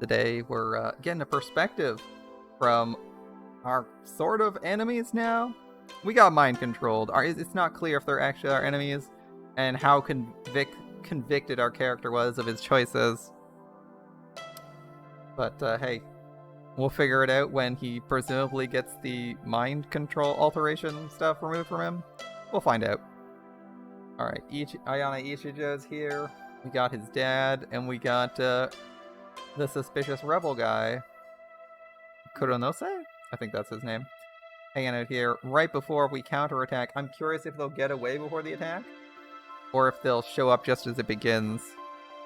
today. We're getting a perspective from our sort of enemies now. We got mind controlled. It's not clear if they're actually our enemies and how convicted our character was of his choices. But hey, we'll figure it out when he presumably gets the mind control alteration stuff removed from him. We'll find out. Alright, Ayana Ichijo's here. We got his dad, and we got the suspicious rebel guy. Kuronose? I think that's his name. Hanging out here right before we counterattack. I'm curious if they'll get away before the attack, or if they'll show up just as it begins.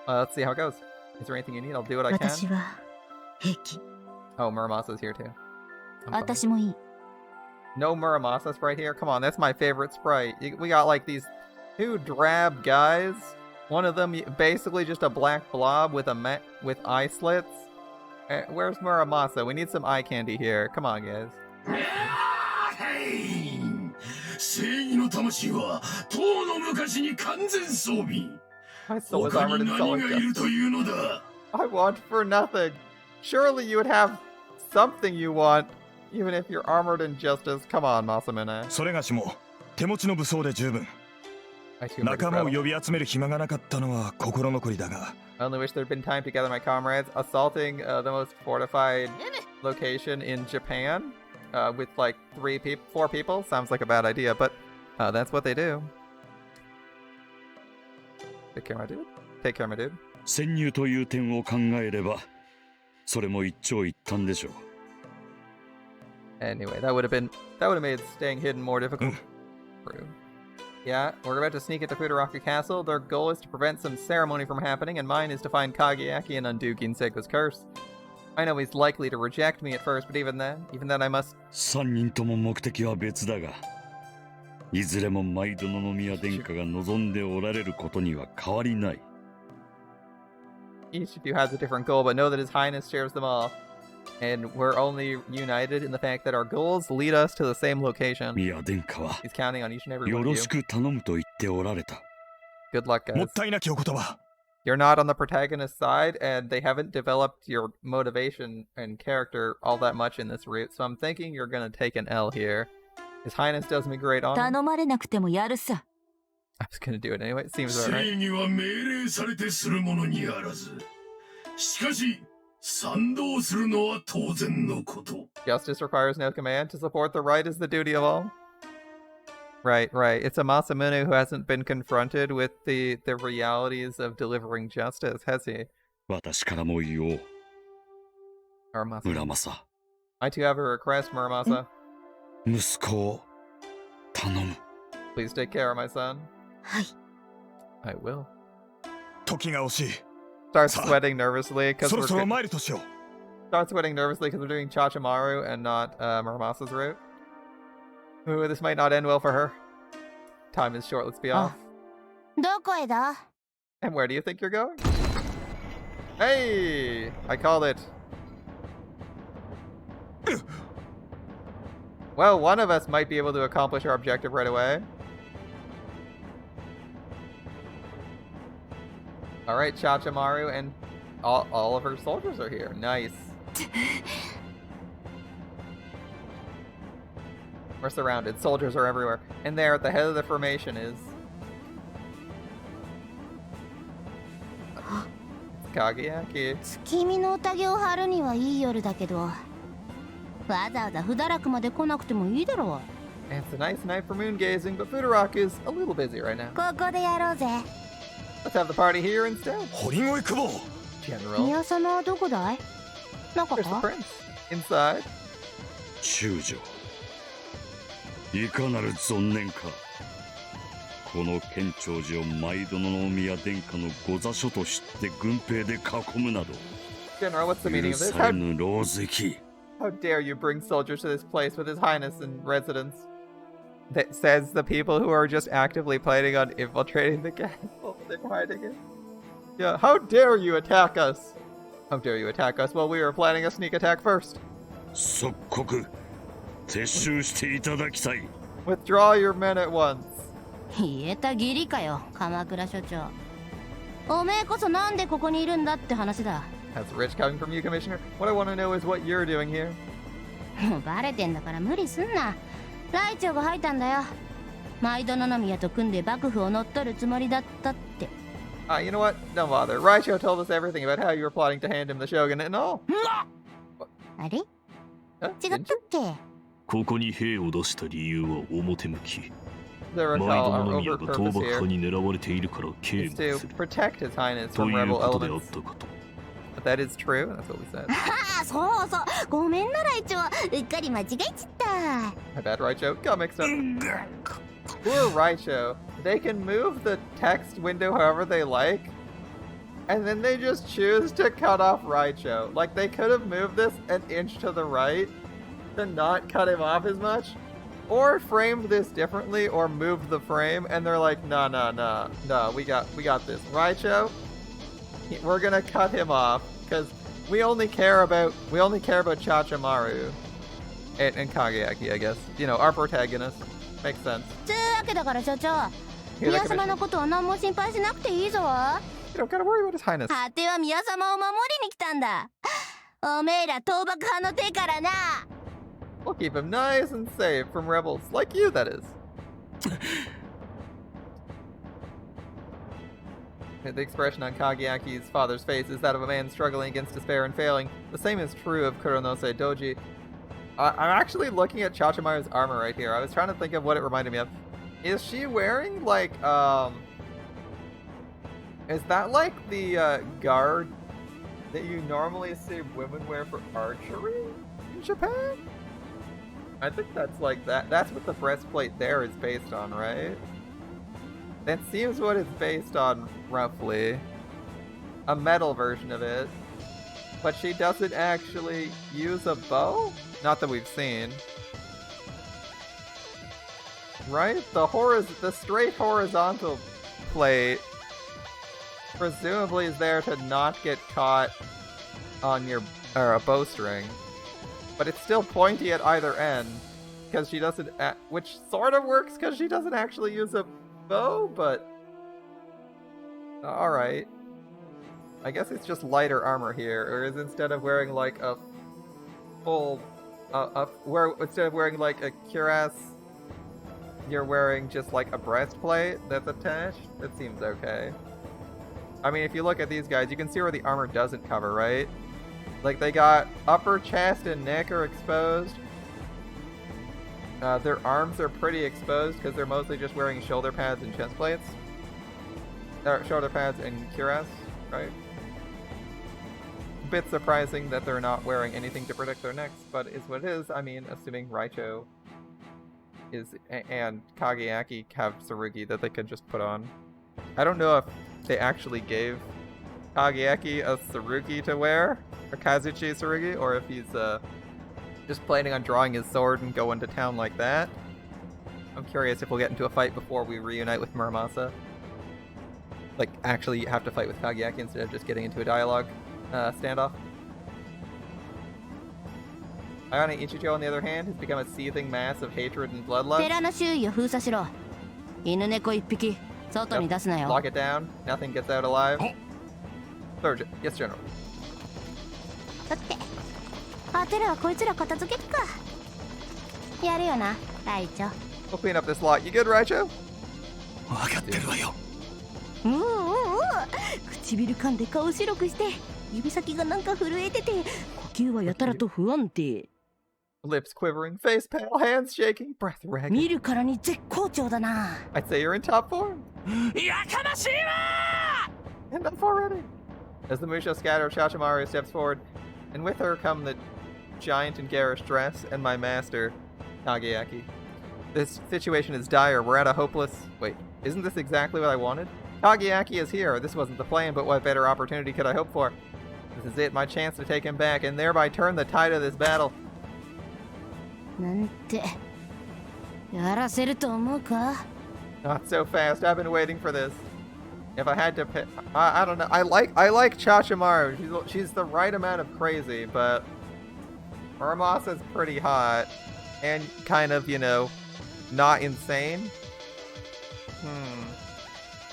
Let's see how it goes. Is there anything you need? I'll do what I can. Oh, Muramasa's here too. No Muramasa sprite here? Come on, that's my favorite sprite. We got like these two drab guys. One of them basically just a black blob with eye slits. Where's Muramasa? We need some eye candy here. Come on, guys. My soul is armored in solid justice. I want for nothing. Surely you would have something you want, even if you're armored in justice. Come on, Masamune. I only wish there had been time to gather my comrades. Assaulting the most fortified location in Japan with like 4 people sounds like a bad idea, but that's what they do. Take care, my dude. Take care, my dude. Anyway, that would have made staying hidden more difficult. True. Yeah, we're about to sneak into Futaraka Castle. Their goal is to prevent some ceremony from happening, and mine is to find Kageyaki and undo Ginseiku's curse. I know he's likely to reject me at first, but even then I must... Each of you has a different goal, but know that His Highness shares them all. And we're only united in the fact that our goals lead us to the same location. He's counting on each and every one of you. Good luck, guys. You're not on the protagonist's side, and they haven't developed your motivation and character all that much in this route, so I'm thinking you're gonna take an L here. His Highness does me great honor. I was gonna do it anyway, it seems alright. Justice requires no command. To support the right is the duty of all. Right. It's a Masamune who hasn't been confronted with the realities of delivering justice, has he? Or Muramasa. I too have a request, Muramasa. Please take care of my son. I will. Starts sweating nervously because we're doing Chachimaru and not Muramasa's route. Ooh, this might not end well for her. Time is short, let's be off. And where do you think you're going? Hey! I called it. Well, one of us might be able to accomplish our objective right away. Alright, Chachimaru and all of her soldiers are here. Nice. We're surrounded. Soldiers are everywhere. And there at the head of the formation is... Kageyaki. It's a nice night for moon gazing, but Futaraka is a little busy right now. Let's have the party here instead. General. There's the prince. Inside. General, what's the meaning of this? How dare you bring soldiers to this place with His Highness in residence? That says the people who are just actively planning on infiltrating the castle. They're hiding it. Yeah, how dare you attack us? How dare you attack us while we were planning a sneak attack first? Withdraw your men at once. 言えた義理かよ、鎌倉所長。おめえこそなんでここにいるんだって話だ。That's rich coming from you, Commissioner. What I want to know is what you're doing here. もうバレてんだから無理すんな。ライチョウが吐いたんだよ。毎度野々宮と組んで幕府を乗っ取るつもりだったって。You know what? Don't bother. Raicho told us everything about how you were plotting to hand him the shogun and all. あれ？ Huh? 違ったっ Didn't you? け？ここに兵を出した理由は表向き。 The 毎 Ratal, 度 our 野々宮 overt が倒 purpose 幕 here 派に狙われているから警 is 護 to する protect his highness と from いう rebel ことであっ elements. たかと。 But that is true. That's what we said. ああ、そうそう。ごめんな、ライチョウ。うっかり間違えちゃった。 My bad, Raicho. Got mixed up. Poor Raicho. They can move the text window however they like, and then they just choose to cut off Raicho. Like, they could have moved this an inch to the right to not cut him off as much, or framed this differently, or moved the frame, and they're like, no, we got this. Raicho, we're gonna cut him off, because we only care about Chachamaru and Kageaki, I guess. You know, our protagonist. Makes sense. つうわけだから所長、 Here, 宮 the 様 commission. のことは何も心配しなくていいぞ。 You don't gotta worry about his highness. 果ては宮様を守りに来たんだ。おめえら倒幕派の手からな。 We'll keep him nice and safe from rebels like you, that is. The expression on Kageaki's father's face is that of a man struggling against despair and failing. The same is true of Kuronose Doji. I'm actually looking at Chachamaru's armor right here. I was trying to think of what it reminded me of. Is she wearing, like, is that like the guard that you normally see women wear for archery in Japan? I think that's like that. That's what the breastplate there is based on, right? That seems what it's based on, roughly. A metal version of it. But she doesn't actually use a bow? Not that we've seen. Right? The straight horizontal plate presumably is there to not get caught on your a bowstring. But it's still pointy at either end because she doesn't which sort of works because she doesn't actually use a bow, but alright. I guess it's just lighter armor here, or is instead of wearing like a full instead of wearing like a cuirass, you're wearing just like a breastplate that's attached? That seems okay. I mean, if you look at these guys, you can see where the armor doesn't cover, right? Like, they got upper chest and neck are exposed. Their arms are pretty exposed because they're mostly just wearing shoulder pads and chest plates. Shoulder pads and cuirass, right? Bit surprising that they're not wearing anything to protect their necks, but it's what it is. I mean, assuming Raicho and Kageaki have Tsurugi that they could just put on. I don't know if they actually gave Kageaki a Tsurugi to wear, a Kazuchi Tsurugi, or if he's just planning on drawing his sword and going to town like that. I'm curious if we'll get into a fight before we reunite with Muramasa. Like, actually have to fight with Kageaki instead of just getting into a dialogue standoff. Ayane Ichijo, on the other hand, has become a seething mass of hatred and bloodlust. 寺の周囲を封鎖しろ。犬猫一匹、外に出すなよ。 Lock it down. Nothing gets out alive. Sergeant. Yes, General. だって、あてらはこいつら片付けるか。やるよな、ライチョ。 We'll clean up this lot. You good, Raicho? 分かってるわよ。うううう。唇噛んで顔白くして、指先がなんか震えてて、呼吸はやたらと不安定。 Lips quivering, face pale, hands shaking, breath ragged. 見るからに絶好調だな。 I'd say you're in top form. やかましいわ Enough already. As the Musho scatter of Chachamaru steps forward, and with her come the giant and garish dress and my master, Kageaki. This situation is dire. We're at a hopeless... Wait, isn't this exactly what I wanted? Kageaki is here. This wasn't the plan, but what better opportunity could I hope for? This is it, my chance to take him back, and thereby turn the tide of this battle. なんて、やらせると思うか？ Not so fast. I've been waiting for this. If I had to pick, I don't know. I like Chachamaru. She's the right amount of crazy, but Muramasa's pretty hot and kind of, you know, not insane.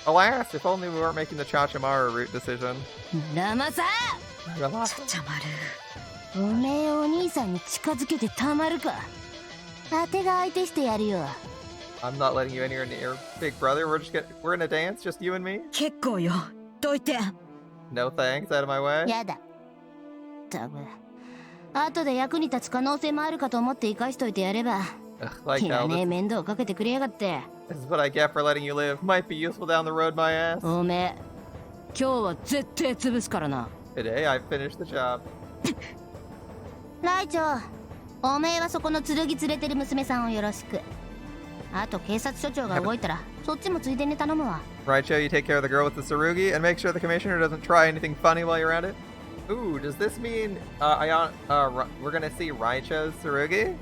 Alas, if only we weren't making the Chachamaru route decision. ムラマサ、Muramasa. ちゃちゃまる。おめえお兄さんに近づけてたまるか。当てが相手してやるよ。 I'm not letting you in here near big brother. We're gonna dance, just you and me? 結構よ。どいて。 No thanks, out of my way. やだ。たぶん後で役に立つ可能性もあるかと思って生かしといてやれば。 Like いら hell, ねえ this, 面倒かけてくれやがって。 this is what I get for letting you live. Might be useful down the road, my ass. おめえ今日は絶対潰すからな。 Today, I finished the job. ライチョウ、おめえはそこの剣連れてる娘さんをよろしく。あと警察署長が動いたらそっちもついでに頼むわ。 Raicho, you take care of the girl with the tsurugi and make sure the commissioner doesn't try anything funny while you're at it. Ooh, does this mean we're gonna see Raicho's tsurugi?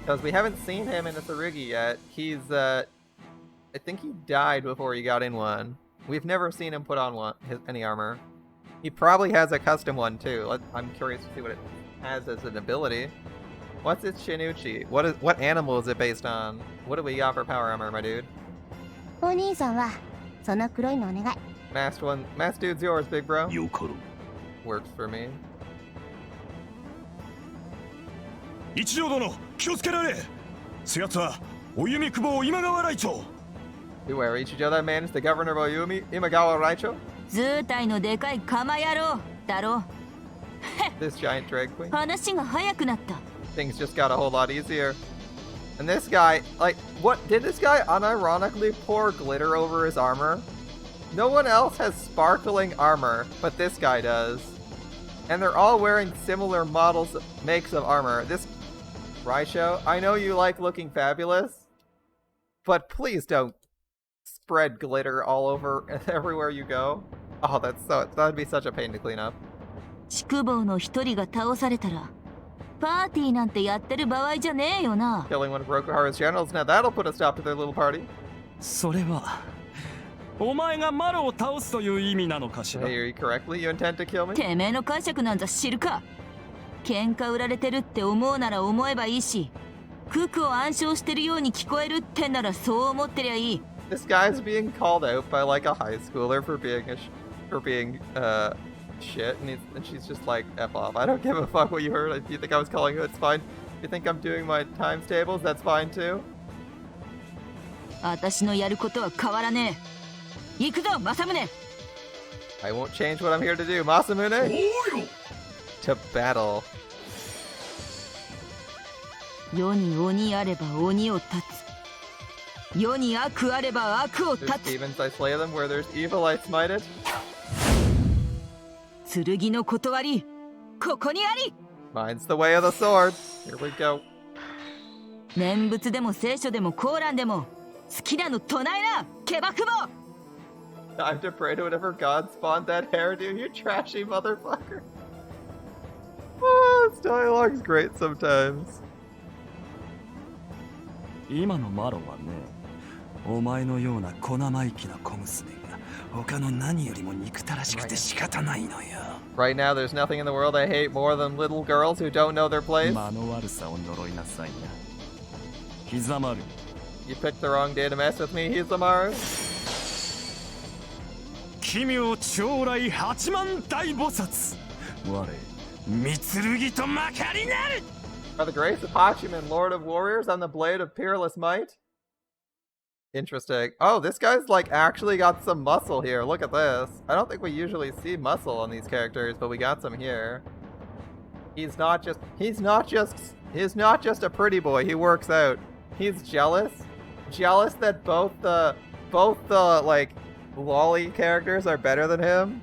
Because we haven't seen him in a tsurugi yet. He's I think he died before he got in one. We've never seen him put on any armor. He probably has a custom one too. I'm curious to see what it has as an ability. What's its Shinuchi? What animal is it based on? What do we got for power armor, my dude? お兄さんはその黒いのお願い。 Masked dude's yours, big bro. よかろう。 Works for me. 一条殿、気をつけられ。そやつはお弓久保今川来長。 Beware, Ichijo, that man is the governor of Oyumi, Imagawa Raicho. 図体のでかい釜野郎だろ。 This giant drag queen. 話が早くなった。 Things just got a whole lot easier. And this guy, like, what? Did this guy unironically pour glitter over his armor? No one else has sparkling armor, but this guy does. And they're all wearing similar makes of armor. This Raicho, I know you like looking fabulous, but please don't spread glitter all over everywhere you go. Oh, that'd be such a pain to clean up. 宿坊の一人が倒されたらパーティーなんてやってる場合じゃねえよな。 Killing one of Rokuharu's generals, now that'll put a stop to their little party. それはお前がマロを倒すという意味なのかし Did ら。 I hear you correctly? You intend to kill me? てめえの解釈なんざ知るか。喧嘩売られてるって思うなら思えばいいし、九九を暗唱してるように聞こえるってんならそう思ってりゃいい。 This guy's being called out by like a high schooler for being shit, and she's just like, F off. I don't give a fuck what you heard. If you think I was calling you, it's fine. If you think I'm doing my times tables, that's fine too. 私のやることは変わらねえ。行くぞ、政宗。 I won't change what I'm here to do. Masamune? To battle. 世に鬼あれば鬼を断つ。世に悪あれば悪を There's 断つ。 demons, I slay them. Where there's evil, I smite it. 剣の断り、ここにあり。 Mine's the way of the sword. Here we go. 念仏でも聖書でもコーランでも好きなの唱えな、ケバクボ。 Time to pray to whatever god spawned that hairdo, you trashy motherfucker. Oh, this dialogue's great sometimes. 今のマロはね、お前のような小生意気な小娘が他の何よりも憎たらしくて仕方ないのよ。 Right now, there's nothing in the world I hate more than little girls who don't know their place. 間の悪さを呪いなさいな。膝丸。 You picked the wrong day to mess with me, Hizamaru. 奇妙将来八万大菩薩。我、三剣とまかりなる。 By the grace of Hachiman, Lord of Warriors, on the blade of peerless might. Interesting. Oh, this guy's like actually got some muscle here. Look at this. I don't think we usually see muscle on these characters, but we got some here. He's not just a pretty boy. He works out. He's jealous that both the like lolly characters are better than him.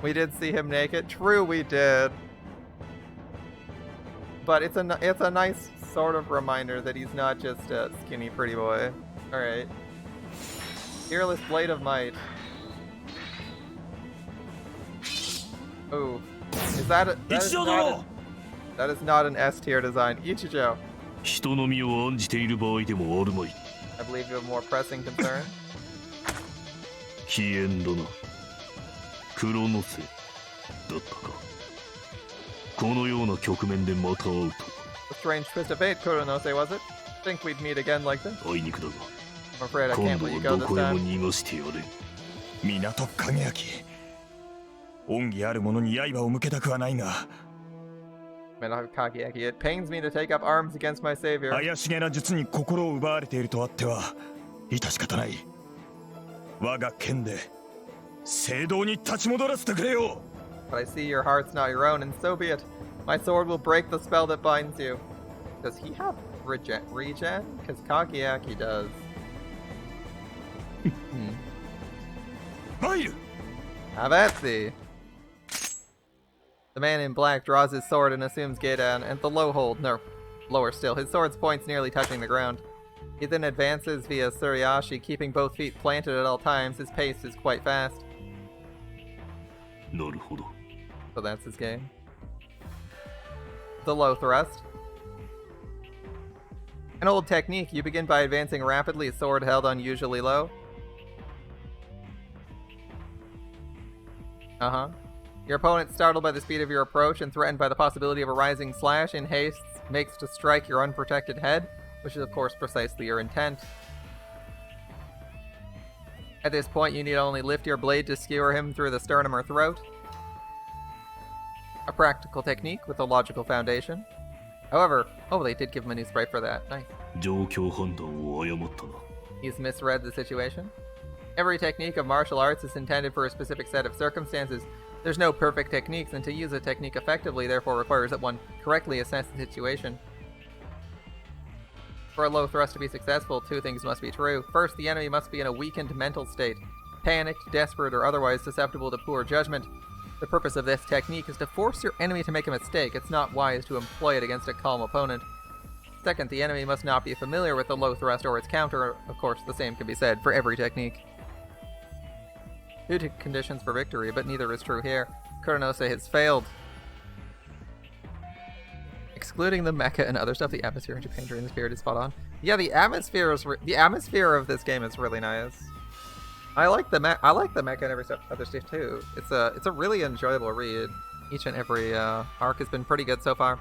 We did see him naked. True, we did. But it's a nice sort of reminder that he's not just a skinny pretty boy. All right. Fearless Blade of Might. Ooh. That is not an S tier design. Ichijo. 人の身を案じている場合でもあるまい。 I believe you have more pressing concern. 飛燕だな。黒の瀬だったか。このような局面でまた会うと。 A strange twist of fate, Kuronose, was it? Think we'd meet again like this? あいにくだが、 I'm afraid I 今 can't 度 let you は go ど this こへも time. 逃がしてやれ。港影明。恩義ある者に刃を向けたくはないが、 Minato Kageaki, it pains me to take up arms against my savior. 怪しげな術に心を奪われているとあっては致し方ない。我が剣で聖堂に立ち戻らせてくれよ。 But I see your heart's not your own, and so be it. My sword will break the spell that binds you. Does he have regen? Because Kageaki does. 参る。 Have at thee. The man in black draws his sword and assumes Gedan, and the low hold, no, lower still. His sword's point's nearly touching the ground. He then advances via Suriashi, keeping both feet planted at all times. His pace is quite fast. なるほど。 So that's his game. The low thrust. An old technique. You begin by advancing rapidly, sword held unusually low. Your opponent, startled by the speed of your approach and threatened by the possibility of a rising slash, in haste makes to strike your unprotected head, which is of course precisely your intent. At this point, you need only lift your blade to skewer him through the sternum or throat. A practical technique with a logical foundation. However, oh, they did give him a new sprite for that. Nice. 状況判断を誤ったな。 He's misread the situation. Every technique of martial arts is intended for a specific set of circumstances. There's no perfect techniques, and to use a technique effectively therefore requires that one correctly assess the situation. For a low thrust to be successful, two things must be true. First, the enemy must be in a weakened mental state, panicked, desperate, or otherwise susceptible to poor judgment. The purpose of this technique is to force your enemy to make a mistake. It's not wise to employ it against a calm opponent. Second, the enemy must not be familiar with the low thrust or its counter. Of course, the same can be said for every technique. Due to conditions for victory, but neither is true here. Kuronose has failed. Excluding the mecha and other stuff, the atmosphere in Japan during this period is spot on. Yeah, the atmosphere of this game is really nice. I like the mecha and every stuff, other stuff too. It's a really enjoyable read. Each and every arc has been pretty good so far.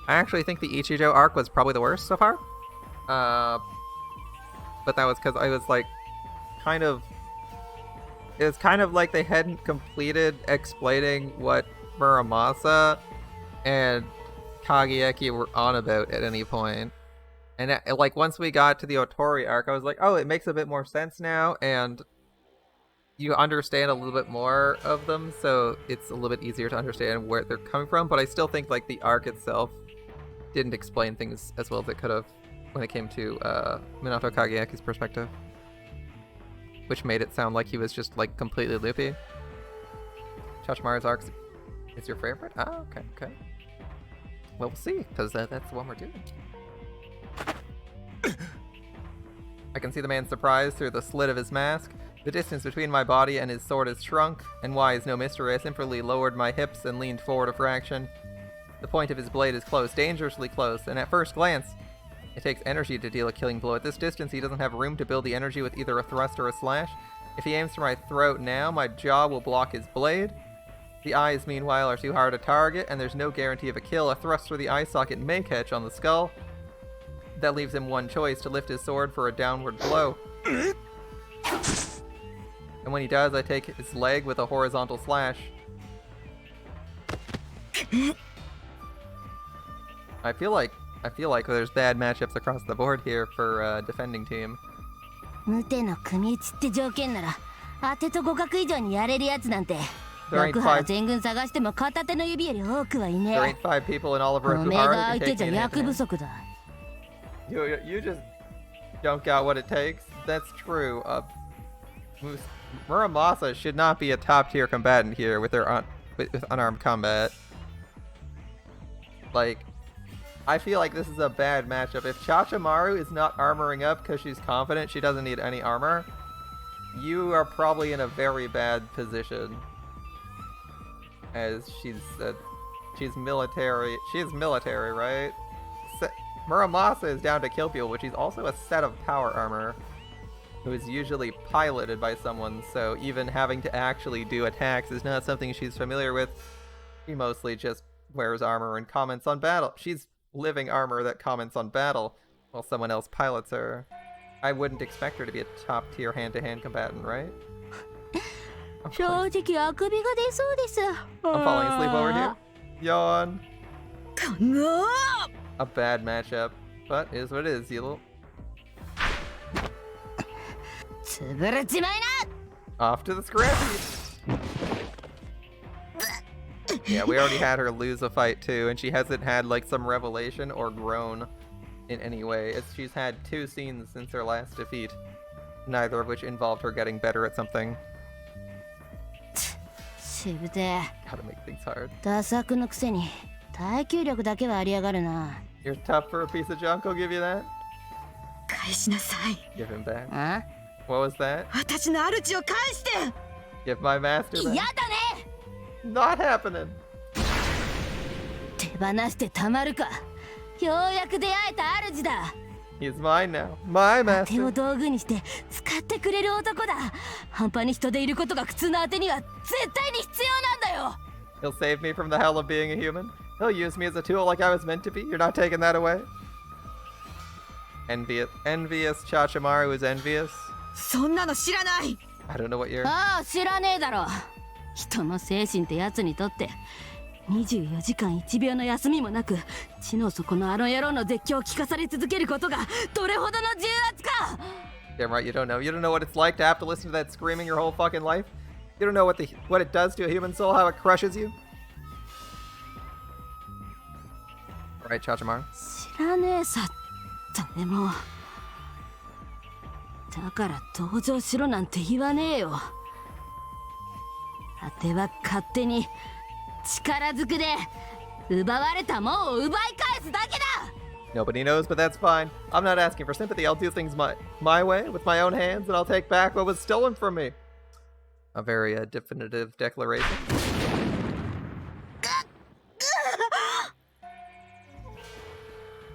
I actually think the Ichijo arc was probably the worst so far. But that was because I was like, it was kind of like they hadn't completed explaining what Muramasa and Kageaki were on about at any point. And like once we got to the Otori arc, I was like, oh, it makes a bit more sense now, and you understand a little bit more of them, so it's a little bit easier to understand where they're coming from. But I still think like the arc itself didn't explain things as well as it could have when it came to Minato Kageaki's perspective, which made it sound like he was just like completely loopy. Chachimaru's arc is your favorite? Oh, okay. Well, we'll see, because that's the one we're doing. I can see the man's surprise through the slit of his mask. The distance between my body and his sword has shrunk, and why is no mystery. I simply lowered my hips and leaned forward a fraction. The point of his blade is close, dangerously close, and at first glance, it takes energy to deal a killing blow. At this distance, he doesn't have room to build the energy with either a thrust or a slash. If he aims for my throat now, my jaw will block his blade. The eyes, meanwhile, are too hard to target, and there's no guarantee of a kill. A thrust through the eye socket may catch on the skull. That leaves him one choice, to lift his sword for a downward blow. And when he does, I take his leg with a horizontal slash. I feel like there's bad matchups across the board here for defending team. 無手の組打ちって条件なら当てと互角以上にやれるやつなんて There ain't 六原全軍探しても片手の指より多くはいね There え ain't 5 people in all of おめえが Rokuhara 相 who 手 can じゃ take me in 役 hand 不 to hand. 足だ You just don't got what it takes. That's true. Muramasa should not be a top tier combatant here with their with unarmed combat. Like, I feel like this is a bad matchup. If Chachimaru is not armoring up because she's confident she doesn't need any armor, you are probably in a very bad position. As she's military. She is military, right? Muramasa is down to kill people, which is also a set of power armor, who is usually piloted by someone, so even having to actually do attacks is not something she's familiar with. She mostly just wears armor and comments on battle. She's living armor that comments on battle, while someone else pilots her. I wouldn't expect her to be a top-tier hand-to-hand combatant, right? 正直あくびが出そうです。 I'm falling asleep over here. Yawn. かの A bad matchup, but it is what it is, you little. 潰れちまいな。 Off to the scrappy. Yeah, we already had her lose a fight too, and she hasn't had like some revelation or grown in any way. She's had 2 scenes since her last defeat, neither of which involved her getting better at something. しぶてえ。 How to make things hard. ダサくのくせに耐久力だけはありやがるな。 You're tough for a piece of junk, I'll give you that. 返しなさい。 Give him back. あ What was that? 私の主を返して。 Give my master 嫌 back. だね。 Not happening. 手放してたまるか。ようやく出会えた主だ。 He's mine now. My 手を master. 道具にして使ってくれる男だ。半端に人でいることが苦痛な当てには絶対に必要なんだよ。 He'll save me from the hell of being a human. He'll use me as a tool like I was meant to be. You're not taking that away. Envious Chachimaru is envious. そんなの知らない。 I don't know what you're... ああ、知らねえだろ。人の精神ってやつにとって24時間1秒の休みもなく地の底のあの野郎の絶叫を聞かされ続けることがどれほどの重圧か。 Damn right, you don't know. You don't know what it's like to have to listen to that screaming your whole fucking life. You don't know what it does to a human soul, how it crushes you. Right, Chachimaru? 知らねえさ。誰もだから登場しろなんて言わねえよ。果ては勝手に力ずくで奪われたもんを奪い返すだけだ。 Nobody knows, but that's fine. I'm not asking for sympathy. I'll do things my way, with my own hands, and I'll take back what was stolen from me. A very definitive declaration.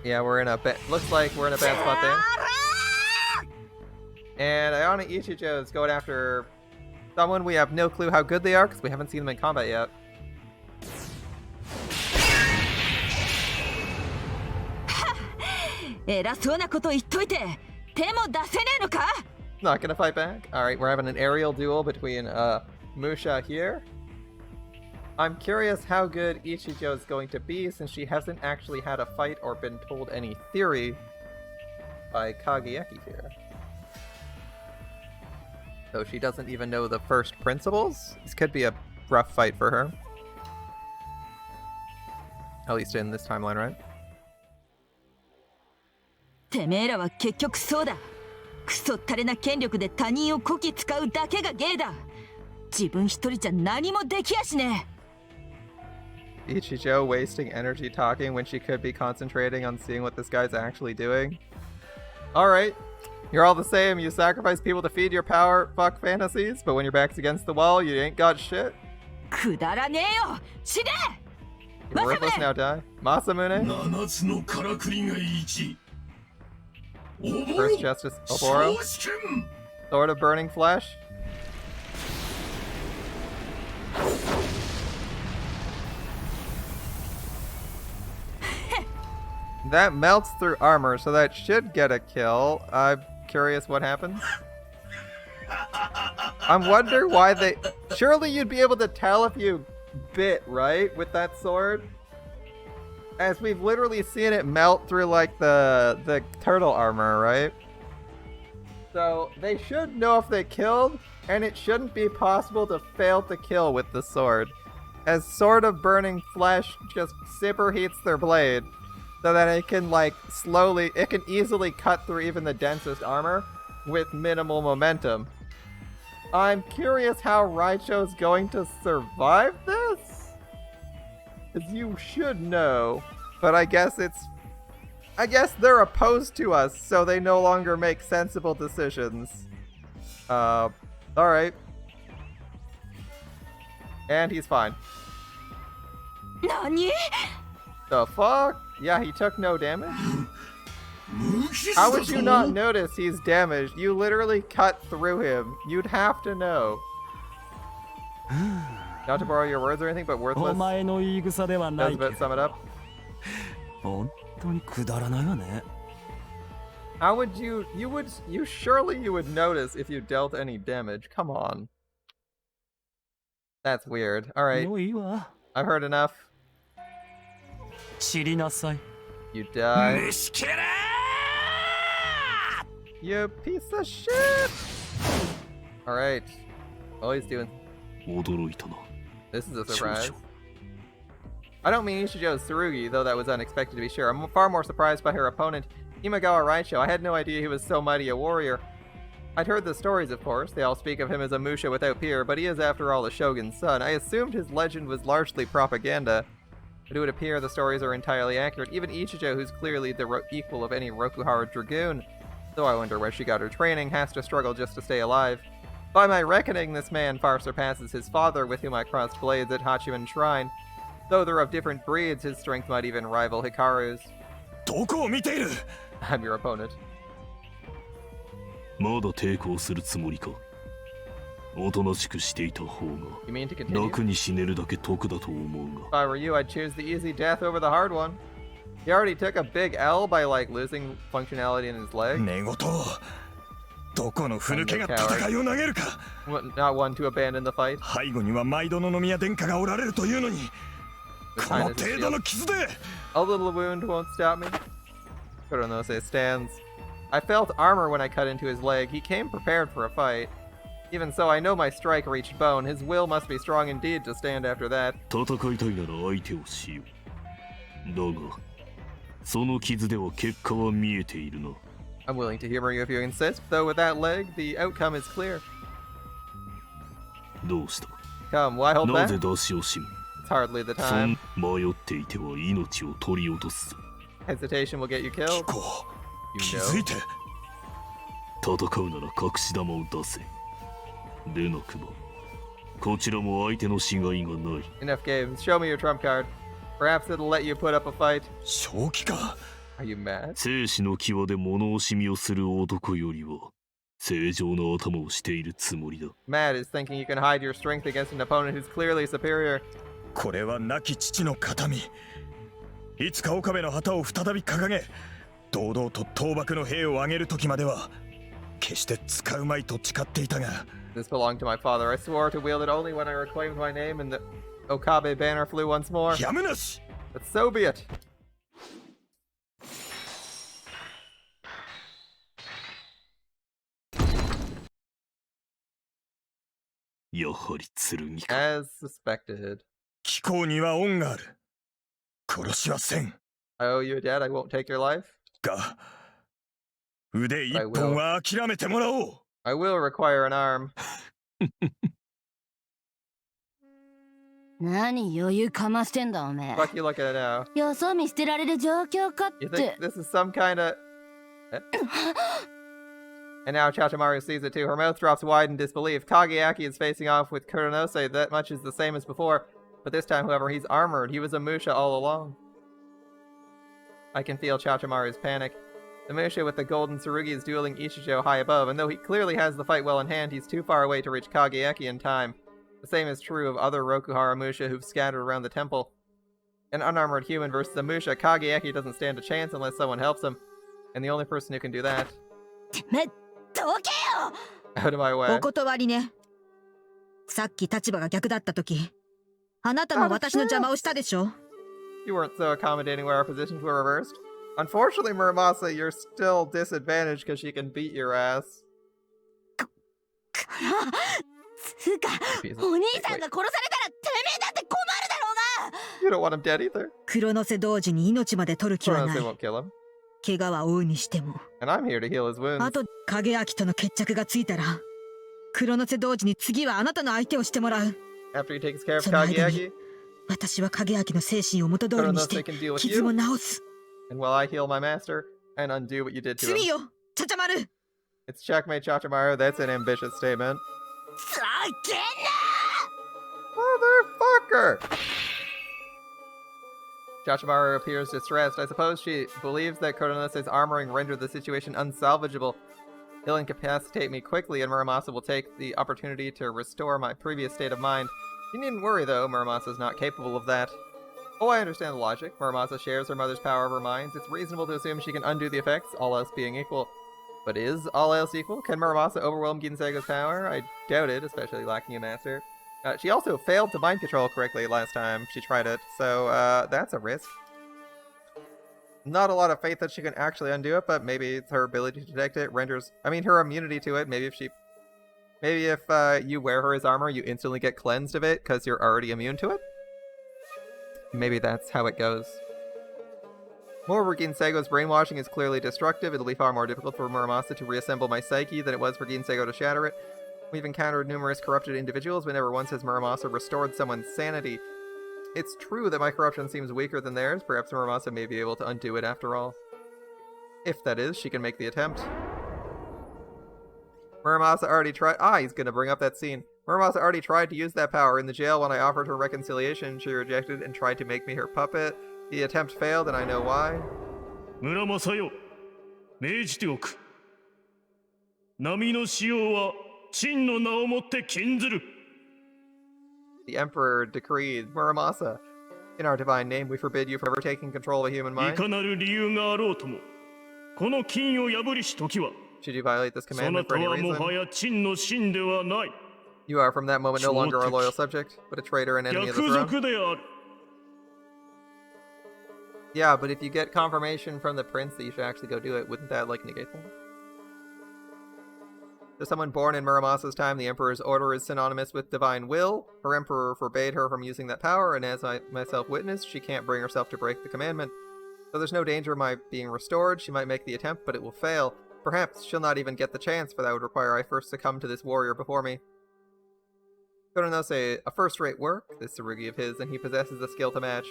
Yeah, looks like we're in a bad spot there. And Ayana Ichijo is going after someone we have no clue how good they are because we haven't seen them in combat yet. 偉そうなこと言っといて手も出せねえのか。 Not gonna fight back. Alright, we're having an aerial duel between Musha here. I'm curious how good Ichijo is going to be since she hasn't actually had a fight or been told any theory by Kageyaki here. So she doesn't even know the first principles. This could be a rough fight for her. At least in this timeline, right? てめえらは結局そうだ。クソったれな権力で他人をこき使うだけが芸だ。自分一人じゃ何もできやしねえ。 Ichijo wasting energy talking when she could be concentrating on seeing what this guy's actually doing. Alright, you're all the same. You sacrifice people to feed your power fuck fantasies, but when your back's against the wall, you ain't got shit. くだらねえよ。死ね。 You're worthless now, die. Masamune? 7つのからくりが1 First Justice Oboro? Sword of Burning Flesh? That melts through armor, so that should get a kill. I'm curious what happens. I'm wondering why they... Surely you'd be able to tell if you bit, right? With that sword? As we've literally seen it melt through, like, the turtle armor, right? So, they should know if they killed, and it shouldn't be possible to fail to kill with the sword. As Sword of Burning Flesh just superheats their blade, so that it can, like, it can easily cut through even the densest armor with minimal momentum. I'm curious how Raicho's going to survive this? As you should know, but I guess they're opposed to us, so they no longer make sensible decisions. Alright. And he's fine. 何？ The fuck? Yeah, he took no damage? How would you not notice he's damaged? You literally cut through him. You'd have to know. Not to borrow your words or anything, but お worthless 前の言い草ではな does い a け bit ど sum it up. 本当にくだらないわね。 How would you surely you would notice if you dealt any damage. Come on. That's weird. Alright, もういいわ。 I've heard enough. 散りなさい。 You die. 虫けら You piece of shit! Alright. Oh, he's doing... 驚いたな。 This is a surprise. I don't mean Ishijo's Tsurugi, though that was unexpected to be sure. I'm far more surprised by her opponent, Imagawa Raicho. I had no idea he was so mighty a warrior. I'd heard the stories, of course. They all speak of him as a Musha without peer, but he is, after all, a shogun's son. I assumed his legend was largely propaganda, but it would appear the stories are entirely accurate. Even Ichijo, who's clearly the equal of any Rokuhara dragoon, though I wonder where she got her training, has to struggle just to stay alive. By my reckoning, this man far surpasses his father, with whom I crossed blades at Hachiman Shrine. Though they're of different breeds, his strength might even rival Hikaru's. どこを見ている I'm your opponent. まだ抵抗するつもりか。おとなしくしていた方が You mean to continue? 楽に死ねるだけ得だと思う If が。 I were you, I'd choose the easy death over the hard one. He already took a big L by, like, losing functionality in his leg. 寝言どこのふぬけが戦いを投げるか Not one to abandon the fight. 背後には毎度の宮殿下がおられるというのに This この kind is a 程度 shield. の傷で A little wound won't stop me. Kuronose stands. I felt armor when I cut into his leg. He came prepared for a fight. Even so, I know my strike reached bone. His will must be strong indeed to stand after that. 戦いたいなら相手をしよう。だが、その傷では結果は見えているな。 I'm willing to humor you if you insist, though with that leg, the outcome is clear. どうした Come, why hold な back? ぜ出し惜しむ It's hardly the そ time. ん迷っていては命を取り落とすぞ。 Hesitation will get you 聞 killed. こう You 気づい know. て戦うなら隠し玉を出せ。でなくば、こちらも相手の死骸がない。 Enough games. Show me your trump card. Perhaps it'll let you put up a fight. 正気か Are you mad? 生死の際で物惜しみをする男よりは、正常な頭をしているつもりだ。 Mad is thinking you can hide your strength against an opponent who's clearly superior. これは亡き父の形見いつか岡部の旗を再び掲げ堂々と倒幕の兵を挙げる時までは決して使うまいと誓っていたが This belonged to my father. I swore to wield it only when I reclaimed my name and the Okabe banner flew once more. やむなし But so be it. やはり剣か。 As suspected. 気候には恩がある殺しはせん I owe you a debt. I won't take your life. が腕一本は諦めてもらおう I will require an arm. 何余裕かましてんだおめえ Fuck you look at it now. よそ見捨てられる状況かっ You て think this is some kind of... And now Chachimaru sees it too. Her mouth drops wide in disbelief. Kageaki is facing off with Kuronose. That much is the same as before. But this time, however, he's armored. He was a Musha all along. I can feel Chachimaru's panic. The Musha with the golden Tsurugi is dueling Ishijo high above, and though he clearly has the fight well in hand, he's too far away to reach Kageaki in time. The same is true of other Rokuhara Musha who've scattered around the temple. An unarmored human versus a Musha, Kageaki doesn't stand a chance unless someone helps him. And the only person who can do that... てめえどけよ Out of my お way. 断りねさっき立場が逆だった時あなたも私の邪魔をしたでしょ You weren't so accommodating where our positions were reversed. Unfortunately, Muramasa, you're still disadvantaged because she can beat your ass. つうか Jesus. お兄 Wait, さん wait. が殺されたらてめえだって困るだろうが You don't want him dead either. 黒の瀬同時に命まで取る気はな Kuronose い won't kill him. 怪我は負うにしても And I'm here to heal his wounds. あと影明との決着がついたら黒の瀬同時に次はあなたの相手をしてもらう After he takes care of その間に Kageaki, 私は影明の精神を元通りにし Kuronose て can deal with 傷も you. 治す And while I heal my master and undo what you did to 罪 him. よちゃちゃまる It's checkmate, Chachimaru. That's an ambitious statement. ざけん Motherfucker! Chachimaru appears distressed. I suppose she believes that Kuronose's armoring rendered the situation unsalvageable. He'll incapacitate me quickly, and Muramasa will take the opportunity to restore my previous state of mind. You needn't worry, though. Muramasa's not capable of that. Oh, I understand the logic. Muramasa shares her mother's power over minds. It's reasonable to assume she can undo the effects, all else being equal. But is all else equal? Can Muramasa overwhelm Ginsego's power? I doubt it, especially lacking a master. She also failed to mind control correctly last time she tried it, so that's a risk. Not a lot of faith that she can actually undo it, but maybe it's her ability to detect it renders... I mean, her immunity to it. Maybe if you wear her as armor, you instantly get cleansed of it because you're already immune to it? Maybe that's how it goes. Moreover, Ginsego's brainwashing is clearly destructive. It'll be far more difficult for Muramasa to reassemble my psyche than it was for Ginsego to shatter it. We've encountered numerous corrupted individuals, but never once has Muramasa restored someone's sanity. It's true that my corruption seems weaker than theirs. Perhaps Muramasa may be able to undo it after all. If that is, she can make the attempt. Muramasa already tried... he's gonna bring up that scene. Muramasa already tried to use that power. In the jail, when I offered her reconciliation, she rejected and tried to make me her puppet. The attempt failed, and I know why. Muramasaよ、命じておく。波の使用は真の名をもって禁ずる。 The Emperor decreed, Muramasa, in our divine name, we forbid you from ever taking control of a human い mind. かなる理由があろうとも、この禁を破りし時は、 Should you violate this そな commandment た for any はもは reason, や真の真ではない。 you are from that moment no longer a loyal subject, but a traitor and enemy of the 逆 throne. 賊である。 Yeah, but if you get confirmation from the prince that you should actually go do it, wouldn't that, negate them? To someone born in Muramasa's time, the Emperor's order is synonymous with divine will. Her Emperor forbade her from using that power, and as I myself witnessed, she can't bring herself to break the commandment. So there's no danger of my being restored. She might make the attempt, but it will fail. Perhaps she'll not even get the chance, for that would require I first succumb to this warrior before me. Koronose, a first-rate work, this Tsurugi of his, and he possesses the skill to match.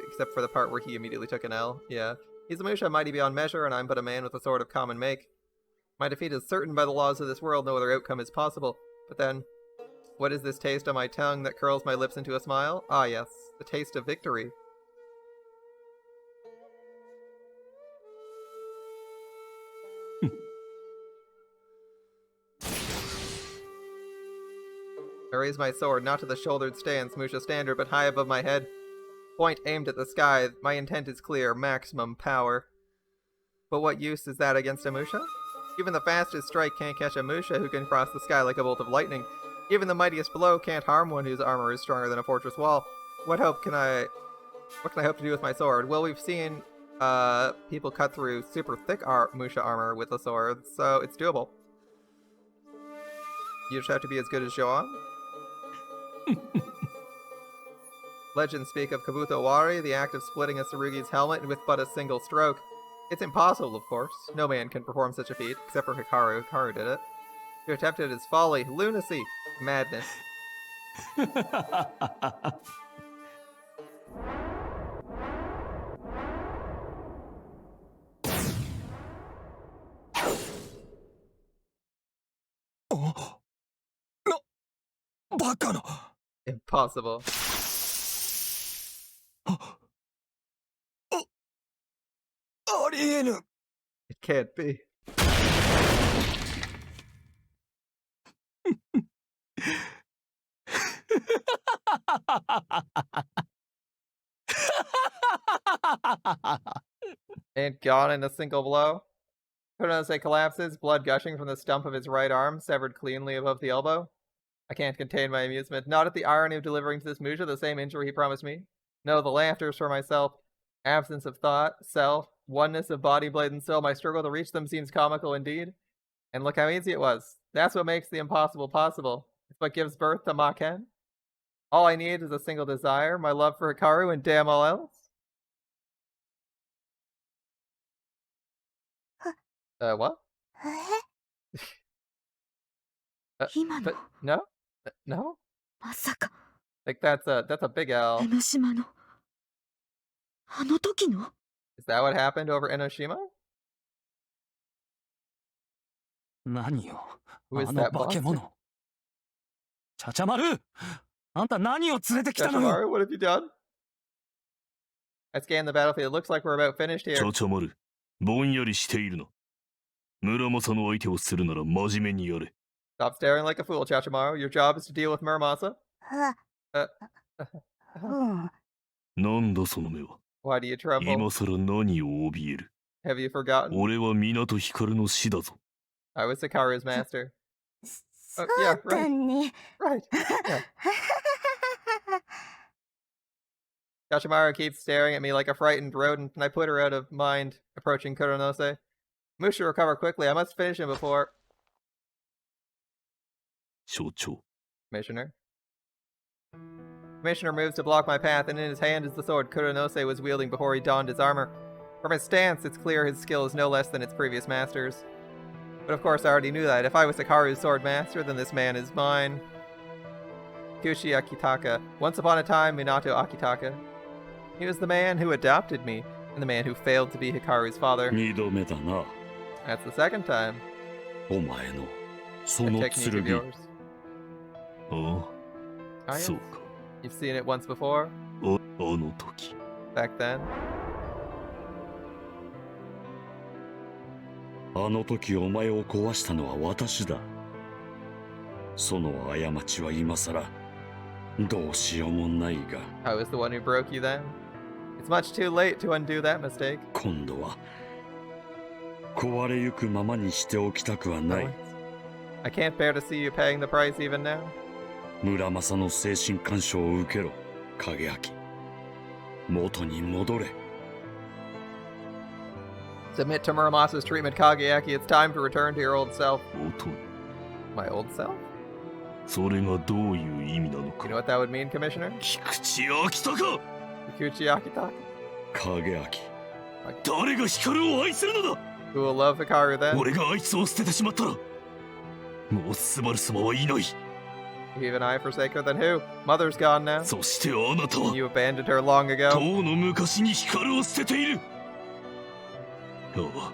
Except for the part where he immediately took an L. Yeah. He's a Musha mighty beyond measure, and I'm but a man with a sword of common make. My defeat is certain by the laws of this world, no other outcome is possible. But then, what is this taste on my tongue that curls my lips into a smile? Ah yes, the taste of victory. I raise my sword, not to the shouldered stance, Musha standard, but high above my head. Point aimed at the sky. My intent is clear. Maximum power. But what use is that against a Musha? Even the fastest strike can't catch a Musha who can cross the sky like a bolt of lightning. Even the mightiest blow can't harm one whose armor is stronger than a fortress wall. What can I hope to do with my sword? Well, we've seen people cut through super thick Musha armor with a sword, so it's doable. You just have to be as good as Joan. Legends speak of Kabuto Wari, the act of splitting a Tsurugi's helmet with but a single stroke. It's impossible, of course. No man can perform such a feat, except for Hikaru. Hikaru did it. To attempt it is folly, lunacy, madness. Impossible. It can't be. And gone in a single blow. Koronose collapses, blood gushing from the stump of his right arm, severed cleanly above the elbow. I can't contain my amusement, not at the irony of delivering to this Musha the same injury he promised me. No, the laughter is for myself. Absence of thought, self, oneness of body, blade, and soul. My struggle to reach them seems comical indeed. And look how easy it was. That's what makes the impossible possible. It's what gives birth to Maken. All I need is a single desire, my love for Hikaru, and damn all else. What? But no? No? まさか Like that's a big L. 江ノ島のあの時の Is that what happened over Enoshima? 何よ、 Who is あの that 化け monster? 物。ちゃちゃまる、あんた何を連れてきたのよ。 Yashimaru, what have you done? I scanned the battlefield. It looks like we're about finished here. ちゃちゃまる、ぼんやりしているな。村正の相手をするなら真面目にやれ。 Stop staring like a fool, Chachimaru. Your job is to deal with Muramasa. なんだその目は。 Why do you tremble? 今さら何を怯える。 Have you forgotten? 俺は港光の死だぞ。 I was Hikaru's master. Oh, yeah, right. に Right. Yeah. Kashimaru keeps staring at me like a frightened rodent, and I put her out of mind, approaching Kuronose. Moose should recover quickly. I must finish him before... 象徴 Commissioner. Commissioner moves to block my path, and in his hand is the sword Kuronose was wielding before he donned his armor. From his stance, it's clear his skill is no less than its previous master's. But of course I already knew that. If I was Hikaru's sword master, then this man is mine. Kyushi Akitaka. Once upon a time, Minato Akitaka. He was the man who adopted me, and the man who failed to be Hikaru's father. 二度目だな That's the second time. お前のそ A の technique of 剣 yours. あ Ah, あ yes. そうか You've seen it once before, あの時 back then. あの時お前を壊したのは私だその過ちは今さらどうしようもないが I was the one who broke you then. It's much too late to undo that mistake. 今度は壊れゆくままにしておきたくはない I can't bear to see you paying the price even now. 村正の精神干渉を受けろ影明元に戻れ Submit to Muramasa's treatment, Kageaki. It's time to return to your old self. 元 My old self? それがどういう意味なの You か know what that would mean, Commissioner? 菊池秋田か Kikuchi Akitaka? 影明誰が光を愛するのだ Who will love Hikaru then? 俺があいつを捨ててしまったらもうスバル様はいない Even I forsake her, then who? Mother's gone now. そしてあなたは You abandoned her long と ago. うの昔に光を捨てているああ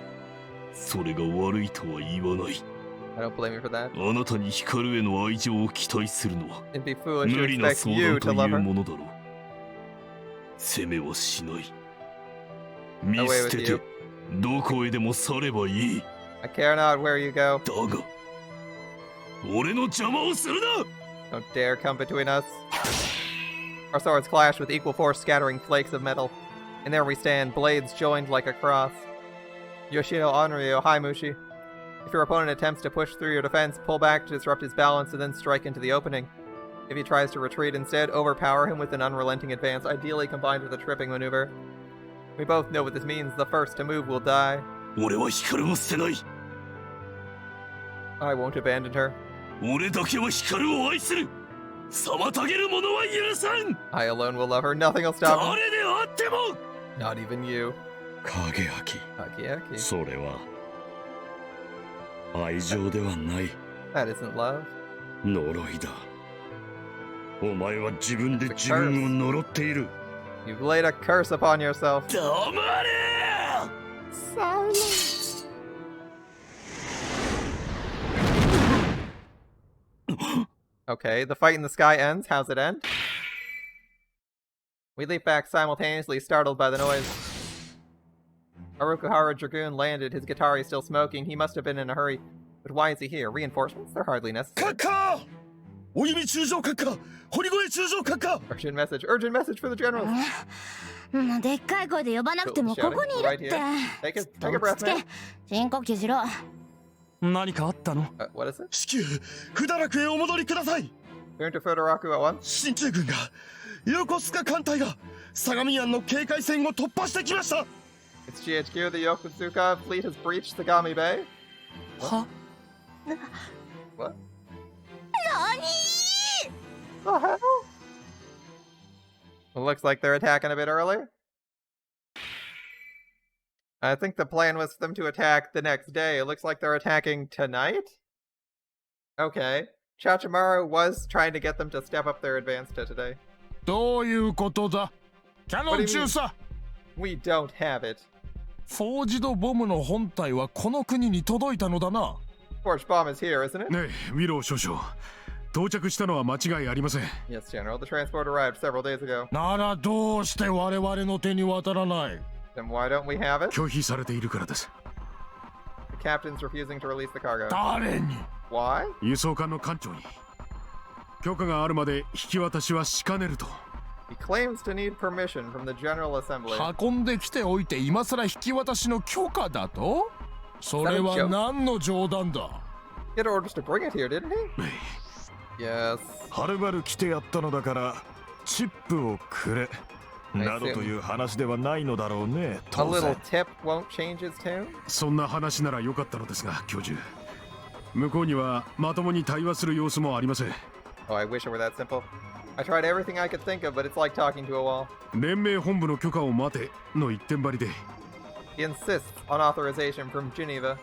それが悪いとは言わない I don't blame you for that. あなたに光への愛情を期待するのは It'd be foolish 無 to 理な expect 相 you 談と to い love う her. ものだろう責めはしない見 Away 捨 with てて you. どこへでも去ればいい I care not where you go. だが俺の邪魔をするな Don't dare come between us. Our swords clash with equal force, scattering flakes of metal. And there we stand, blades joined like a cross. Yoshino Onryo Haimushi. If your opponent attempts to push through your defense, pull back to disrupt his balance and then strike into the opening. If he tries to retreat instead, overpower him with an unrelenting advance, ideally combined with a tripping maneuver. We both know what this means. The first to move will die. 俺は光を捨てない I won't abandon her. 俺だけは光を愛する妨げる者は許さん I alone will love her. Nothing will stop me. 誰であっても Not even you. 影明 Kakiaki. それは愛情ではない That isn't love. 呪いだお前は自分で自分を呪っている You've laid a curse upon yourself. 黙れ Silence. Okay, the fight in the sky ends. How's it end? We leap back simultaneously, startled by the noise. Harukuhara Dragoon landed, his Gitari still smoking. He must have been in a hurry. But why is he here? Reinforcements? They're hardly necessary. 閣下お弓中将閣下堀越中将閣下 Urgent message. Urgent message for the generals. もうでっかい声で呼ばなくても Cool, ここにいるっ shouting. て Right here. Take a breath, つけ man. 深呼吸しろ何かあったの What is it? 至急不堕落へお戻りください Turn to Fudaraku at once. 進駐軍が横須賀艦隊が相模湾の警戒線を突破してきました It's GHQ. The Yokosuka fleet has breached Sagami Bay. は What? 何 The hell? It looks like they're attacking a bit early. I think the plan was for them to attack the next day. It looks like they're attacking tonight? Okay. Chachimaru was trying to get them to step up their advance to today. どういうことだキャノン中佐 We don't have it. フォージドボムの本体はこの国に届いたのだな Forge bomb is here, isn't it? ねえウィロー少将到着したのは間違いありません Yes, General. The transport arrived several days ago. ならどうして我々の手に渡らない Then why don't we have it? 拒否されているからです The captain's refusing to release the cargo. 誰に Why? 輸送艦の艦長に許可があるまで引き渡しはしかねると He claims to need permission from the General Assembly. 運んできておいて今さら引き渡しの許可だとそれは何の冗談だ He He had orders to bring it here, didn't he? Yes. はるばる来てやったのだからチップをくれなどという話ではないのだろうね。 A 当 little 然 tip won't change his tune? そんな話なら良かったのですが、教授。向こうにはまともに対話する様子もありません。 Oh, I wish it were that simple. I tried everything I could think of, but it's like talking to a wall. 連盟本部の許可を待ての一点張りで。 He insists on authorization from Geneva.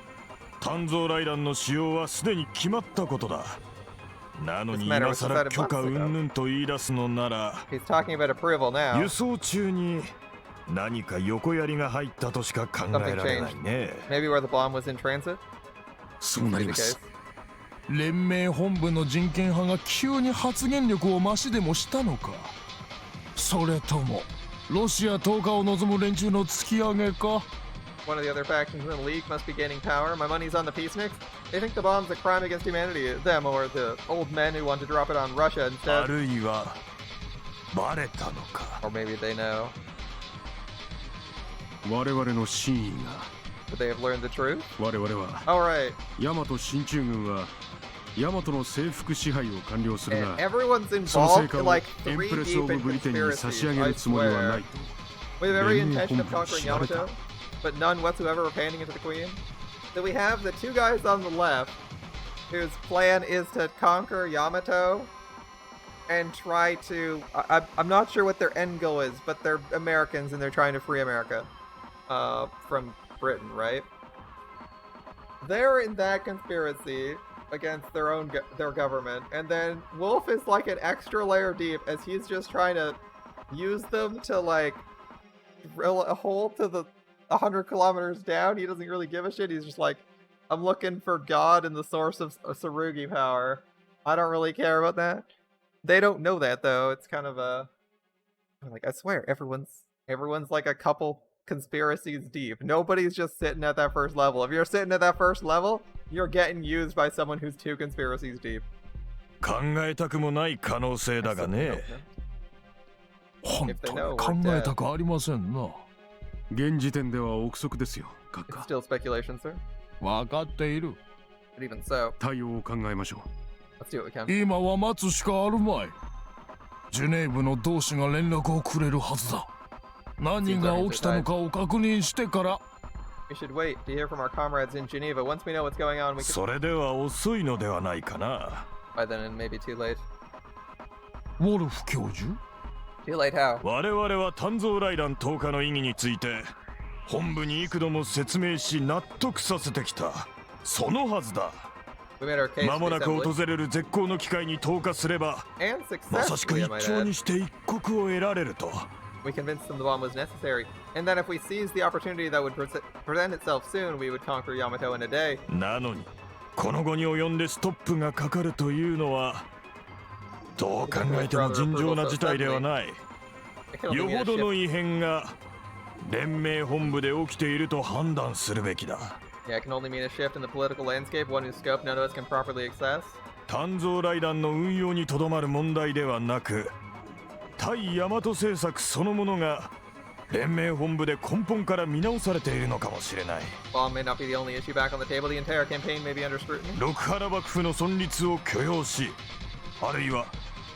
鍛造雷弾の使用はすでに決まったことだ。なのに今さら許可云々と言い出すのなら He's talking about approval now. 輸送中に何か横やりが入ったとしか考えられないね。 Maybe where the bomb was in transit? そうなり Be ま the す case.。連盟本部の人権派が急に発言力を増しでもしたのか、それともロシア投下を望む連中の突き上げか。 One of the other factions in the League must be gaining power. My money's on the peaceniks. They think the bomb's a crime against humanity. Them or the old men who want to drop it on Russia あ instead. るいはバレたのか。 Or maybe they know. 我々の真意が。 Could they have learned the truth? 我々は Alright. 大和進駐軍は大和の征服支配を完了する And が、 everyone's その成 involved 果 in を like エン three プレス・オ deep ブ・ in ブリテンに差し conspiracies. 上げ I るつもりはな swear. いと。 We have every 連盟 intention 本 of 部に conquering 知られた。 Yamato, but none whatsoever of handing it to the queen. So we have the two guys on the left whose plan is to conquer Yamato and try to... I'm not sure what their end goal is, but they're Americans and they're trying to free America from Britain, right? They're in that conspiracy against their government, and then Wolf is like an extra layer deep as he's just trying to use them to like drill a hole to the 100 kilometers down. He doesn't really give a shit. He's just like, I'm looking for God and the source of Sarugi power. I don't really care about that. They don't know that though. It's kind of a like, I swear everyone's like a couple conspiracies deep. Nobody's just sitting at that first level. If you're sitting at that first level, you're getting used by someone who's two conspiracies deep. 考えたくもない可能性だがね。本当に考えたくありませんな。現時点では憶測ですよ、閣 It's 下。 still speculation, sir. 分かっている。 But even so, 対応を考えましょ let's do what we can. 今は待つしかあるまい。ジュネーブの同志が連絡をくれるはずだ。何が起きたのかを確認してから。 We should wait to hear from our comrades in Geneva. Once we know what's going on, we can... それでは遅いのではないかな。 By then, it may be too late. ウォルフ教授 Too late how? 我々は鍛造雷弾投下の意義について本部に幾度も説明し納得させてきた。そのはずだ。 We made our case 間 to も the なく assembly. 訪れる絶好の機会に投下すれば And まさしく successfully, 一 I might 朝 add. にして一国を得られると。 We convinced them the bomb was necessary. And that if we seized the opportunity that would present itself soon, we would conquer Yamato in a day. なのにこの後に及んでストップがかかるというのはどう考えても尋常な事態ではない。 It can only よ mean a ほどの shift. 異変が連盟本部で起きていると判断するべきだ。 Yeah, it can only mean a shift in the political landscape, one whose scope none of us can properly access. 鍛造雷弾の運用にとどまる問題ではなく対大和政策そのものが連盟本部で根本から見直されているのかもしれない。 Bomb may not be the only issue back on the table. The entire campaign may be under scrutiny. 六原幕府の存立を許容しあるいは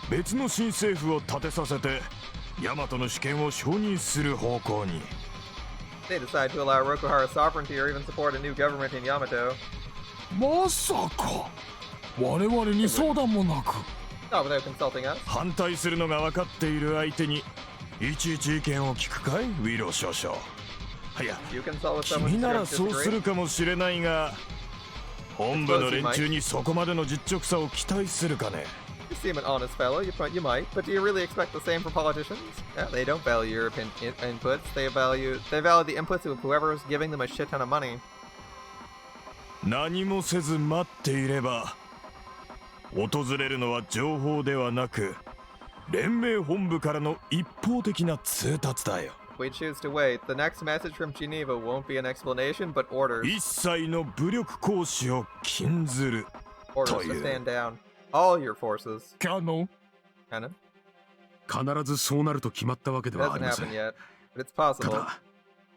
別の新政府を立てさせて大和の主権を承認する方向に。 They decide to allow Rokuhara's sovereignty or even support a new government in Yamato. まさか我々に相談もなく。 Not without consulting us. 反対するのが分かっている相手にいちいち意見を聞くかいウィロー少々。いや You consult with someone 君 who なら doesn't そうす disagree. るかもしれないが本部の連中にそこまでの実直さを期待するかね。 You seem an honest fellow. You might, but do you really expect the same from politicians? Yeah, they don't value your inputs. They value the inputs of whoever is giving them a shit ton of money. 何もせず待っていれば訪れるのは情報ではなく連盟本部からの一方的な通達だよ。 If we choose to wait, the next message from Geneva won't be an explanation, but orders. 一切の武力行使を禁ずる。 Orders to stand down. All your forces. キャノン Cannon. 必ずそうなると決まったわけで It はあ hasn't りません。 happened yet, but it's た possible. だ、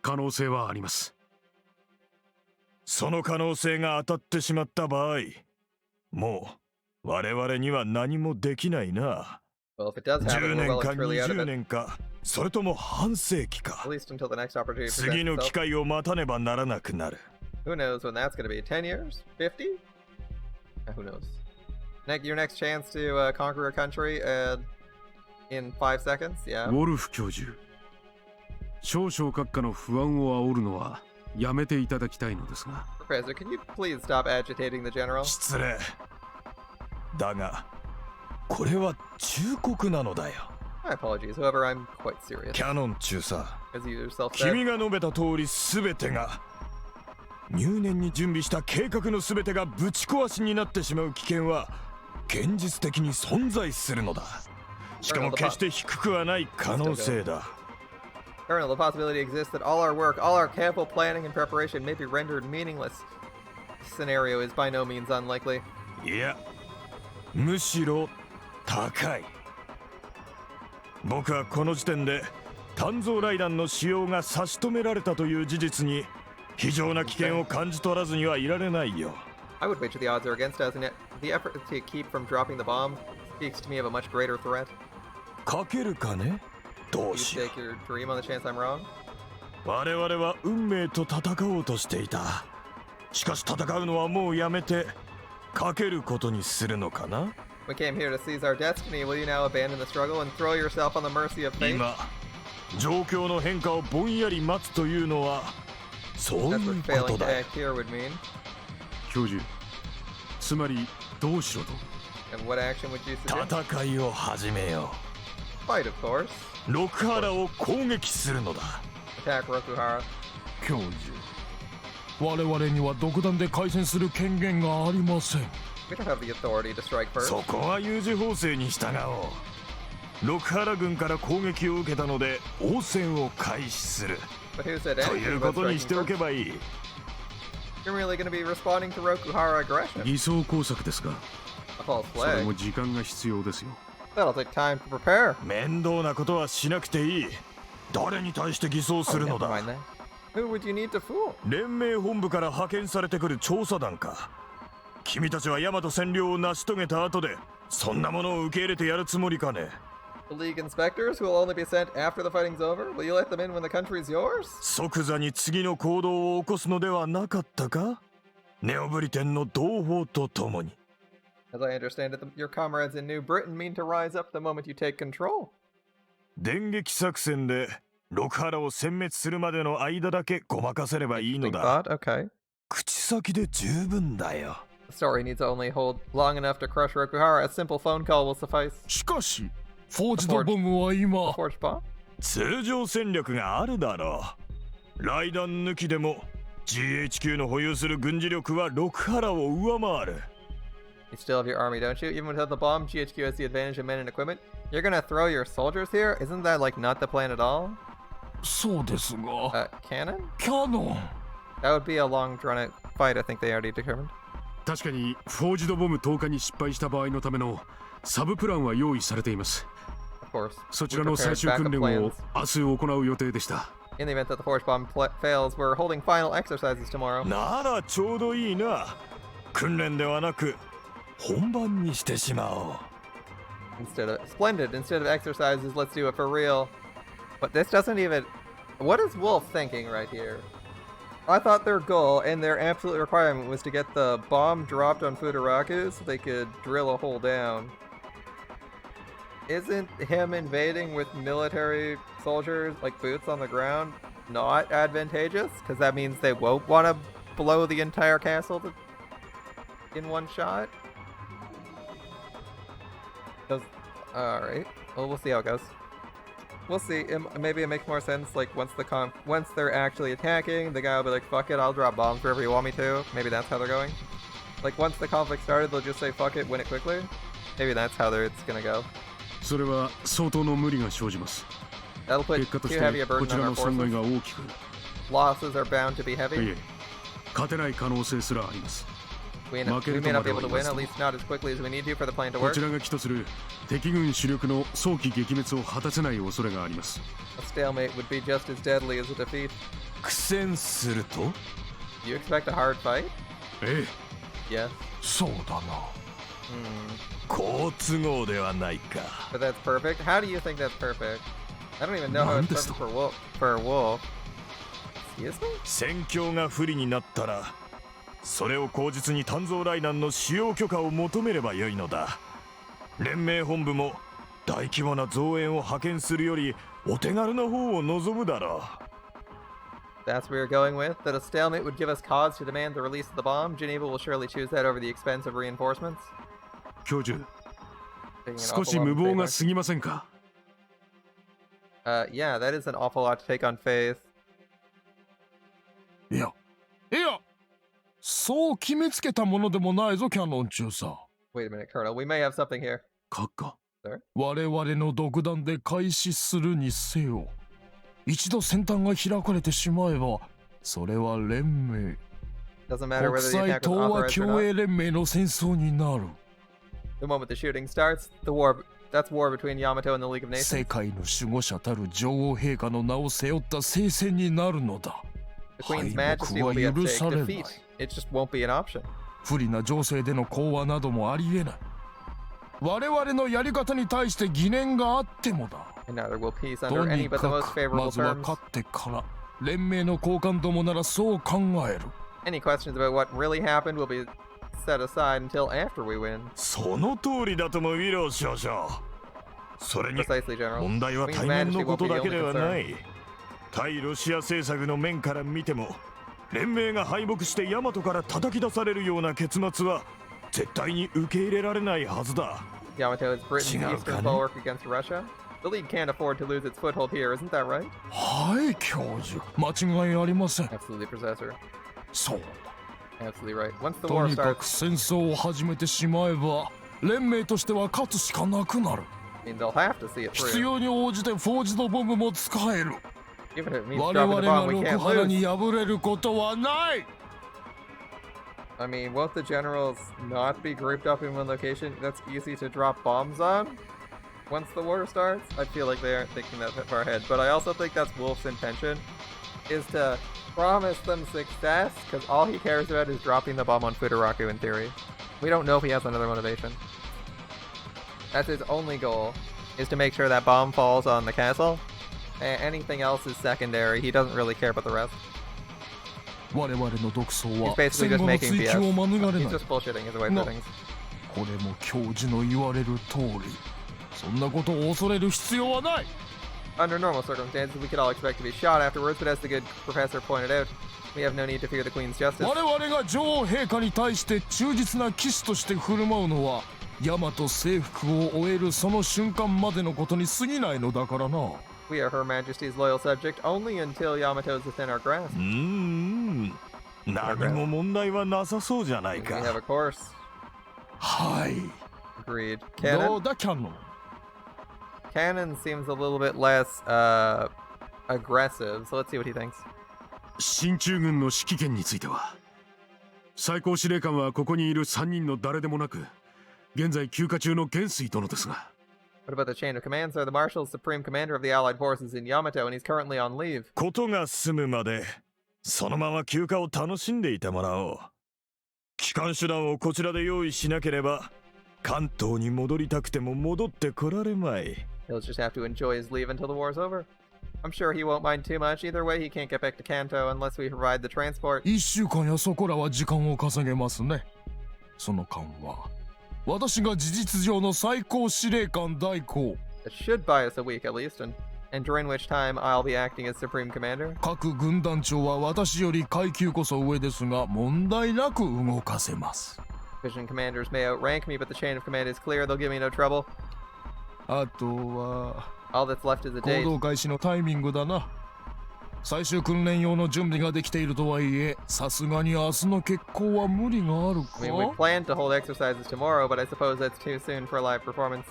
可能性はあります。その可能性が当たってしまった場合もう我々には何もできないな。 Well, if it does happen, 10 we're 年 well か and truly out of 20 it. 年か、それとも半世紀か At。least until the next opportunity 次 presents の機 itself. 会を待たねばならなくなる。 Who knows when that's going to be? 10 years? 50? Who knows? Your next chance to conquer a country in 5 seconds? Yeah. ウォルフ教授、少々閣下の不安を煽るのはやめていただきたいのですが。 Professor, can you please stop agitating the general? 失礼。だが、これは忠告なのだよ。 My apologies. However, I'm quite serious. キャノン中佐、 As you yourself 君 said, が述べた通り全てが、入念に準備した計画の全てがぶち壊しになってしまう危険は現実的に存在するのだ。しかも決して低くはない可能性だ。 Colonel, the possibility exists that all our work, all our careful planning and preparation may be rendered meaningless. This scenario is by no means unlikely. いや、むしろ高い。僕はこの時点で鍛造雷弾の使用が差し止められたという事実に非常な危険を感じ取らずにはいられないよ。 I would wager the odds are against us, and yet the effort to keep from dropping the bomb speaks to me of a much greater threat. かけるかね。ど You うしよ stake your dream on the chance I'm wrong? う。我々は運命と戦おうとしていた。しかし戦うのはもうやめてかけることにするのかな。 We came here to seize our destiny. Will you now abandon the struggle and throw yourself on the mercy of fate? 今、状況の変化をぼんやり待つというのはそう That's いう what こと failing to だよ。 act here would mean. 教授、つまりどうしろと。 And what action would you suggest? 戦いを始めよ Fight, of course. う。六原を攻撃するのだ。 Attack Rokuhara. 教授、我々には独断で開戦する権限がありません。 We don't have the authority to strike first. そこは有事法制に従おう。六原軍から攻撃を受けたので応戦を開始する But who said とい anything うこ about とに striking しておけ first? ばいい。 You're really going to be responding to Rokuhara aggression. 偽装工作ですが、 A false それ flag. も時間が必要ですよ。 That'll take time to prepare. 面倒なことはしなくていい。誰に対して偽装する Oh, の never だ。 mind that. Who would you need to fool? 連盟本部から派遣されてくる調査団か。君たちは大和占領を成し遂げた後でそんなものを受け入れてやるつもりかね。 The League inspectors who will only be sent after the fighting's over? Will you let them in when the country's yours? 即座に次の行動を起こすのではなかったか。ネオブリテンの同胞とともに。 As I understand it, your comrades in New Britain mean to rise up the moment you take control. 電撃作戦で六原を殲滅するまでの間だけごまかせればいいの Think だ。 thought? Okay. 口先で十分だよ。 The story needs only hold long enough to crush Rokuhara. A simple phone call will suffice. しかし、フォージドボムは今、 Forged bomb? 通常戦略があるだろう。雷弾抜きでも GHQ の保有する軍事力は六原を上回る。 You still have your army, don't you? Even without the bomb, GHQ has the advantage of men and equipment. You're gonna throw your soldiers here? Isn't that like not the plan at all? そうですが、 Cannon? キャノン。 That would be a long drawn out fight, I think they already determined. 確かにフォージドボム投下に失敗した場合のためのサブプランは用意されています。 Of course. そち We らの prepared 最終 backup 訓練を plans. 明日行う予定でした。 In the event that the forged bomb fails, we're holding final exercises tomorrow. ならちょうどいいな。訓練ではなく本番にしてしまおう。 Splendid. Instead of exercises, let's do it for real. But this doesn't even... What is Wolf thinking right here? I thought their goal and their absolute requirement was to get the bomb dropped on Futaraku so they could drill a hole down. Isn't him invading with military soldiers, like boots on the ground, not advantageous? Because that means they won't want to blow the entire castle in one shot? Alright. Well, we'll see how it goes. We'll see. Maybe it makes more sense, like, once they're actually attacking, the guy will be like, fuck it, I'll drop bombs wherever you want me to. Maybe that's how they're going. Like, once the conflict started, they'll just say, fuck it, win it quickly. Maybe that's how it's gonna go. それは相当の無理が生じます That'll put 結果とし too て heavy a こ burden ちら on の our 損害 forces. が大きく Losses are bound to be い heavy. え勝てない可能性すらあります We may not be able to win, at least not as quickly as we need to for the plan to こ work. ちらが起とする敵軍主力の早期撃滅を果たせない恐れがあります A stalemate would be just as deadly as a defeat. 苦戦すると You expect a hard fight? ええ Yes. そうだな。好都合ではないか。 But that's perfect? How do you think that's perfect? I don't even know how it's perfect for a wolf. Excuse me? 戦況が不利になったら、それを口実に鍛造雷弾の使用許可を求めればよいのだ。連盟本部も大規模な増援を派遣するよりお手軽な方を望むだろう。 That's what you're going with? That a stalemate would give us cause to demand the release of the bomb? Geneva will surely choose that over the expense of reinforcements? 教授、 Taking an 少 awful し lot 無 on 謀が faith, 過ぎませんか？ yeah, that is an awful lot to take on faith. いやそう決めつけたものでもないぞキャノン中佐。 Wait a minute, Colonel. We may have something here. 閣下、我々の独断で開始するにせよ、一度先端が開かれてしまえばそれは連盟 Doesn't matter 国 whether the 際 attack was 東和 authorized or 共 not. 栄連盟の戦争になる。 The moment the shooting starts, that's war between Yamato and the League of 世 Nations. 界の守護者たる女王陛下の名を背負った聖戦になるのだ。 The Queen's 敗 Majesty 北は will be at 許 stake. されない。 Defeat. It just won't be an option. 不利な情勢での講和などもありえない。我々のやり方に対して疑念があってもだ。 And neither will peace と under に any but the か most く favorable まずは terms. 勝ってから連盟の高官どもならそう考える。 Any questions about what really happened will be set aside until after we win. その通りだともウィロー少将。それに Precisely, General. 問題は Queen's 対面 Majesty の won't こ be と the だけ only ではな concern. い。対ロシア政策の面から見ても連盟が敗北してヤマトから叩き出されるような結末は絶対に受け入れられないはずだ。 Yamato is Britain's 違う eastern かね？ bulwark against Russia. The League can't afford to lose its foothold here, isn't that right? はい教授、間違いありません。 Absolutely, Professor. そう Absolutely right. Once the と war にか starts, く戦争を始めてしまえば連盟としては勝つしかなくなる。 I mean, they'll have to see it 必 through. 要に応じてフォージドボムも使える。 Even if it means 我 dropping 々 the が bomb, we 六 can't 原 lose. に敗れることはない。 I mean, won't the generals not be grouped up in one location that's easy to drop bombs on? Once the war starts? I feel like they aren't thinking that far ahead, but I also think that's Wolf's intention, is to promise them success, because all he cares about is dropping the bomb on Futaraku in theory. We don't know if he has another motivation. That's his only goal, is to make sure that bomb falls on the castle. Anything else is secondary. He doesn't really care about the rest. 我々の独走 He's は basically 戦 just 後の making 追及を免れ BS. ない He's。just bullshitting his way through No. things. これも教授の言われる通り、そんなことを恐れる必要はない。 Under normal circumstances, we could all expect to be shot afterwards, but as the good professor pointed out, we have no need to fear the Queen's justice. 我々が女王陛下に対して忠実な騎士として振る舞うのは、大和征服を終えるその瞬間までのことに過ぎないのだからな。We are Her Majesty's loyal subject only until Yamato is within our grasp. 何も問題はなさそうじゃない We have か。 a course. はい。 Agreed. どう Cannon? だキャノン。 Cannon seems a little bit less aggressive, so let's see what he thinks. 進駐軍の指揮権については、最高司令官はここにいる3人の誰でもなく、現在休暇中の元帥殿ですが、 What about the chain of command, sir? The Marshal is supreme commander of the Allied forces in Yamato, and he's currently on leave. ことが済むまでそのまま休暇を楽しんでいてもらおう。機関手段をこちらで用意しなければ関東に戻りたくても戻ってこられまい。 He'll just have to enjoy his leave until the war's over. I'm sure he won't mind too much. Either way, he can't get back to Kanto unless we provide the transport. 1週間やそこらは時間を稼げますね。その間は私が事実上の最高司令官代行。 It should buy us a week at least, and during which time I'll be acting as supreme commander. 各軍団長は私より階級こそ上ですが問題なく動かせます。 Division commanders may outrank me, but the chain of command is clear. They'll give me no trouble. あとは All that's left is a 行 date. 動開始のタイミングだな。最終訓練用の準備ができているとはいえ、さすがに明日の決行は無理がある I mean, we か。 planned to hold exercises tomorrow, but I suppose that's too soon for a live performance.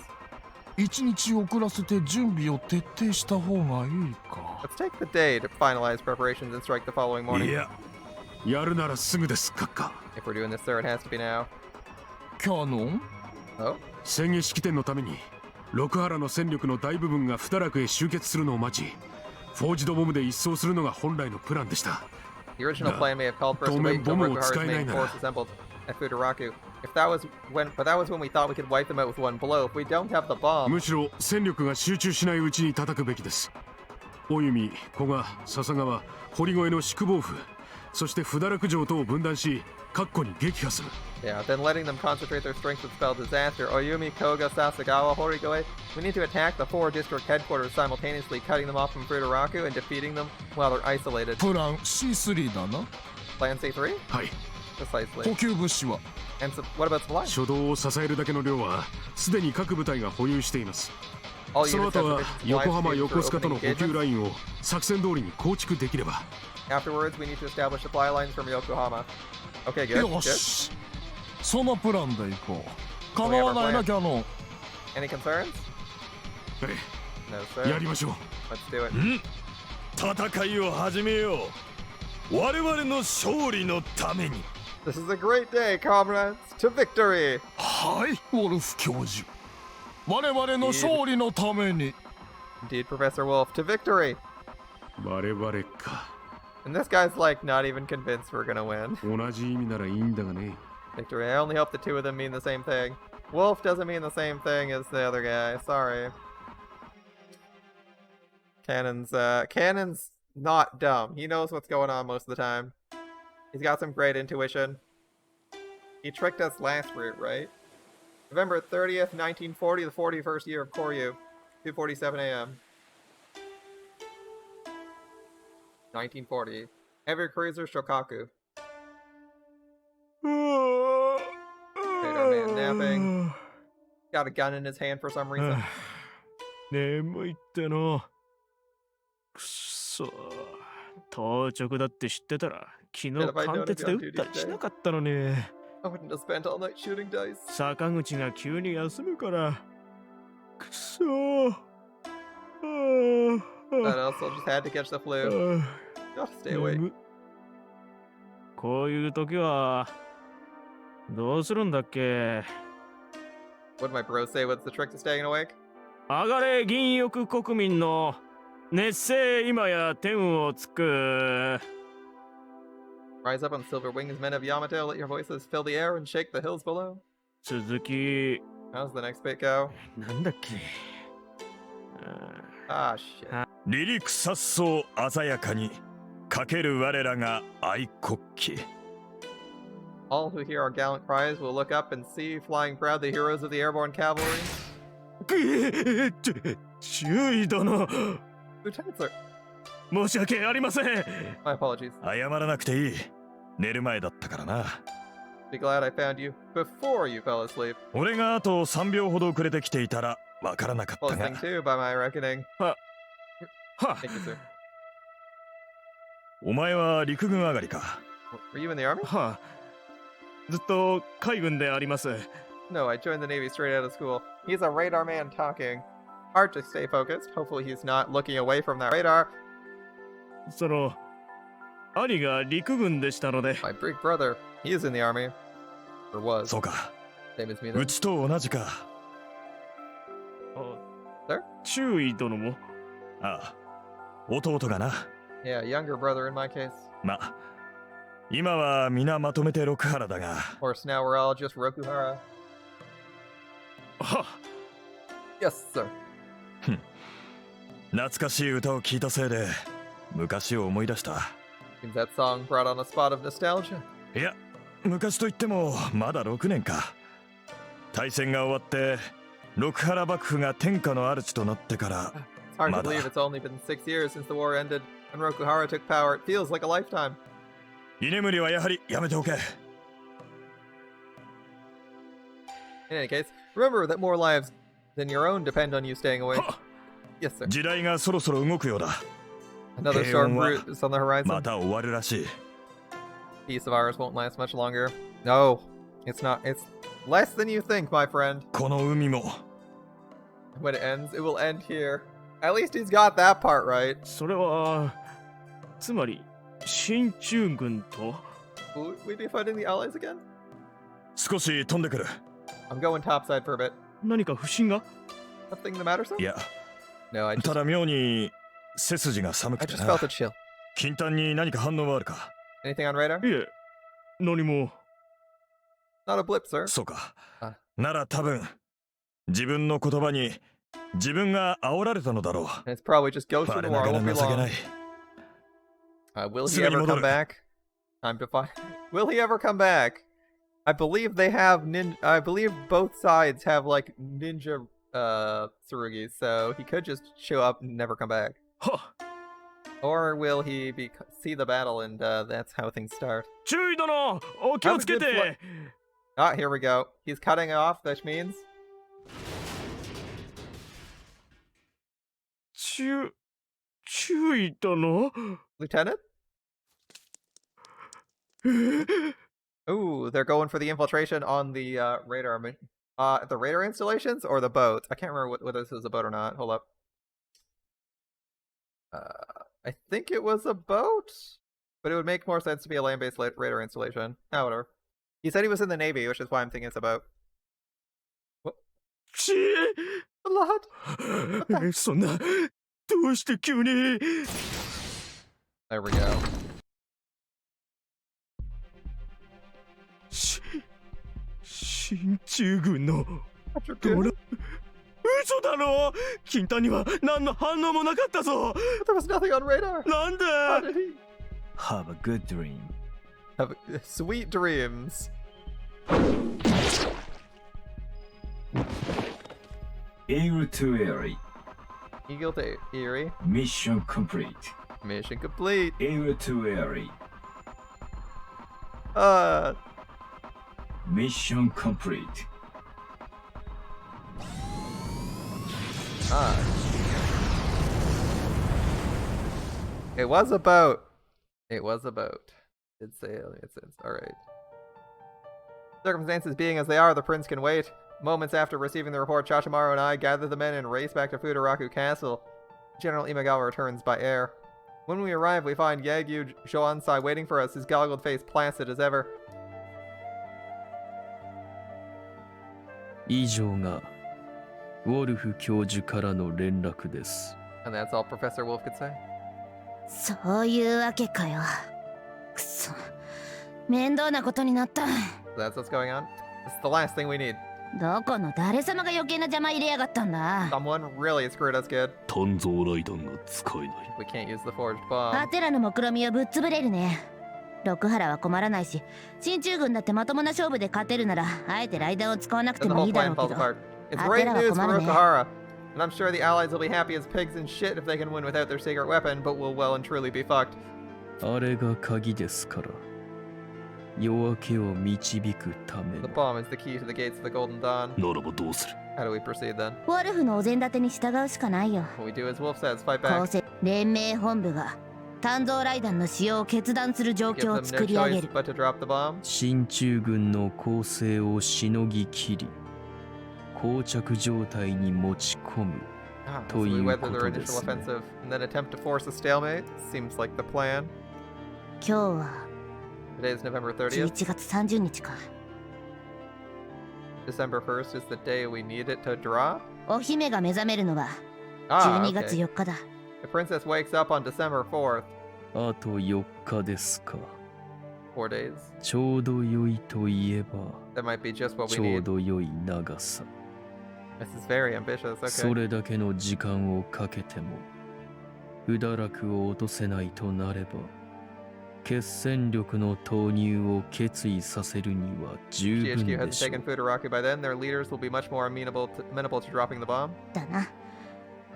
一日遅らせて準備を徹底した方がいいか。 Let's take the day to finalize preparations and strike the following い morning. や、やるならすぐです、閣下。 If we're doing this, sir, it has to be now. キャノン Oh? 宣言式典のために六原の戦力の大部分が二楽へ集結するのを待ち、フォージドボムで一掃するのが本来のプランでした。 The original plan may have called for us to wait until Rokuhara's main force assembled at Futaraku. If that was when we thought we could wipe them out with one blow. If we don't have the bomb. むしろ戦力が集中しないうちに叩くべきです。大弓、古賀、笹川、堀越の宿防府、そして不堕落城等を分断し、確固に撃破する。Yeah, then letting them concentrate their strength would spell disaster. Oyumi, Koga, Sasagawa, Horigoe. We need to attack the 4 district headquarters simultaneously, cutting them off from Fudaraku and defeating them while they're isolated. プラン C3 だな。 Plan C3? はい。Precisely. 補給物資は And so, what about supplies? 初動を支えるだけの量はすでに各部隊が保有しています。 All その units 後 have は sufficient 横 supplies 浜 to 横 use 須 for 賀との opening 補給 engagements. ラインを作戦通りに構築できれば。 Afterwards, we need to establish supply lines from Yokohama. Okay, good. よ Good. し。そのプランで行こう。構わないなキャノン。 Any concerns? は No, い、や sir. りましょう。 Let's do it. 戦いを始めよう。我々の勝利のために。 This is a great day, comrades. To victory! はい、ウォルフ教授。我々の勝利のために。 Indeed, Professor Wolf. To victory! 我々か。 And this guy's like not even convinced we're gonna win. 同じ意味ならいいんだがね。 Victory. I only hope the two of them mean the same thing. Wolf doesn't mean the same thing as the other guy. Sorry. Cannon's not dumb. He knows what's going on most of the time. He's got some great intuition. He tricked us last route, right? November 30th, 1940, the 41st year of Koryu. 2:47 a.m. 1940. Heavy cruiser Shokaku. Our man napping. Got a gun in his hand for some reason. 眠いっての。くっそ。当直だって知ってたら、昨日貫徹で撃ったりしなかったのに。 I wouldn't have spent all night shooting dice. 坂口が急に休むから。くっそ。That also just had to catch the flu. Gotta stay awake. こういう時はどうするんだっけ。 What did my bro say? What's the trick to staying awake? 上がれ銀翼国民の熱勢今や天をつく。 Rise up on silver wings, men of Yamato. Let your voices fill the air and shake the hills below. 続き How's the next bit go? なんだっけ。Ah, shit. 離陸颯爽鮮やかにかける我らが愛国旗。 All who hear our gallant cries will look up and see flying proud the heroes of the airborne cavalry. 注意殿。 Lieutenant, sir. 申し訳ありません。 My apologies. 謝らなくていい。寝る前だったからな。 Be glad I found you before you fell asleep. 俺があと3秒ほど遅れてきていたらわからなかった Close が thing too, by my reckoning. は Thank you, sir. お前は陸軍上がりか。 Were you in the army? はずっと海軍であります。 No, I joined the Navy straight out of school. He's a radar man talking. Hard to stay focused. Hopefully he's not looking away from that radar. その兄が陸軍でしたので。 My big brother, he is in the army. Or was. そうか。 Same as me う then. ちと同じか。注意殿も。ああ、弟がな。 Yeah, younger brother in my case. ま、今は皆まとめて六原だが。 Of course, now we're all just Rokuhara. は Yes, sir. 懐かしい歌を聴いたせいで昔を思い出した。 Seems that song brought on a spot of nostalgia. いや、昔といってもまだ6年か。大戦が終わって六原幕府が天下の主となってから。 It's hard to Mother. believe it's only been 6 years since the war ended and Rokuhara took power. It feels like a lifetime. 居眠りはやはりやめておけ。 In any case, remember that more lives than your own depend on you staying awake. Yes, sir. 時代がそろそろ動くようだ。 Another storm route is on the ま horizon. た終わるらしい。 Peace of ours won't last much longer. No, it's not. It's less than you think, my friend. この海も When it ends, it will end here. At least he's got that part right. それはつまり進駐軍と。 Will we be fighting the allies again? 少し飛んでくる。 I'm going topside for a bit. 何か不審が。 Something the matter, sir? いや、 No, I た just だ妙に背筋が寒く I て just な felt。a chill. 金丹に何か反応はあるか。 Anything on radar? いえ何も。Not a blip, sir. そうかあ。なら多分自分の言葉に自分が煽られたのだろう。 And it's probably just Ghost of 我 Noir. な Won't が be ら情けな long. い。 Will he すぐに ever 戻 come る。 back? Time to find. Will he ever come back? I believe they have I believe both sides have like ninja tsurugis, so he could just show up and never come back. はっ Or will he see the battle and that's how things start? 注意殿お気をつけ Have a good て Ah, here we go. He's cutting off, which means 注意殿 Lieutenant? Ooh, they're going for the infiltration on the radar. The radar installations or the boat? I can't remember whether this was a boat or not. Hold up. I think it was a boat, but it would make more sense to be a land-based radar installation. However, he said he was in the Navy, which is why I'm thinking it's a boat. ち A lot. そんなどうして急に There we go. 進駐軍の Patrick ド Goose. ラ嘘だろ金丹には何の反応もなかったぞ There was nothing on radar. なんで How did he Have a good dream. have sweet dreams? Eagle to Erie. Eagle to Erie. Mission complete. Mission complete. Eagle to Erie. Mission complete. It was a boat. It was a boat. It's alright. Circumstances being as they are, the prince can wait. Moments after receiving the report, Chachimaru and I gather the men and race back to Fudaraku Castle. General Imagawa returns by air. When we arrive, we find Yagyu Joansai waiting for us, his goggled face placid as ever. 以上がウォルフ教授からの連絡です。 And that's all Professor Wolf could say. そういうわけかよ。くそ、面倒なことになった。 So that's what's going on. This is the last thing we need. どこの誰様が余計な邪魔入れやがったんだ。 Someone really screwed us good. 炭造雷弾が使えない。 We can't use the forged bomb. アテラの目論みはぶっ潰れるね。六原は困らないし、進駐軍だってまともな勝負で勝てるなら、あえて雷弾を使わなくて Then the もい whole いだろ plan うけ falls ど。 apart. It's アテ great ラは news 困 for るね。 Rokuhara. And I'm sure the allies will be happy as pigs and shit if they can win without their secret weapon, but will well and truly be fucked. あれが鍵ですから。夜明けを導くため The の。 bomb is the key to the gates of the Golden Dawn. ならばどうする？ How do we proceed then? ウォルフのお膳立てに従うしかないよ。 What we do as Wolf says, fight 構 back. 成連盟本部が炭造雷弾の使用を決断する状 Give 況を them 作 no り上げ choice る。 but to drop the bomb. 進駐軍の攻勢をしのぎきり、膠着状態に持ち込む。 So we weather their ということで initial すね。 offensive and then attempt to force a stalemate. Seems like the plan. 今日は Today is November 30th. 11月30日か。 December 1st is the day we need it to draw. お姫が目覚めるのは Ah, 12月 okay. 4日だ。 The princess wakes up on December 4th. あと4日ですか。 4 days. ちょうど良いと言えば、 That might be just what ち we ょう need. ど良い長さ。 This is very ambitious. そ Okay. れだけの時間をかけても、不堕落を落とせないとなれば、決戦力の投入を決意させるには十分 GHQ で hasn't しょ taken う。 Fudaraku by then. Their leaders will be much more amenable to dropping the bomb. だな。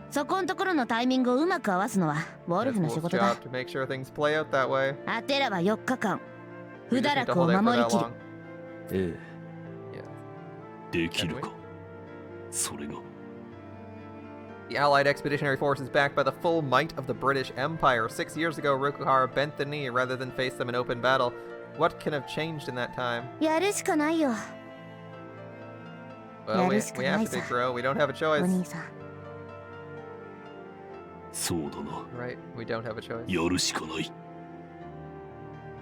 そこんところのタイミングをうまく合わすのはウォル It's フの仕 Wolf's 事だ。 job to make sure things play out that way. アテラは4日間 We 不 just 堕 need to 落を hold out for 守り that きる。 long. え Yeah. できるか？それが。 The Allied expeditionary force is backed by the full might of the British Empire. 6 years ago, Rokuhara bent the knee rather than face them in open battle. What can have changed in that time? やるしかないよ、 Well, we やるしか have ない to さ。 be grow. We don't have a お choice. 兄さん。そうだな。 Right? We don't have a choice. やるしかない。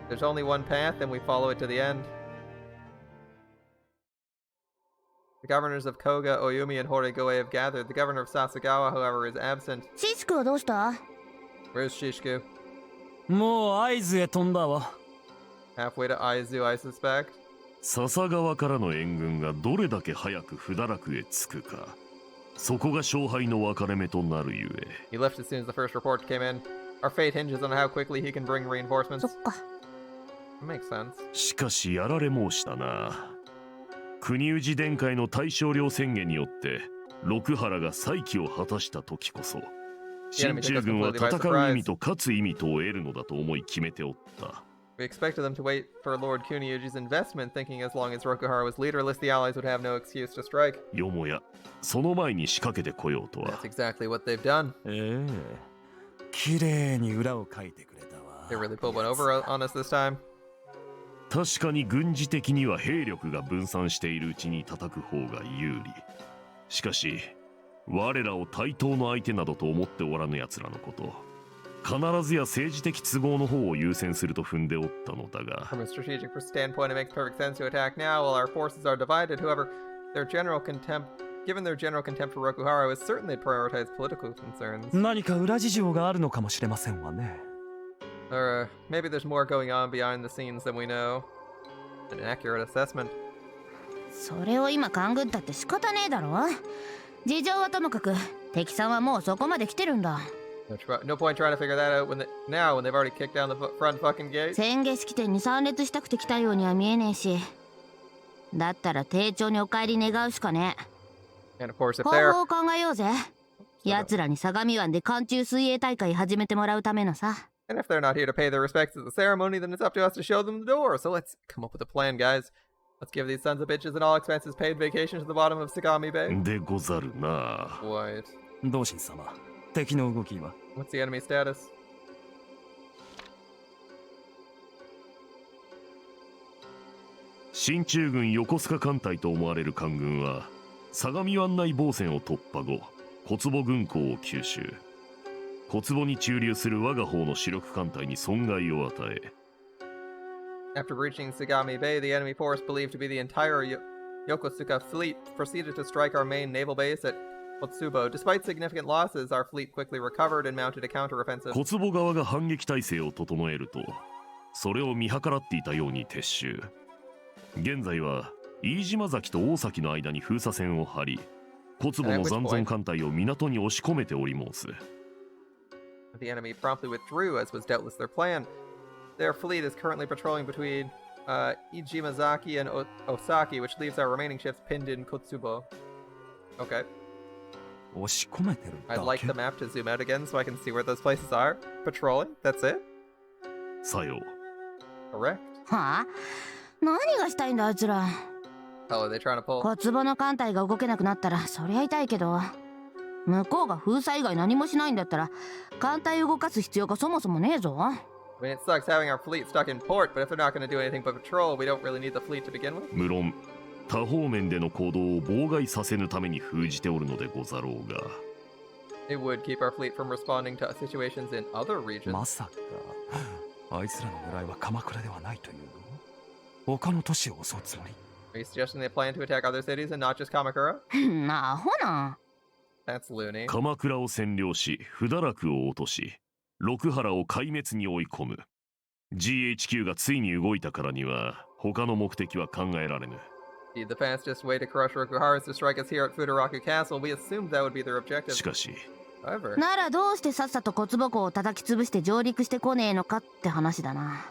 There's only one path, and we follow it to the end. The governors of Koga, Oyumi, and Horigoe have gathered. The governor of Sasagawa, however, is absent. シシクはどうした？ Where's Shishku? もう合図へ飛んだわ。 Halfway to Aizu, I suspect. 笹川からの援軍がどれだけ早く不堕落へ着くか、そこが勝敗の分かれ目となるゆえ。 He left as soon as the first report came in. Our fate hinges on how quickly he can bring reinforcements. そっか。 Makes sense. しかしやられ申したな。国氏殿下への大将領宣言によって六原が再起を果たした時こそ、進駐軍は戦う意味と勝つ意味とを得るのだと思い決めておった。 We expected them to wait for Lord Kuniuji's investment, thinking as long as Rokuhara was leaderless, the allies would have no excuse to strike. よもやその前に仕掛けてこようとは。 That's exactly what they've done. 綺麗に裏を書いてくれたわ。 They really pulled one over on us this time. 確かに軍事的には兵力が分散しているうちに叩く方が有利。しかし我らを対等の相手などと思っておらぬ奴らのこと、必ずや政治的都合の方を優先すると踏んでおったのだが。 From a strategic standpoint, it makes perfect sense to attack now while our forces are divided. However, given their general contempt for Rokuhara, it was certain they'd prioritize political concerns. 何か裏事情があるのかもしれませんわね。 Or maybe there's more going on behind the scenes than we know. An accurate assessment. それを今勘ぐったって仕方ねえだろ。事情はともかく敵さんはもうそこまで来てるんだ。 No point trying to figure that out now when they've already kicked down the front fucking gate. 宣言式典に参列したくて来たようには見えねえし、だったら丁重にお帰り願うしかねえ。 And of course, if 方 they're 法を考えようぜ。奴らに相模湾で寒中水泳大会始めてもらうためのさ。 and if they're not here to pay their respects at the ceremony, then it's up to us to show them the door. So let's come up with a plan, guys. Let's give these sons of bitches an all expenses paid vacation to the bottom of Sagami Bay. でござるな。 What? 同心様、敵の動きは？ What's the enemy status? 進駐軍横須賀艦隊と思われる艦軍は相模湾内防線を突破後、小坪軍港を吸収。小坪に駐留する我が方の主力艦隊に損害を与え。 After reaching Sagami Bay, the enemy force, believed to be the entire Yokosuka fleet, proceeded to strike our main naval base at Kotsubo. Despite significant losses, our fleet quickly recovered and mounted a counteroffensive. 小坪側が反撃態勢を整えると、それを見計らっていたように撤収。現在は飯島崎と大崎の間に封鎖線を張り、小坪の残存艦隊を港に押し込めており申す。 The enemy promptly withdrew, as was doubtless their plan. Their fleet is currently patrolling between Ijimazaki and Osaki, which leaves our remaining ships pinned in Kotsubo. Okay. 押し込めてるだけ。 I'd like the map to zoom out again so I can see where those places are. Patrolling? That's it? さよう。 Correct. はあ？何がしたいんだあいつら。 Hell are they trying to pull? 小坪の艦隊が動けなくなったらそりゃ痛いけど、向こうが封鎖以外何もしないんだったら艦隊を動かす必要がそもそもねえぞ。 I mean, it sucks having our fleet stuck in port, but if they're not going to do anything but patrol, we don't really need the fleet to begin with. 無論多方面での行動を妨害させぬために封じておるのでござろうが。 It would keep our fleet from responding to situations in other regions. まさかあいつらの狙いは鎌倉ではないというの？他の都市を襲うつもり？ Are you suggesting they plan to attack other cities and not just Kamakura? なあほな。 That's loony. 鎌倉を占領し、不堕落を落とし、六原を壊滅に追い込む。GHQ がついに動いたからには、他の目的は考えられぬ。Indeed, the fastest way to crush Rokuhara is to strike us here at Fudaraku Castle. We assumed that would be their objective. しかし、However, ならどうしてさっさと小坪港を叩き潰して上陸してこねえのかって話だな。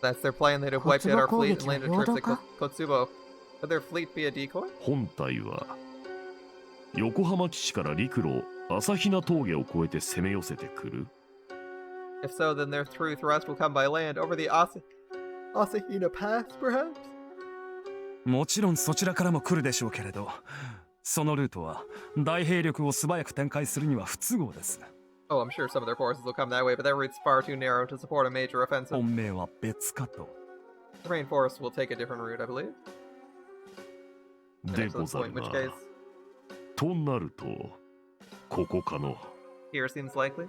that's their plan. They'd have wiped out our fleet and landed troops at か？ Kotsubo. Would their fleet be a decoy? 本体は、横浜基地から陸路、朝比奈峠を越えて攻め寄せてくる。 If so, then their true thrust will come by land over the Asahina Pass, perhaps? もちろんそちらからも来るでしょうけれど、そのルートは大兵力を素早く展開するには不都合です。 Oh, I'm sure some of their forces will come that way, but that route's far too narrow to support a major offensive. 本命は別かと。 The main force will take a different route, I believe. でござ Excellent る point, in な which。case, となると、ここかの。 here seems likely.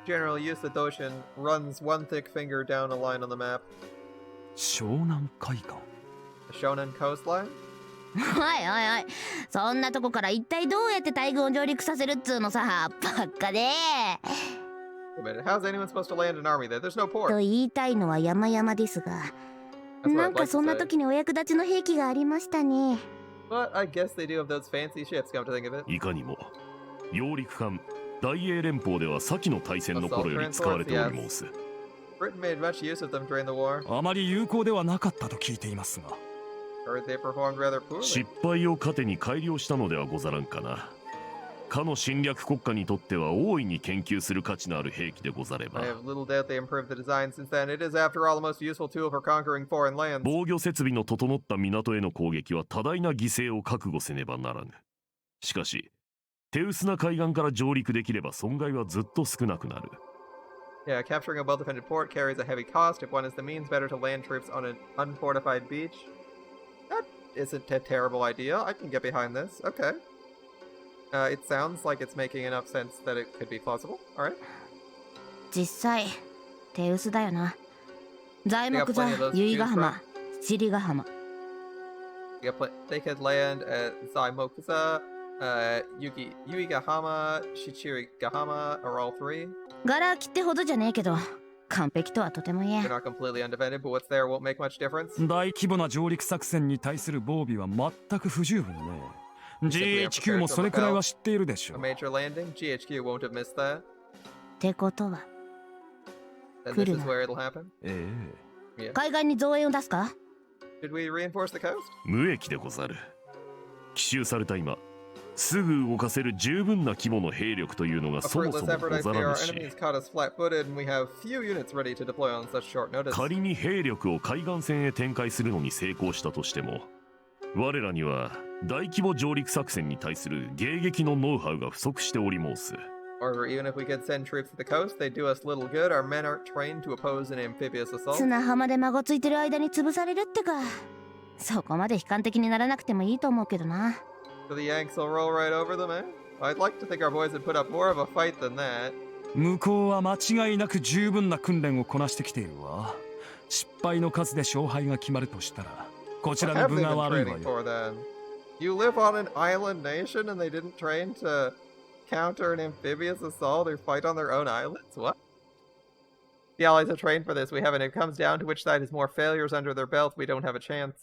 General Yusadoshin runs one thick finger down a line on the map. 湘南海岸。 The Shonan coastline? おいおいおい、そんなとこから一体どうやって大軍を上陸させるっつうのさ、ばっかで。Wait a minute, how's anyone supposed to land an army there? There's no と port. 言いたいのは山々ですが、 That's what な I'd んか like そん to な say. 時にお役立ちの兵器がありましたね。 But I guess they do have those fancy ships, come to think of it. いかにも揚陸艦大英連邦では先の大戦の頃より使われております。 Britain made much use of them during the war. あまり有効ではなかったと聞いていますが。 Heard they performed rather poorly. 失敗を糧に改良したのではござらんかな。かの侵略国家にとっては大いに研究する価値のある兵器でござれば。 I have little doubt they improved the design since then. It is, after all, the most useful tool for conquering foreign lands. 防御設備の整った港への攻撃は多大な犠牲を覚悟せねばならぬ。しかし、手薄な海岸から上陸できれば損害はずっと少なくなる。Yeah, capturing a well-defended port carries a heavy cost. If one is the means, better to land troops on an unfortified beach. That isn't a terrible idea. I can get behind this. Okay. It sounds like it's making enough sense that it could be plausible. Alright. 実際、手薄だよな。材木座、由比ヶ浜、七里ヶ浜。They could land at Zaimokuza, Yuigahama, Shichirigahama are all three. ガラ空きってほどじゃねえけど、完璧とはとても言え They're ん。 not completely undefended, but what's there won't make much difference. 大規模な上陸作戦に対する防備は全く不十分ね。GHQ もそれくらいは知っているでしょ A う。 major landing, GHQ won't have missed that. ってことは、 And this is Kuruna. where it'll happen. ええ。 Yeah. 海岸に増援を出すか？ Did we reinforce the coast? 無益でござる。奇襲された今、すぐ動かせる十分な規模の兵力というのが A そもそ fruitless も effort, ご I ざ fear. ら Our ぬし、 enemies caught us flat-footed, and we have few units ready to deploy on such short notice. 仮に兵力を海岸線へ展開するのに成功したとしても、我らには大規模上陸作戦に対する迎撃のノウハウが不足しており申す。Or even if we could send troops to the coast, they do us little good. Our men aren't trained to oppose an amphibious assault. 砂浜で孫ついてる間に潰されるってか。そこまで悲観的にならなくてもいいと思うけどな。 So the Yanks will roll right over them, eh? I'd like to think our boys would put up more of a fight than that. 向こうは間違いなく十分な訓練をこなしてきているわ。失敗の数で勝敗が決まるとしたら、こち What らの have 分 they が been 悪いわ training よ。 for then? You live on an island nation and they didn't train to counter an amphibious assault or fight on their own islands? What? The Allies have trained for this. We haven't. It comes down to which side has more failures under their belt. We don't have a chance.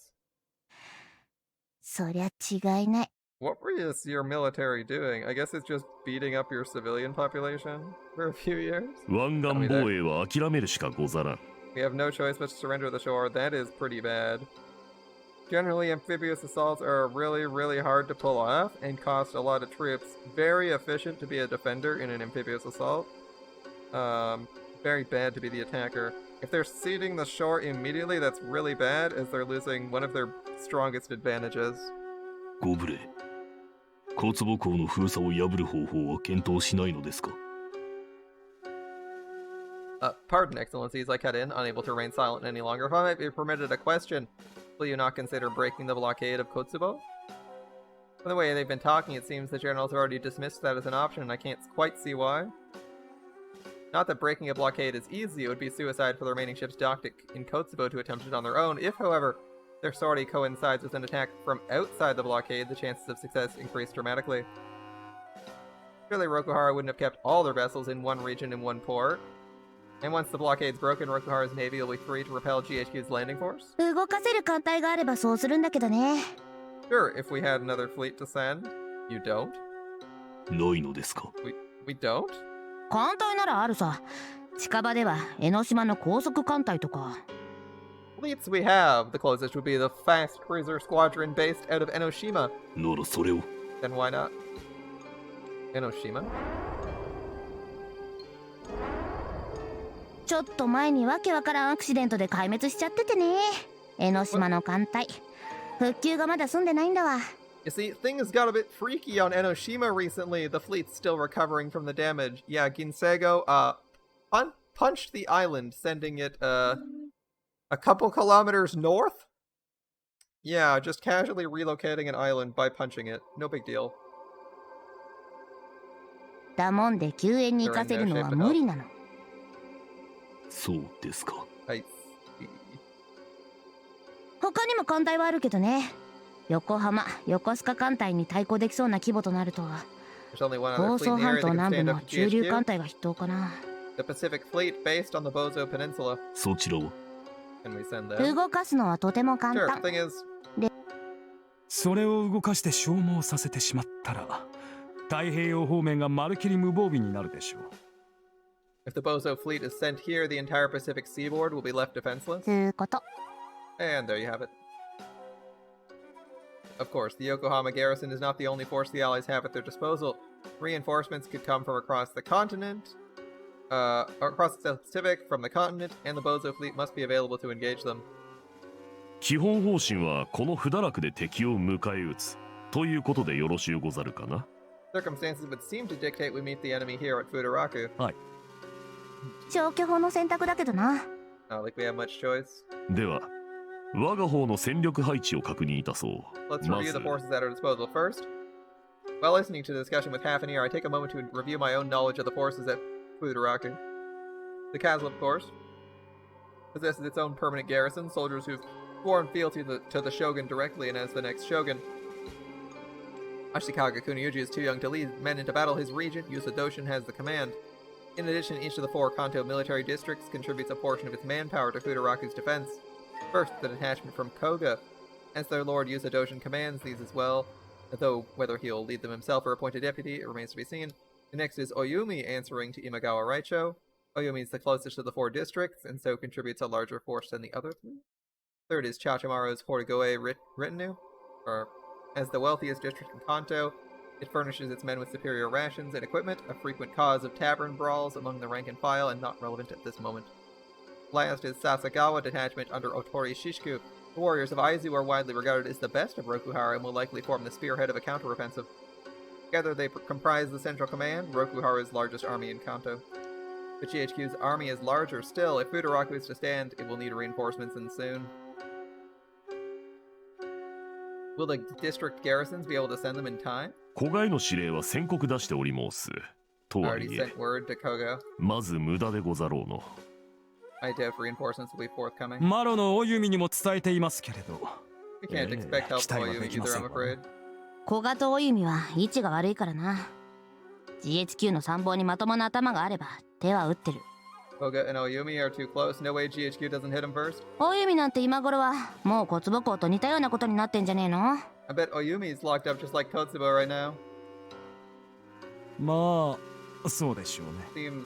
そりゃ違いない。 What is your military doing? I guess it's just beating up your civilian population for a few years. 湾岸防衛は諦めるしかござらん。We have no choice but to surrender the shore. That is pretty bad. Generally, amphibious assaults are really, really hard to pull off and cost a lot of troops. Very efficient to be a defender in an amphibious assault. Very bad to be the attacker. If they're ceding the shore immediately, that's really bad, as they're losing one of their strongest advantages. ご無礼。小坪港の封鎖を破る方法は検討しないのですか？ Pardon, Excellencies, I cut in, unable to remain silent any longer. If I might be permitted a question, will you not consider breaking the blockade of Kotsubo? From the way they've been talking, it seems the generals have already dismissed that as an option, and I can't quite see why. Not that breaking a blockade is easy, it would be suicide for the remaining ships docked in Kotsubo to attempt it on their own. If, however, their sortie coincides with an attack from outside the blockade, the chances of success increase dramatically. Surely Rokuhara wouldn't have kept all their vessels in one region in one port. And once the blockade's broken, Rokuhara's navy will be free to repel GHQ's landing force? 動かせる艦隊があればそうするんだけどね。 Sure, if we had another fleet to send. You don't? ないのですか？ We don't? 艦隊ならあるさ。近場では江ノ島の高速艦隊とか。 Fleets we have. The closest would be the fast cruiser squadron based out of Enoshima. ならそれを。 Then why not? Enoshima? ちょっと前にわけわからんアクシデントで壊滅しちゃっててね。江ノ島の艦隊。復旧がまだ済んでないんだわ。 You see, things got a bit freaky on Enoshima recently. The fleet's still recovering from the damage. Yeah, Ginsego, punched the island, sending it, a couple kilometers north? Yeah, just casually relocating an island by punching it. No big deal. だもんで救援に行かせるのは無理なの。そうですか。I see. 他にも艦隊はあるけどね。横浜、横須賀艦隊に対抗できそうな規模となると、 There's only one 房 other fleet 総 in the 半 area 島 that can 南部 stand の up to 中流艦 GHQ. 隊が筆頭かな。The Pacific Fleet based on the Bozo Peninsula. そちらは Can we send them? 動かすのはとても簡 Sure. 単。 Thing is, それを動かして消耗させてしまったら太平洋方面がまるきり無防備になるでしょう。 if the Bozo fleet is sent here, the entire Pacific seaboard will be left defenseless. つうこと。 And there you have it. Of course, the Yokohama garrison is not the only force the Allies have at their disposal. Reinforcements could come from across the continent, across the South Pacific, from the continent, and the Bozo fleet must be available to engage them. 基本方針はこの不堕落で敵を迎え撃つということでよろしゅうござるかな。 Circumstances would seem to dictate we meet the enemy here at Futaraku. 消去法の選択だけどな。 Not like we have much choice. では我が方の戦力配置を確認いたそう。 Let's ま review ず the forces at our disposal first. While listening to the discussion with half an ear, I take a moment to review my own knowledge of the forces at Futaraku. The castle, of course, possesses its own permanent garrison, soldiers who've sworn fealty to the shogun directly and as the next shogun. Ashikaga Kuniyuji is too young to lead men into battle. His regent, Yusadoshin, has the command. In addition, each of the 4 Kanto military districts contributes a portion of its manpower to Futaraku's defense. First, the detachment from Koga, as their lord Yusadoshin commands these as well, though whether he'll lead them himself or appoint a deputy, it remains to be seen. The next is Oyumi, answering to Imagawa Raicho. Oyumi is the closest to the 4 districts, and so contributes a larger force than the other 3. Third is Chachamaro's Horigoe retinue, or as the wealthiest district in Kanto, it furnishes its men with superior rations and equipment, a frequent cause of tavern brawls among the rank and file and not relevant at this moment. Last is Sasagawa detachment under Otori Shishku. The warriors of Aizu are widely regarded as the best of Rokuhara and will likely form the spearhead of a counteroffensive. Together they comprise the central command, Rokuhara's largest army in Kanto. The GHQ's army is larger still. If Futaraku is to stand, it will need reinforcements and soon. Will the district garrisons be able to send them in time? 子飼いの指令は宣告出しており申す。と I は already いえ sent word to Koga. まず無駄でござろうの。 I doubt reinforcements will be forthcoming. マロのお弓にも伝えていますけれど。 We can't expect help from Oyumi either, I'm afraid. 小型お弓は位置が悪いからな。GHQ の参謀にまともな頭があれば手は打ってる。Koga and Oyumi are too close. No way GHQ doesn't hit him first. お弓なんて今頃はもう小坪校と似たようなことになってんじゃねえの？ I bet Oyumi's locked up just like Kotsubo right now. まあ、そうでしょうね。 Seems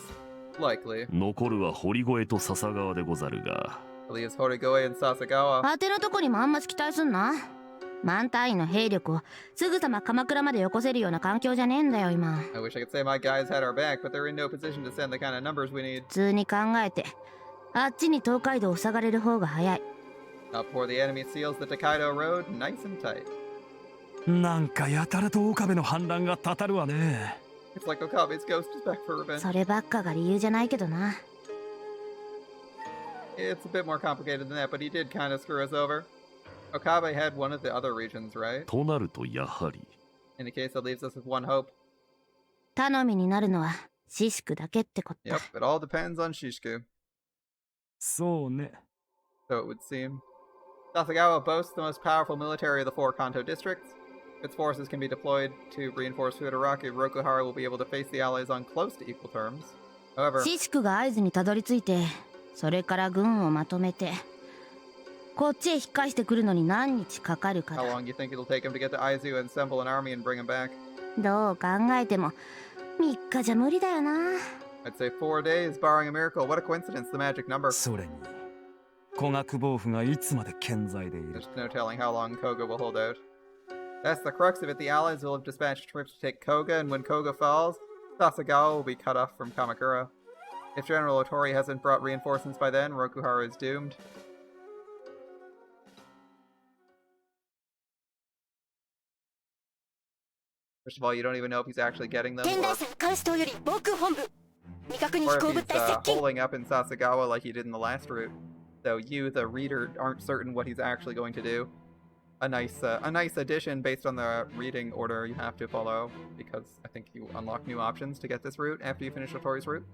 likely. 残るは堀越と笹川でござるが。 Leaves Horigoe and Sasagawa. 当てのとこにもあんまし期待すんな。満単位の兵力をすぐさま鎌倉までよこせるような環境じゃねえんだよ今。 I wish I could say my guys had our back, but they're in no position to send the kind of numbers we need. 普通に考えてあっちに東海道を塞がれる方が早い。 Not before the enemy seals the Tokaido road nice and tight. なんかやたらと岡部の反乱がたたるわね。 It's like Okabe's ghost is back for revenge. そればっかが理由じゃないけどな。 It's a bit more complicated than that, but he did kind of screw us over. Okabe had one of the other regions, right? となるとやはり。 In the case that leaves us with one hope. 頼みになるのはシシクだけってことだ。 Yep, it all depends on Shishku. そうね。 So it would seem. Sasagawa boasts the most powerful military of the 4 Kanto districts. If its forces can be deployed to reinforce Futaraku, Rokuhara will be able to face the allies on close to equal terms. However, シシクが合図にたどり着いて、それから軍をまとめて、こっちへ引っ返してくるのに何日かかるか how ら。 long do you think it'll take him to get to Aizu and assemble an army and bring him back? どう考えても3日じゃ無理だよな。 I'd say 4 days, barring a miracle. What a coincidence, the magic number. それに、古学暴風がいつまで健在でいる。 There's no telling how long Koga will hold out. That's the crux of it. The allies will have dispatched troops to take Koga, and when Koga falls, Sasagawa will be cut off from Kamakura. If General Otori hasn't brought reinforcements by then, Rokuhara is doomed. First of all, you don't even know if he's actually getting them, or if he's holding up in Sasagawa like he did in the last route. So you, the reader, aren't certain what he's actually going to do. A nice addition based on the reading order you have to follow, because I think you unlock new options to get this route after you finish Otori's route.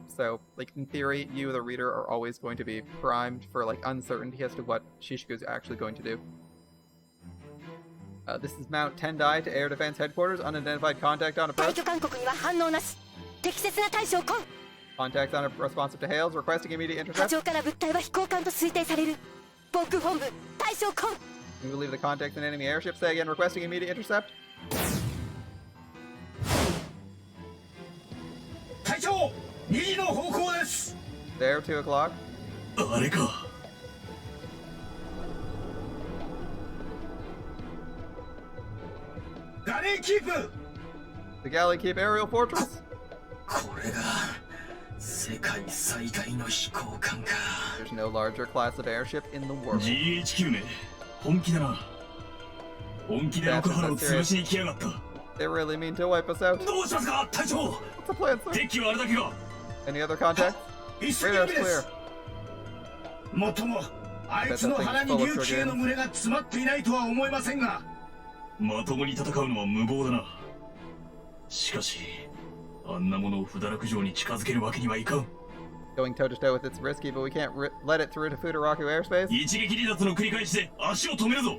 So, like, in theory, you, the reader, are always going to be primed for, like, uncertainty as to what Shishiku's actually going to do. This is Mount Tendai to Air Defense Headquarters. Unidentified contact on approach. Contacts unresponsive to hails, requesting immediate 波 intercept. 長から物体は飛行艦と推定される。防空本部対象コン。 We believe the contacts in enemy airship. Say again, requesting immediate intercept. 隊長、右の方向です。 There, 2 o'clock. あれか。ガレーキープ。 The galley keep aerial fortress. これが世界最大の飛行艦か。 There's no larger class of airship in the world. GHQ め、本気だな。本気で奥原を潰しに来やがった。 They really mean to wipe us out. どうしますか、隊長。 What's the plan, sir? 敵はあれだけが。 Any other contacts? 一斉に Radar's で clear. す。もっとも、あいつの腹に竜騎兵の群れが詰まっていないとは思えませんが。まともに戦うのは無謀だな。しかし、あんなものを不堕落城に近づけるわけにはいかん。 Going toe to toe with it's risky, but we can't let it through to Futaraku airspace. 一撃離脱の繰り返しで足を止めるぞ。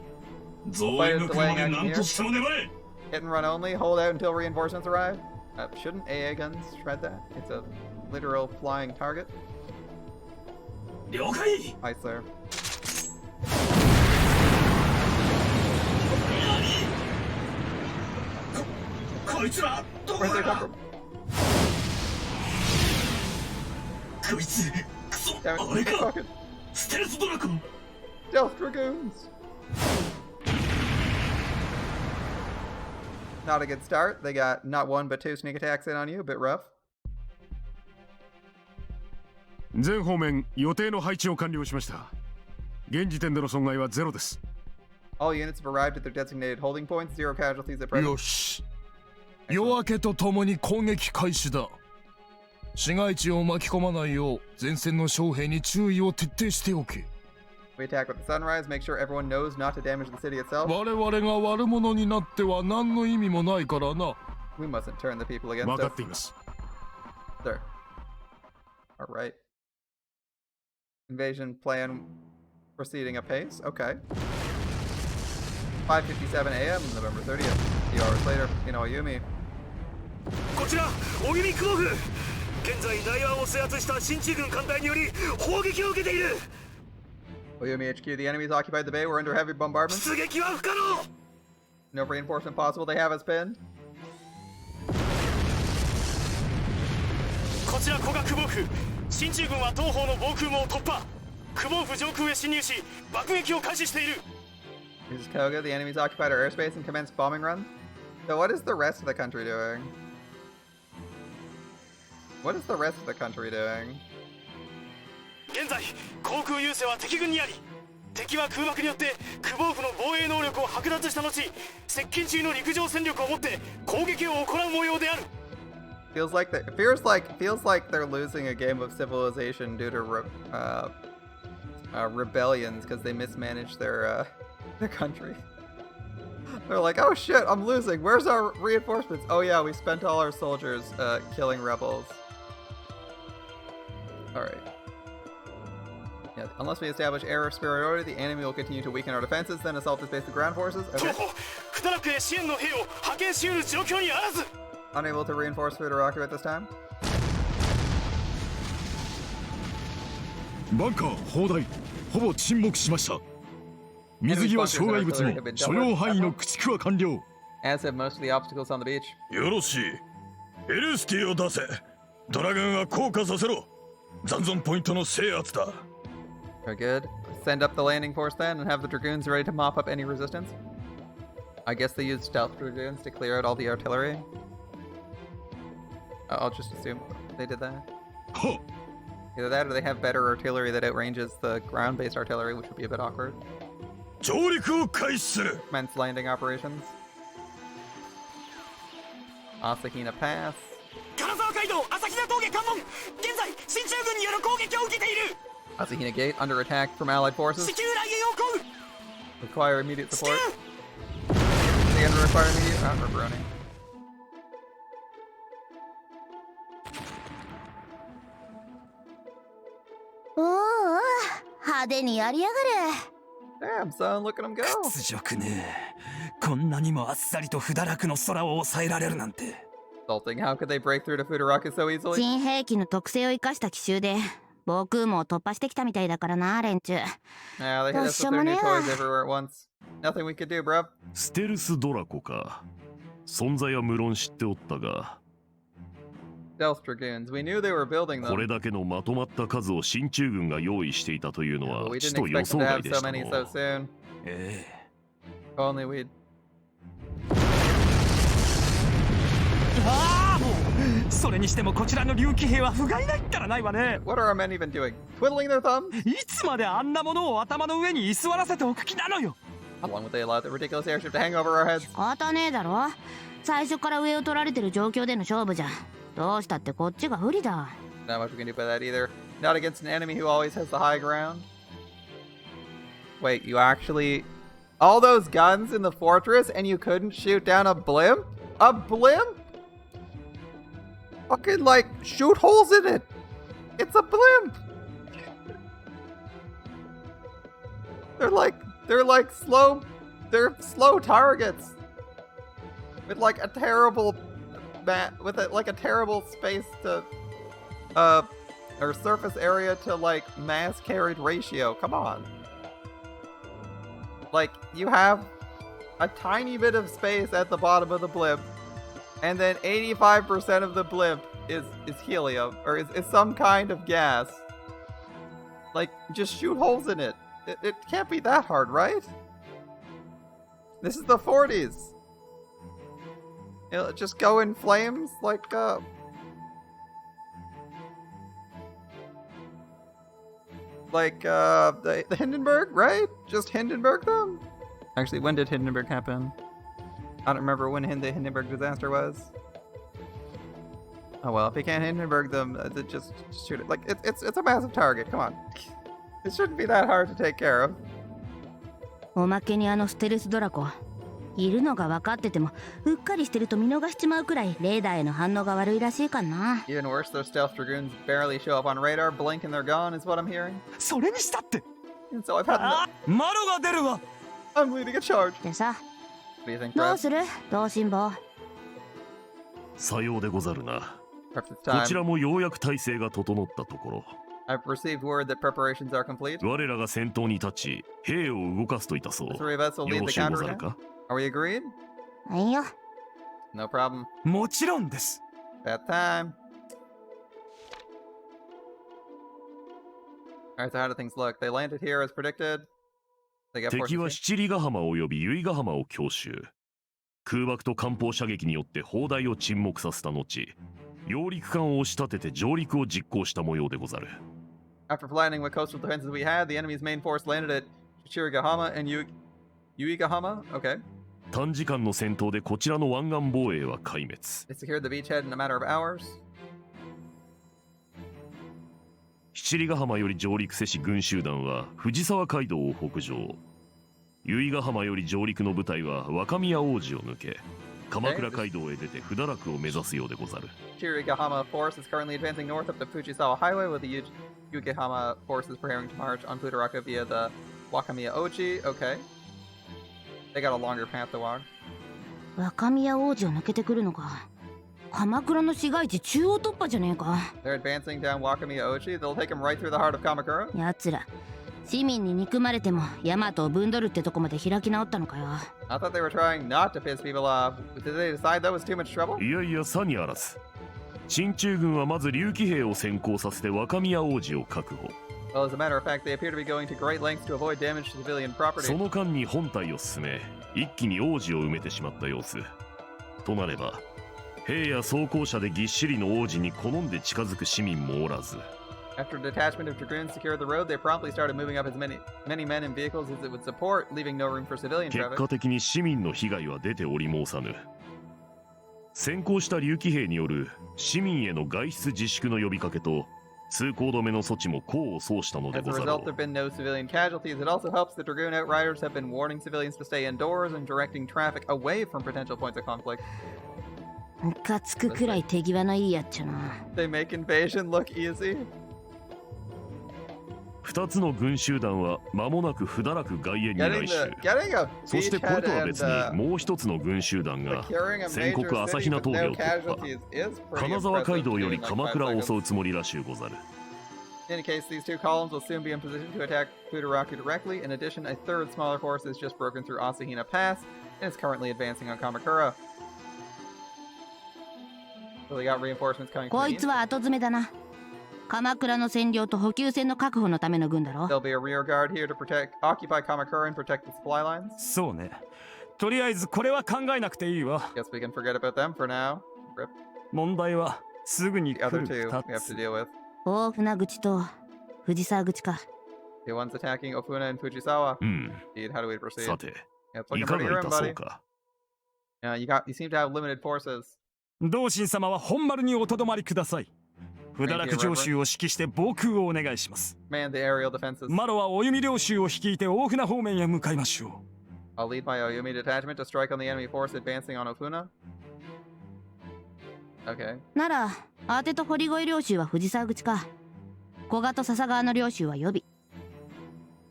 増援が来るまで何としても粘れ。 Hit and run only. Hold out until reinforcements arrive. Shouldn't AA guns shred that? It's a literal flying target. 了解。 Hi, sir. こいつらどこ Where'd they だ。 come from? こいつ、クソ、 Damn あれ it, か。 fucking ステルスドラゴン。 stealth dragoons. Not a good start. They got not 1 but 2 sneak attacks in on you. A bit rough. 全方面予定の配置を完了しました。現時点での損害はゼロです。 All units have arrived at their designated holding points. 0 casualties at present. よし。夜明けとともに攻撃開始だ。市街地を巻き込まないよう前線の将兵に注意を徹底しておけ。 We attack with the sunrise. Make sure everyone knows not to damage the city itself. 我々が悪者になっては何の意味もないからな。 We mustn't turn the people against 分か us. っています。 Sir. Alright. Invasion plan proceeding apace. Okay. 5:57 a.m. November 30th. A few hours later, Oyumi. こちら小弓雲府。現在内湾を制圧した新地軍艦隊により砲撃を受けている。 Oyumi HQ, the enemies occupied the bay. We're under heavy bombardment. 出撃は不可能。 No reinforcement possible. They have us pinned. こちら古賀久保府。新中軍は東方の防空網を突破。久保府上空へ侵入し爆撃を開始している。 This is Koga. The enemies occupied our airspace and commenced bombing runs. So what is the rest of the country doing? What is the rest of the country doing? 現在航空優勢は敵軍にあり、敵は空爆によって久保府の防衛能力を剥奪した後、接近中の陸上戦力をもって攻撃を行う模様である。 Feels like they're losing a game of civilization due to rebellions because they mismanaged their country. They're like, oh shit, I'm losing. Where's our reinforcements? Oh yeah, we spent all our soldiers killing rebels. All right. Yeah, unless we establish air superiority, the enemy will continue to weaken our defenses, then assault this base with ground forces. Okay. Unable to reinforce Futaraku at this time. バンカー砲台ほぼ沈黙しました。水際障害物も所要範囲の駆逐は完了。 As have most of the obstacles on the beach. よろしい。エルスキーを出せ。ドラグンは降下させろ。残存ポイントの制圧だ。 Very good. Send up the landing force then and have the dragoons ready to mop up any resistance. I guess they used stealth dragoons to clear out all the artillery. I'll just assume they did that. Huh. Either that or they have better artillery that outranges the ground-based artillery, which would be a bit awkward. 上陸を開始する。 Commence landing operations. Asahina Pass. 金沢街道朝比奈峠関門。現在進駐軍による攻撃を受けている。 Asahina Gate under attack from allied forces. 至急来援を行う。 Require immediate support. They gonna require immediate. Ripperoni. Oh, 派手にやりやがる。 Damn, son, look at him go. 屈辱ね。こんなにもあっさりと不堕落の空を抑えられるなんて。Insulting. How could they break through to Futaraka so easily? 新兵器の特性を生かした奇襲で防空網を突破してきたみたいだからな、連中。 Yeah, they hit us with their new toys everywhere at once. Nothing we could do, bro. ステルスドラコか。存在は無論知っておったが、 Stealth Dragoons. We knew they were building them. これだけのまとまった数を進駐軍が用意していたというの But は we ち didn't と予 expect 想 them to 外 have で so した many の so soon. え Only we'd. ああ、もうそれにしてもこちらの竜騎兵は不甲斐ないったらないわね。 What are our men even doing? Twiddling their thumbs? いつまであんなものを頭の上に居座らせておく気なのよ。 How long would they allow the ridiculous airship to hang over our heads? 仕方ねえだろ。最初から上を取られてる状況での勝負じゃどうしたってこっちが不利だ。 Not much we can do about that either. Not against an enemy who always has the high ground. Wait, you actually... All those guns in the fortress and you couldn't shoot down a blimp? A blimp? Fucking, like, shoot holes in it! It's a blimp! They're slow targets! With like a terrible... like a terrible space to... or surface area to like mass carried ratio. Come on. Like, you have a tiny bit of space at the bottom of the blimp, and then 85% of the blimp is helium, or is some kind of gas. Like, just shoot holes in it. It can't be that hard, right? This is the 40s. It'll just go in flames like, the Hindenburg, right? Just Hindenburg them? Actually, when did Hindenburg happen? I don't remember when the Hindenburg disaster was. Oh well, if you can't Hindenburg them, just shoot it. Like, it's a massive target, come on. It shouldn't be that hard to take care of. おまけにあのステルスドラコいるのが分かっててもうっかりしてると見逃しちまうくらいレーダーへの反応が悪いらしいかな。 Even worse, those stealth dragoons barely show up on radar, blink and they're gone is what I'm hearing. それにしたって。 And so I've hadマロが出るわ。 I'm leading a charge. でさ、 What do you think, どう Brad? する同心坊。さようでござるな。 Perhaps it's こち time. らもようやく体制が整ったところ、 I've received word that preparations are complete. 我らが先頭に立ち兵を動かすといたそう。 The three of us will よ lead ろ the しゅうご counter ざる attack. か。 Are we agreed? いいよ。 No problem. もちろんです。 That time. Alright, so how do things look? They landed here as predicted. They got 敵は forces. 七里ヶ浜及び由比ヶ浜を強襲。空爆と艦砲射撃によって砲台を沈黙させた後、揚陸艦を押し立てて上陸を実行した模様でござる。 After flattening what coastal defenses we had, the enemy's main force landed at Shichirigahama and Yuigahama. Okay. 短時間の戦闘でこちらの湾岸防衛は壊滅。 They secured the beachhead in a matter of hours. 七里ヶ浜より上陸せし軍集団は藤沢街道を北上。由比ヶ浜より上陸の部隊は若宮王子を抜け、鎌倉街道へ出て不堕落を目指すようでござる。Shichirigahama force is currently advancing north up the Fujisawa Highway, with the Yuigahama forces preparing to march on Futaraka via the Wakamiya Ochi. Okay. They got a longer path to walk. 若宮王子を抜けてくるのか。鎌倉の市街地中央突破じゃねえか。 They're advancing down Wakamiya Ochi. They'll take them right through the heart of Kamakura. やつら市民に憎まれてもヤマトをぶんどるってとこまで開き直ったのかよ。 I thought they were trying not to piss people off. Did they decide that was too much trouble? いやいや、さにあらず。進駐軍はまず竜騎兵を先行させて若宮王子を確保。 Well, as a matter of fact, they appear to be going to great lengths to avoid damage to civilian property. その間に本隊を進め、一気に王子を埋めてしまった様子。となれば、兵や装甲車でぎっしりの王子に好んで近づく市民もおらず。 After a detachment of dragoons secured the road, they promptly started moving up as many men and vehicles as it would support, leaving no room for civilian 結 traffic. 果的に市民の被害は出ており申さぬ。先行した竜騎兵による市民への外出自粛の呼びかけと通行止めの措置も功を奏したので As a ござろ result, there う。 have been no civilian casualties. It also helps the dragoon outriders have been warning civilians to stay indoors and directing traffic away from potential points of conflict. ムカつくくらい手際のいいやっちゃな。 They make invasion look easy. 2つの軍集団は間もなく不堕落外縁に来襲。 getting a そしてこれとは beachhead 別 and にもう一つの軍集団が securing a 戦 major 国朝比 city 奈 with 峠 no を突破。 casualties is pretty 金沢街 impressive 道より in like 鎌 5倉を襲う seconds. つもりらしゅうござる。 In case these two columns will soon be in position to attack Futaraku directly. In addition, a third smaller force has just broken through Asahina Pass and is currently advancing on Kamakura. So they got reinforcements coming こ from い the つは後詰めだな。鎌倉の占領と補給線の確保のための軍だろ。 There'll be a rear guard here to occupy Kamakura and protect the supply lines. そうね。とりあえずこれは考えなくていいわ。 Guess we can forget about them for now. Rip. 問題はすぐに The 来 other る two 2 we have to つ。 deal with. 大船口と藤沢口か。 The ones attacking Ofuna and Fujisawa. うん。 Indeed, how do we proceed? さて、 Yeah, it's い looking か pretty がい grim, たそう buddy. か。You seem to have limited forces. 同心様は本丸におとどまりください。不堕落上州を指揮して防空をお願いします。 Man the aerial defenses. マロはお弓領州を率いて大船方面へ向かいましょう。 I'll lead my Oyumi detachment to strike on the enemy force advancing on Ofuna. Okay. なら、当てと堀越領州は藤沢口か。古賀と笹川の領州は予備。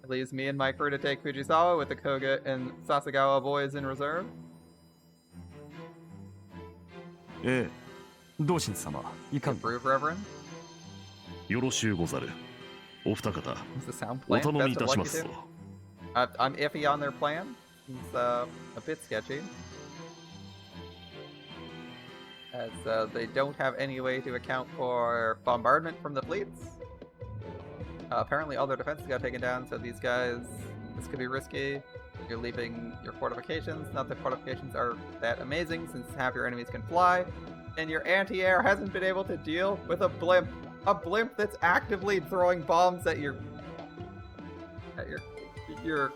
It leaves me and my crew to take Fujisawa with the Koga and Sasagawa boys in reserve. ええ、同心様、いかん。 Approve, Reverend. よろしゅうござる。お二方、 Does the sound お plan 頼み best い of た what し you ます do? ぞ。 I'm iffy on their plan. It's a bit sketchy. As they don't have any way to account for bombardment from the fleets. Apparently all their defenses got taken down, so these guys, this could be risky. You're leaving your fortifications. Not that fortifications are that amazing, since half your enemies can fly. And your anti-air hasn't been able to deal with a blimp. A blimp that's actively throwing bombs at your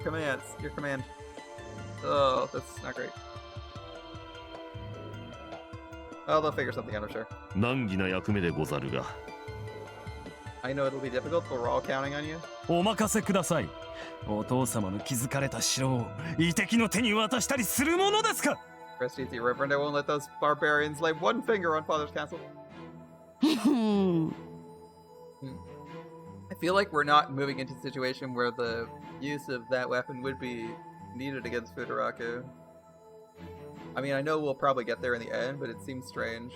commands. Your command. Oh, that's not great. Well, they'll figure something out, I'm sure. 難儀な役目でござるが。 I know it'll be difficult, but we're all counting on you. お任せください。お父様の築かれた城を異敵の手に渡したりするものですか。 Rest easy, Reverend. I won't let those barbarians lay one finger on Father's castle. I feel like we're not moving into a situation where the use of that weapon would be needed against Futaraku. I mean, I know we'll probably get there in the end, but it seems strange.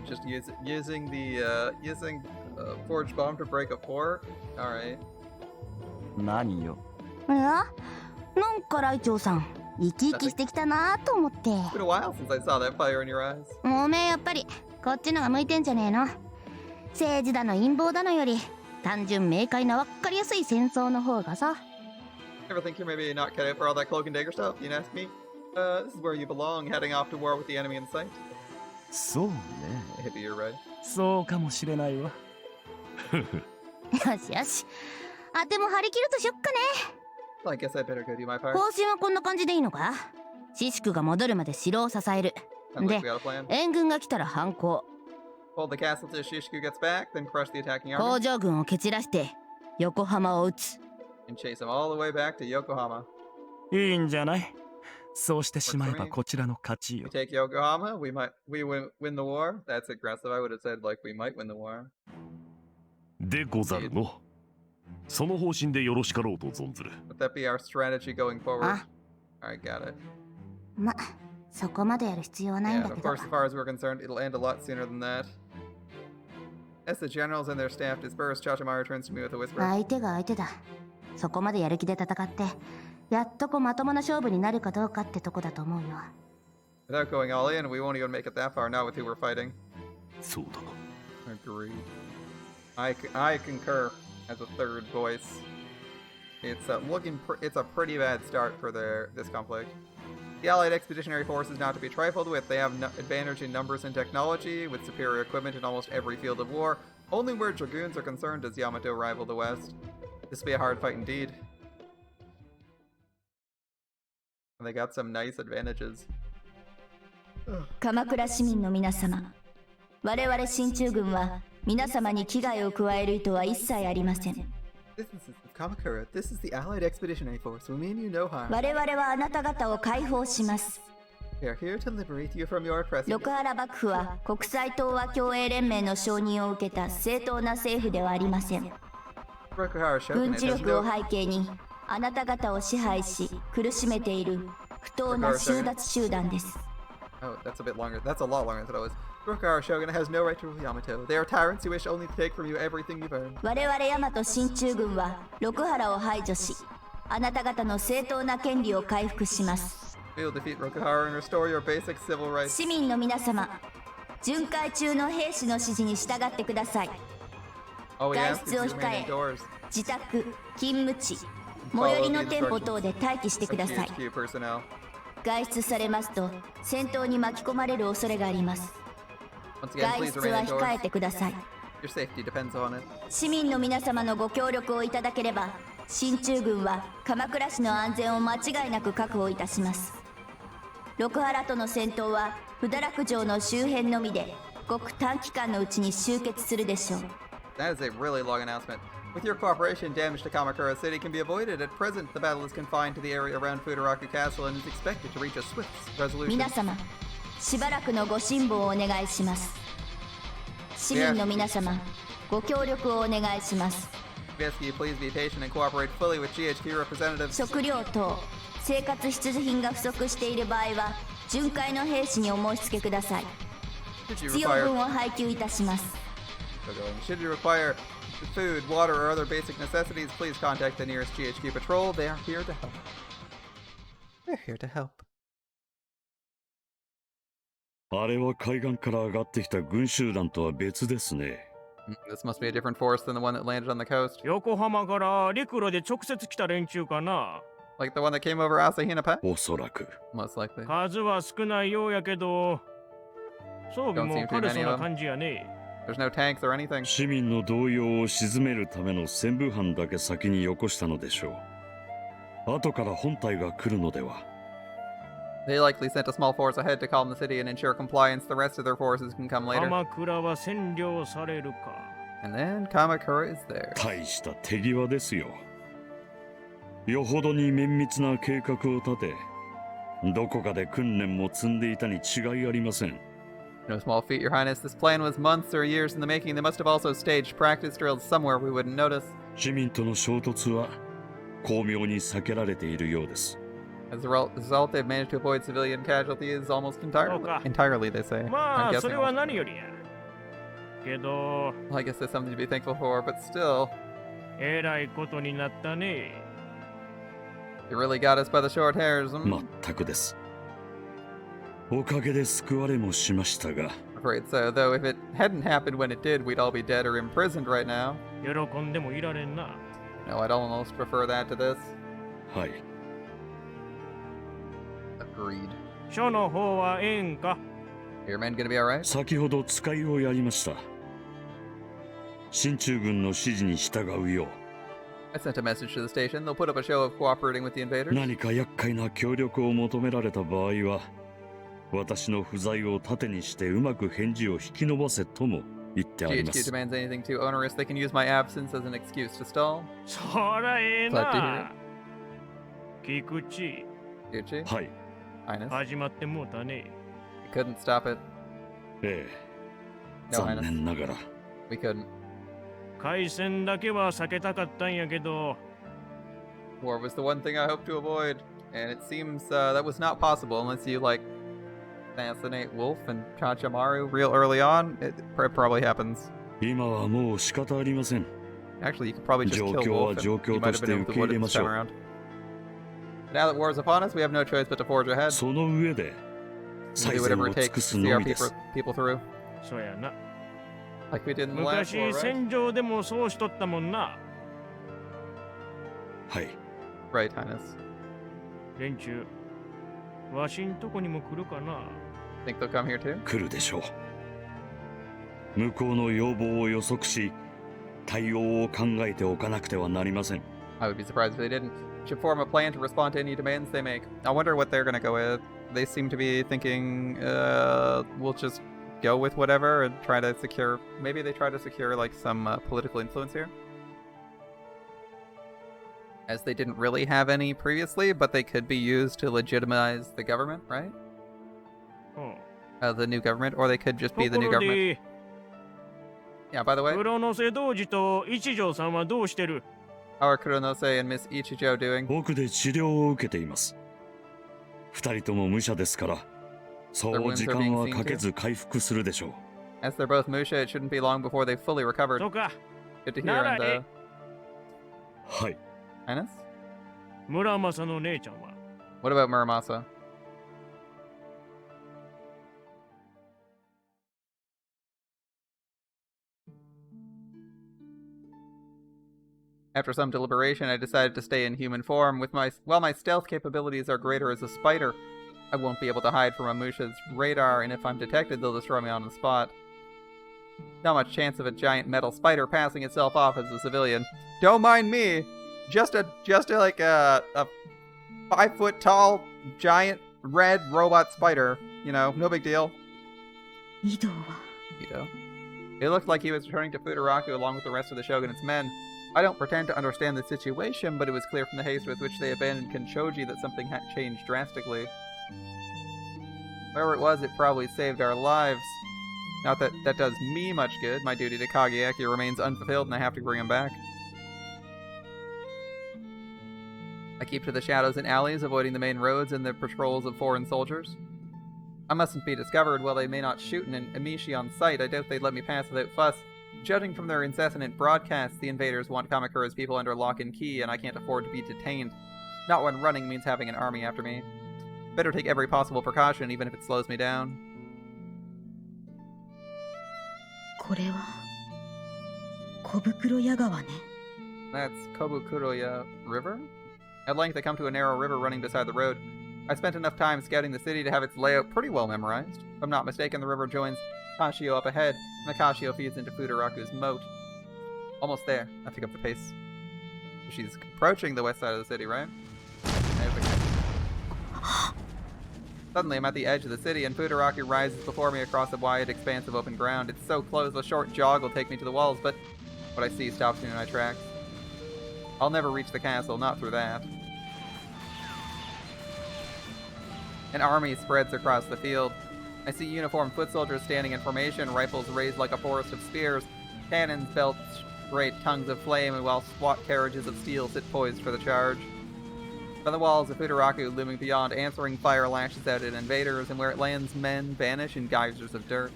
Just using forged bomb to break a fort. All right. 何よ。いや、なんかライチョウさん、生き生きしてきたなと思って。 It's been a while since I saw that fire in your eyes. おめえやっぱりこっちのが向いてんじゃねえの。政治だの陰謀だのより単純明快な分かりやすい戦争の方がさ。 Ever think you're maybe not cut out for all that cloak and dagger stuff? You ask me. This is where you belong, heading off to war with the enemy in sight. そうね。 Maybe you're right. そうかもしれないわ。よしよし。あても張り切るとしよっかね。 Well, I guess I better go do my part. 方針はこんな感じでいいのか。シシクが戻るまで城を支える。 Sounds で like we got a plan. 援軍が来たら反攻。 Hold the castle till Shishiku gets back, then crush the attacking 工 army 場軍を蹴散らして横浜を撃つ。 and chase them all the way back to Yokohama. いいんじゃない。そうしてしまえばこちらの勝ち We よ。 take Yokohama, we win the war. That's aggressive. I would have said like we might win the war. でござるの。その方針でよろしかろうと存ずる。 Would that be our strategy going forward? あ、 Alright, got it. ま、そこまでやる必要はないん Yeah, だ of けど。 course, as far as we're concerned, it'll end a lot sooner than that. As the generals and their staff disperse, Chachamaru turns to me with a whisper. 相手が相手だ。そこまでやる気で戦ってやっとまともな勝負になるかどうかってとこだと思うよ。 Without going all in, we won't even make it that far now with who we're fighting. そうだな。 Agreed. I concur as a third voice. It's it's a pretty bad start for this conflict. The Allied Expeditionary Force is not to be trifled with. They have advantage in numbers and technology, with superior equipment in almost every field of war. Only where dragoons are concerned does Yamato rival the West. This will be a hard fight indeed. And they got some nice advantages. 鎌倉市民の皆様、我々進駐軍は皆様に危害を加える意図は一切ありません。 This is Kamakura. This is the Allied Expeditionary Force. We mean you no harm. 我々はあなた方を解放します。 We are here to liberate you from your oppressors. 六原幕府は国際東和共栄連盟の承認を受けた正当な政府ではありません。Rokuhara 軍 Shogunate 事 has 力を no... 背景にあなた方を支配し苦しめている不当な収奪集団です。 Oh, that's a bit longer. That's a lot longer than I thought it was. Rokuhara Shogunate has no right to rule Yamato. They are tyrants who wish only to take from you everything you've earned. 我々大和進駐軍は六原を排除し、あなた方の正当な権利を回復します。 We will defeat Rokuhara and restore your basic civil rights. 市民の皆様、巡回中の兵士の指示に従ってください。 All we 外 ask is 出を you 控 remain え、 indoors. 自宅、勤務地、最寄りの店舗等で待機してください。 GHQ personnel. 外出されますと戦闘に巻き込まれる恐れがあります。 Once again, 外 please 出 remain は控え indoors. てください。 Your safety depends on it. 市民の皆様のご協力をいただければ、進駐軍は鎌倉市の安全を間違いなく確保いたします。六原との戦闘は不堕落城の周辺のみでごく短期間のうちに終結するでしょう。 That is a really long announcement. With your cooperation, damage to Kamakura City can be avoided. At present, the battle is confined to the area around Futaraku Castle and is expected to reach a swift resolution. 皆様、しばらくのご辛抱をお願いします。市民の皆様、ご協力をお願いします。 We ask you please be patient and cooperate fully with GHQ representatives. 食料等、生活必需品が不足している場合は、巡回の兵士にお申し付けください。 Should you 必要 require 分を配給いたします。 Should you require food, water, or other basic necessities, please contact the nearest GHQ patrol. They are here to help. They're here to help. あれは海岸から上がってきた軍集団とは別ですね。This must be a different force than the one that landed on the coast. 横浜から陸路で直接来た連中かな。 Like the one that came over Asahina Pass? おそらく。 Most likely. 数は少ないようやけど、装備も軽そうな感じやね。There's no tanks or anything. 市民の動揺を鎮めるための戦武班だけ先によこしたのでしょう。後から本体が来るのでは。They likely sent a small force ahead to calm the city and ensure compliance. The rest of their forces can come later. 鎌倉は占領されるか。And then Kamakura is there. 大した手際ですよ。よほどに綿密な計画を立て、どこかで訓練も積んでいたに違いありません。No small feat, Your Highness. This plan was months or years in the making. They must have also staged practice drills somewhere we wouldn't notice. 市民との衝突は巧妙に避けられているようです。As a result, they've managed to avoid civilian casualties almost entirely. Entirely, they say. ま I'm あ、そ guessing. れは何よりや。けど、 Well, I guess there's something to be thankful for, but still, えらいことになったね。you really got us by the short hairs. 全くです。おかげで救われもしましたが。I'm afraid so, though if it hadn't happened when it did, we'd all be dead or imprisoned right now. 喜んでもいられんな。No, I'd almost prefer that to this. はい。Agreed. 書の方はええんか。 Your men gonna be alright? 先ほど使いをやりました。進駐軍の指示に従うよう。I sent a message to the station. They'll put up a show of cooperating with the invaders. 何か厄介な協力を求められた場合は、私の不在を盾にしてうまく返事を引き延ばせとも言ってありま GHQ す。 demands anything too onerous, they can use my absence as an excuse to stall. そらええ Glad to hear な。菊池、 Gucci? はい。 Highness? 始まってもうたね。 We couldn't stop it. ええ。 No, 残 Highness. 念ながら。We couldn't. 海戦だけは避けたかったんやけど、 War was the one thing I hoped to avoid, and it seems that was not possible unless you, like, assassinate Wolf and Chachamaru real early on. It probably happens. 今はもう仕方ありません。 Actually, you could probably just 状 kill 況は Wolf 状 and you 況 might と have し been て able 受 to け avoid 入れ it ま this しょ time う。 around. Now that war is upon us, we have no choice but to forge ahead. その上で、 We'll 最 do 善 whatever を it 尽 takes く to す see の our みです people through. そうやな。 Like we did in the last 昔 war, right? 戦場でもそうしとったもんな。はい。 Right, Highness. 連中、わしんとこにも来るかな。 Think they'll come here too? 来るでしょう。向こうの要望を予測し、対応を考えておかなくてはなりません。I would be surprised if they didn't. We should form a plan to respond to any demands they make. I wonder what they're gonna go with. They seem to be thinking, we'll just go with whatever and try to secure. Maybe they try to secure like some political influence here. As they didn't really have any previously, but they could be used to legitimize the government, right? うん。 The new government, or they could just be と the こ new ろ government. で、Yeah, by the way, 黒の瀬童子と一条さんはどうしてる？ how are Kuronose and Miss Ichijo doing? 奥で治療を受けています。二人とも武者ですから、そう時間はかけず回復するでしょう。As they're both Musha, it shouldn't be long before they've fully recovered. そうか。 Good to hear. なら And はい。Highness? 村正の姉ちゃんは？ What about Muramasa? After some deliberation, I decided to stay in human form. While my stealth capabilities are greater as a spider, I won't be able to hide from Amusha's radar, and if I'm detected, they'll destroy me on the spot. Not much chance of a giant metal spider passing itself off as a civilian. Don't mind me. Just a 5-foot tall, giant red robot spider. You know, no big deal. Ito. It looked like he was returning to Futaraku along with the rest of the shogunate's men. I don't pretend to understand the situation, but it was clear from the haste with which they abandoned Kenshoji that something had changed drastically. Whatever it was, it probably saved our lives. Not that that does me much good. My duty to Kageyaki remains unfulfilled and I have to bring him back. I keep to the shadows and alleys, avoiding the main roads and the patrols of foreign soldiers. I mustn't be discovered. While they may not shoot an Emishi on sight, I doubt they'd let me pass without fuss. Judging from their incessant broadcasts, the invaders want Kamakura's people under lock and key, and I can't afford to be detained. Not when running means having an army after me. Better take every possible precaution, even if it slows me down. これは小袋屋川ね。 That's Kobukuroya River? At length, I come to a narrow river running beside the road. I spent enough time scouting the city to have its layout pretty well memorized. If I'm not mistaken, the river joins Kashio up ahead, and the Kashio feeds into Futaraku's moat. Almost there. I pick up the pace. She's approaching the west side of the city, right? Suddenly, I'm at the edge of the city, and Futaraku rises before me across a wide expanse of open ground. It's so close, a short jog will take me to the walls, but what I see stops me in my tracks. I'll never reach the castle, not through that. An army spreads across the field. I see uniformed foot soldiers standing in formation, rifles raised like a forest of spears, cannons belch great tongues of flame, and while squat carriages of steel sit poised for the charge. From the walls of Futaraku looming beyond, answering fire lashes out at invaders, and where it lands, men vanish in geysers of dirt.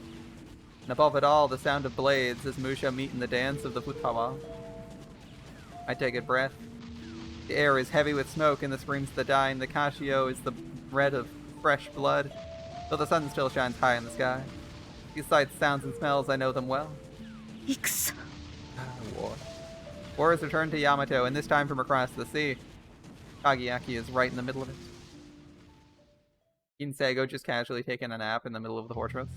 And above it all, the sound of blades as Musha meet in the dance of the Futawa. I take a breath. The air is heavy with smoke, and the screams of the dying. The Kashio is the red of fresh blood, though the sun still shines high in the sky. These sights, sounds, and smells, I know them well. War. War has returned to Yamato, and this time from across the sea. Kageyaki is right in the middle of it. Kinseigo just casually taking a nap in the middle of the fortress.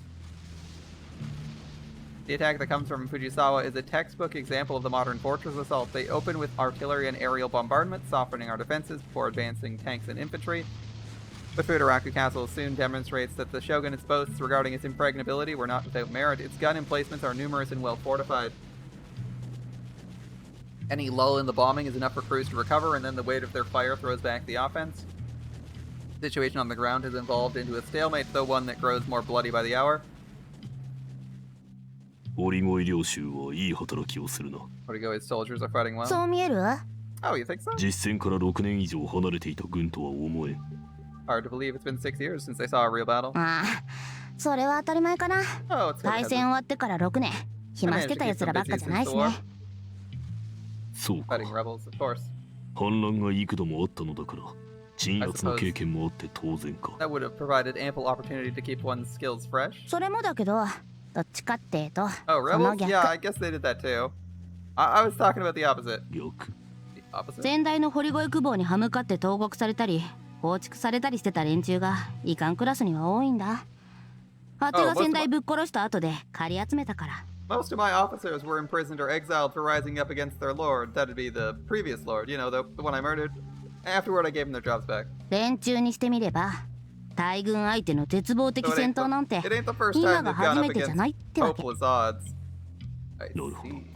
The attack that comes from Fujisawa is a textbook example of the modern fortress assault. They open with artillery and aerial bombardment, softening our defenses before advancing tanks and infantry. But Futaraku Castle soon demonstrates that the shogunate's boasts regarding its impregnability were not without merit. Its gun emplacements are numerous and well fortified. Any lull in the bombing is enough for crews to recover, and then the weight of their fire throws back the offense. The situation on the ground has evolved into a stalemate, though one that grows more bloody by the hour. 折り鯉領衆はいい働きをするな。 Origoi's soldiers are fighting well. そう見える？ Oh, you think so? 実戦から6年以上離れていた軍とは思え。 Hard to believe it's been 6 years since they saw a real battle. ああ、それは当たり前かな。Oh, it's 対戦終わってから6年。暇してた奴らばっかじゃないしね。そうか。 Fighting rebels, of course. 反乱が幾度もあったのだから、鎮圧の経験もあって当然か。 That would have provided ample opportunity to keep one's skills fresh. それもだけど、どっちかっていうと、 Oh, その rebels? 逆。 Yeah, I guess they did that too. I was talking about the opposite. 逆。 The opposite? 先代の堀越久保に歯向かって投獄されたり、放逐されたりしてた連中がいかんクラスには多いんだ。果てが先代ぶっ殺した後で借り集めたから。 Most of my officers were imprisoned or exiled for rising up against their lord. That'd be the previous lord, you know, the one I murdered. Afterward, I gave them their jobs back. 連中にしてみれば、大軍相手の絶望的戦闘なんて It ain't the first 今 time が they've 初 gone め up てじゃ against ないってわけ。 hopeless odds. I see.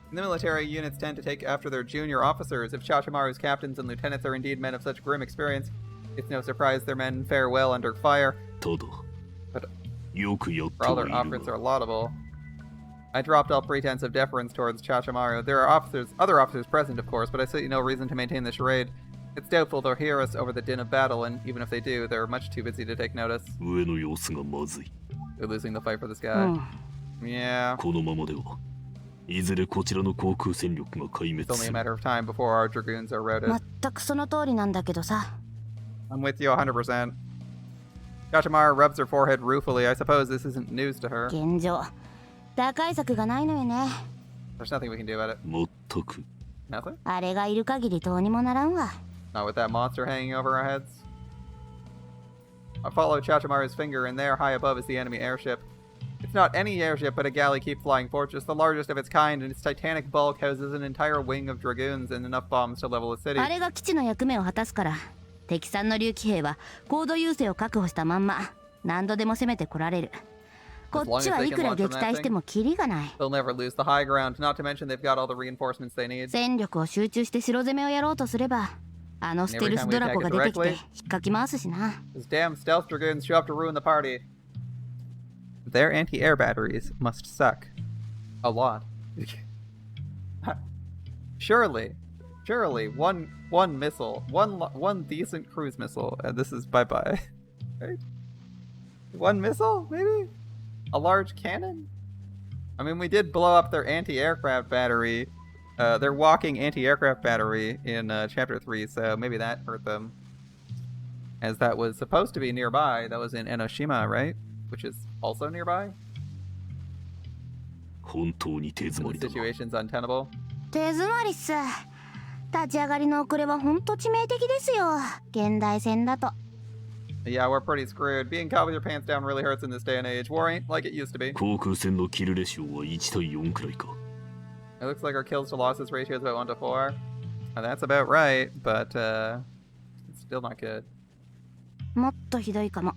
In the military, units tend to take after their junior officers. If Chachimaru's captains and lieutenants are indeed men of such grim experience, it's no surprise their men fare well under fire. ただ、 But よくやって for all は their いる efforts が are laudable. I dropped all pretense of deference towards Chachamaru. There are other officers present, of course, but I see no reason to maintain the charade. It's doubtful they'll hear us over the din of battle, and even if they do, they're much too busy to take notice. They're losing the fight for this guy. Yeah. It's only a matter of time before our dragoons are routed. 全くその通りなんだけどさ。 I'm with you 100%. Chachamaru rubs her forehead ruefully. I suppose this isn't news to her. 現状、打開策がないのよね。 There's nothing we can do about it. Nothing? あれがいる限りどうにもならんわ。 Not with that monster hanging over our heads. I follow Chachamaru's finger, and there, high above, is the enemy airship. It's not any airship, but a galley keep-flying fortress, the largest of its kind, and its titanic bulk houses an entire wing of dragoons and enough bombs to level a city. あれが基地の役目を果たすから、敵さんの竜騎兵は高度優勢を確保したまんま、何度でも攻めてこられる。こっちはいくら撃退してもキリがない。They'll never lose the high ground, not to mention they've got all the reinforcements they need. 戦力を集中して城攻めをやろうとすれば、あのステルスドラコが出てきて引っかき回すしな。Those damn stealth dragoons show up to ruin the party. Their anti-air batteries must suck. A lot. Surely, one missile, one decent cruise missile, and this is bye-bye. Right? One missile, maybe? A large cannon? I mean, we did blow up their anti-aircraft battery, their walking anti-aircraft battery in Chapter 3, so maybe that hurt them. As that was supposed to be nearby. That was in Enoshima, right? Which is also nearby? The situation's untenable. 手詰まりっす。立ち上がりの遅れはほんと致命的ですよ。現代戦だと。 Yeah, we're pretty screwed. Being caught with your pants down really hurts in this day and age. War ain't like it used to be. It looks like our kills to losses ratio is about 1 to 4. Now, that's about right, but it's still not good. もっとひどいかも。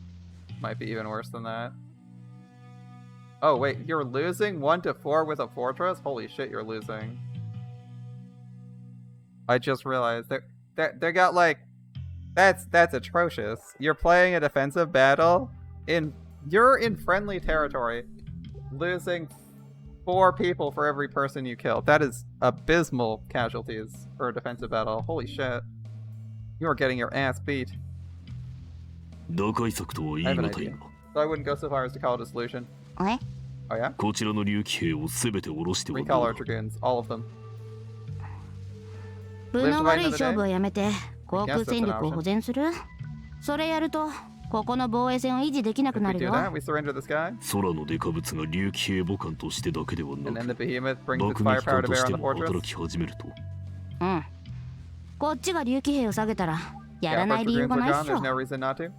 Might be even worse than that. Oh, wait, you're losing 1 to 4 with a fortress? Holy shit, you're losing. I just realized they got like that's atrocious. You're playing a defensive battle you're in friendly territory, losing 4 people for every person you kill. That is abysmal casualties for a defensive battle. Holy shit. You are getting your ass beat. I have an idea. So I wouldn't go so far as to call it a solution. Eh? Oh yeah? Recall our dragoons, all of them. 分の悪い勝負をやめて航空戦力を保全する。それやるとここの防衛線を維持できなくなるよ。We surrender this guy. And then the behemoth brings its firepower to bear on the fortress. うん。こっちが竜騎兵を下げたらやらない理由がないっしょ。 There's no reason not to.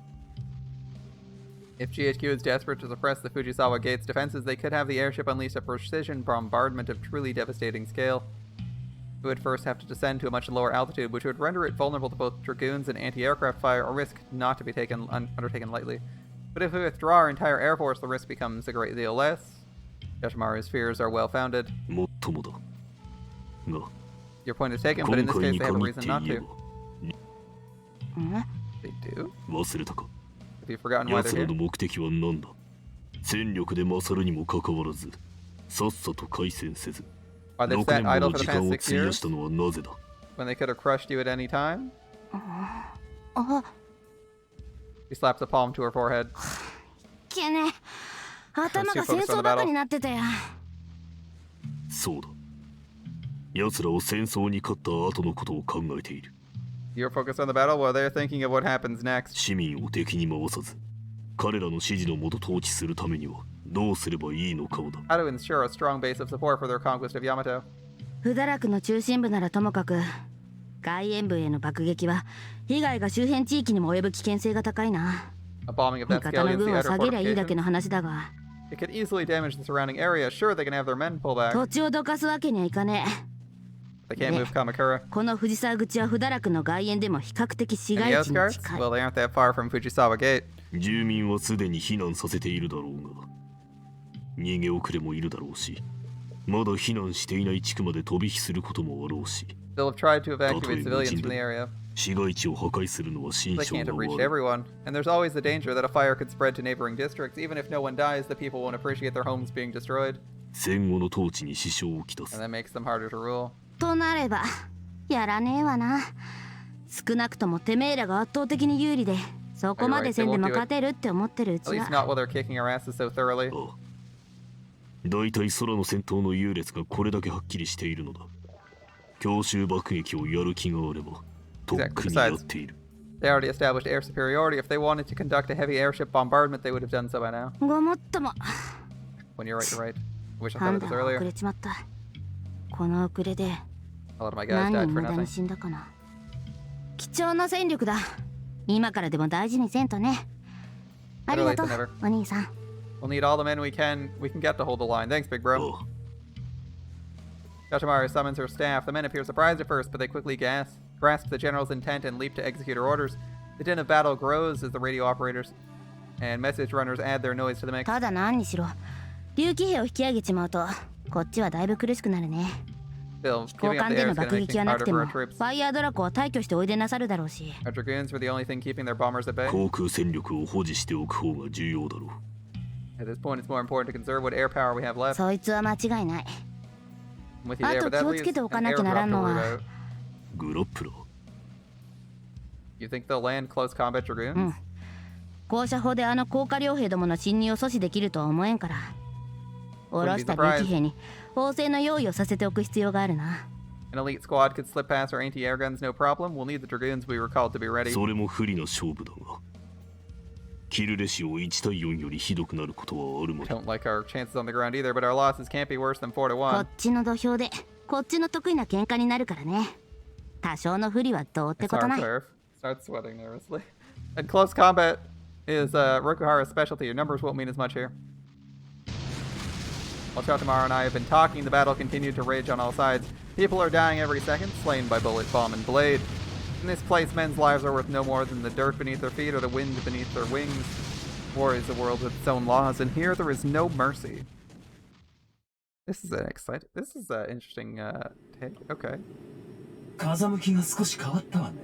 If GHQ is desperate to suppress the Fujisawa Gate's defenses, they could have the airship unleash a precision bombardment of truly devastating scale. It would first have to descend to a much lower altitude, which would render it vulnerable to both dragoons and anti-aircraft fire, a risk not to be undertaken lightly. But if we withdraw our entire air force, the risk becomes a great deal less. Yoshimaru's fears are well founded. Your point is taken, but in this case they have a reason not to. They do? Have you forgotten why they're here? Why they've sat idle for the past 6 years? When they could have crushed you at any time? He slaps a palm to her forehead. けね。頭が戦争バカになってたよ。そうだ。奴らを戦争に勝った後のことを考えている。You're focused on the battle while they're thinking of what happens next. 市民を敵に回さず、彼らの指示のもと統治するためにはどうすればいいのかをだ。How to ensure a strong base of support for their conquest of Yamato. 不堕落の中心部ならともかく、外縁部への爆撃は被害が周辺地域にも及ぶ危険性が高いな。A bombing of that 味 scale 方の against 軍 the を outer 下げりゃいいだけ fortifications. の話だが。It could easily damage the surrounding area. Sure, they can have their men pull back. 土地をどかすわけにはいかねえ。 They can't move Kamakura. この藤沢口は不堕落の外縁でも比較的市 And the 街地に outskirts? 近い。 Well, they aren't that far from Fujisawa Gate. 住民はすでに避難させているだろうが、逃げ遅れもいるだろうし、まだ避難していない地区まで飛び火することもあろうし、 They'll have tried to evacuate civilians from the area. 市街地を破壊するのは心 They 象 can't が have reached 悪い。 everyone. And there's always the danger that a fire could spread to neighboring districts. Even if no one dies, the people won't appreciate their homes being destroyed. 戦後の統治に支障をきた And す。 that makes them harder to rule. となればやらねえわな。少なくともてめえらが圧倒的に有利で、そこまでせんでも勝てるって思ってるうち At は least not while they're kicking our asses so thoroughly. だいたい空の戦闘の優劣がこれだけはっきりしているのだ。強襲爆撃をやる気があればとっくにやっている。 They already established air superiority. If they wanted to conduct a heavy airship bombardment, they would have done so by now. ごもっとも When you're right, you're right. I wish I 判 thought of 断 this が遅 earlier. れちまった。この遅れで A lot of my guys 何 died 人 for 無駄に nothing. 死んだかな。貴重な戦力だ。今からでも大事にせんとね。ありがとう Better late than never. お兄さん。 We'll need all the men we can get to hold the line. Thanks, big bro. Yoshimaru summons her staff. The men appear surprised at first, but they quickly grasp the general's intent and leap to execute her orders. The din of battle grows as the radio operators and message runners add their noise to the mix. ただ何にしろ竜騎兵を引き上げちまうとこっちはだいぶ苦しくなるね。 Still, 交 giving up 換 the で air の is going to 爆 make 撃 things はなく harder て for も our フ troops. ァイヤードラコは退去しておいでなさるだろうし。 Our dragoons were the only thing keeping their bombers at bay. 航空戦力を保持しておく方が重要だろう。 At this point, it's more important to conserve what air power we have left. そいつは間違いない。 I'm with you あ there, と but 気 that をつ leaves けておか an なきゃなら airdrop ん to の root は out. グロップラ You think they'll land close combat dragoons? うん。高射砲であの高架両兵どもの侵入を阻止できるとは思えんから。下ろした竜騎兵に砲声の用意をさせておく必要があるな。An elite squad could slip past our anti-air guns, no problem. We'll need the dragoons we were called to be ready. それも不利な勝負だが、キルレシオ1対4よりひどくなることはあるまい。 Don't like our chances on the ground either, but our losses can't be worse than 4 to こ 1. っちの土俵でこっちの得意な喧嘩になるからね。多少の不利はどうってことない。 Start sweating nervously. And close combat is Rokuhara's specialty. Your numbers won't mean as much here. While Chotomaro and I have been talking, the battle continued to rage on all sides. People are dying every second, slain by bullet, bomb, and blade. In this place, men's lives are worth no more than the dirt beneath their feet or the wind beneath their wings. War is a world with its own laws, and here there is no mercy. This is an interesting take. Okay. 風向きが少し変わったわね。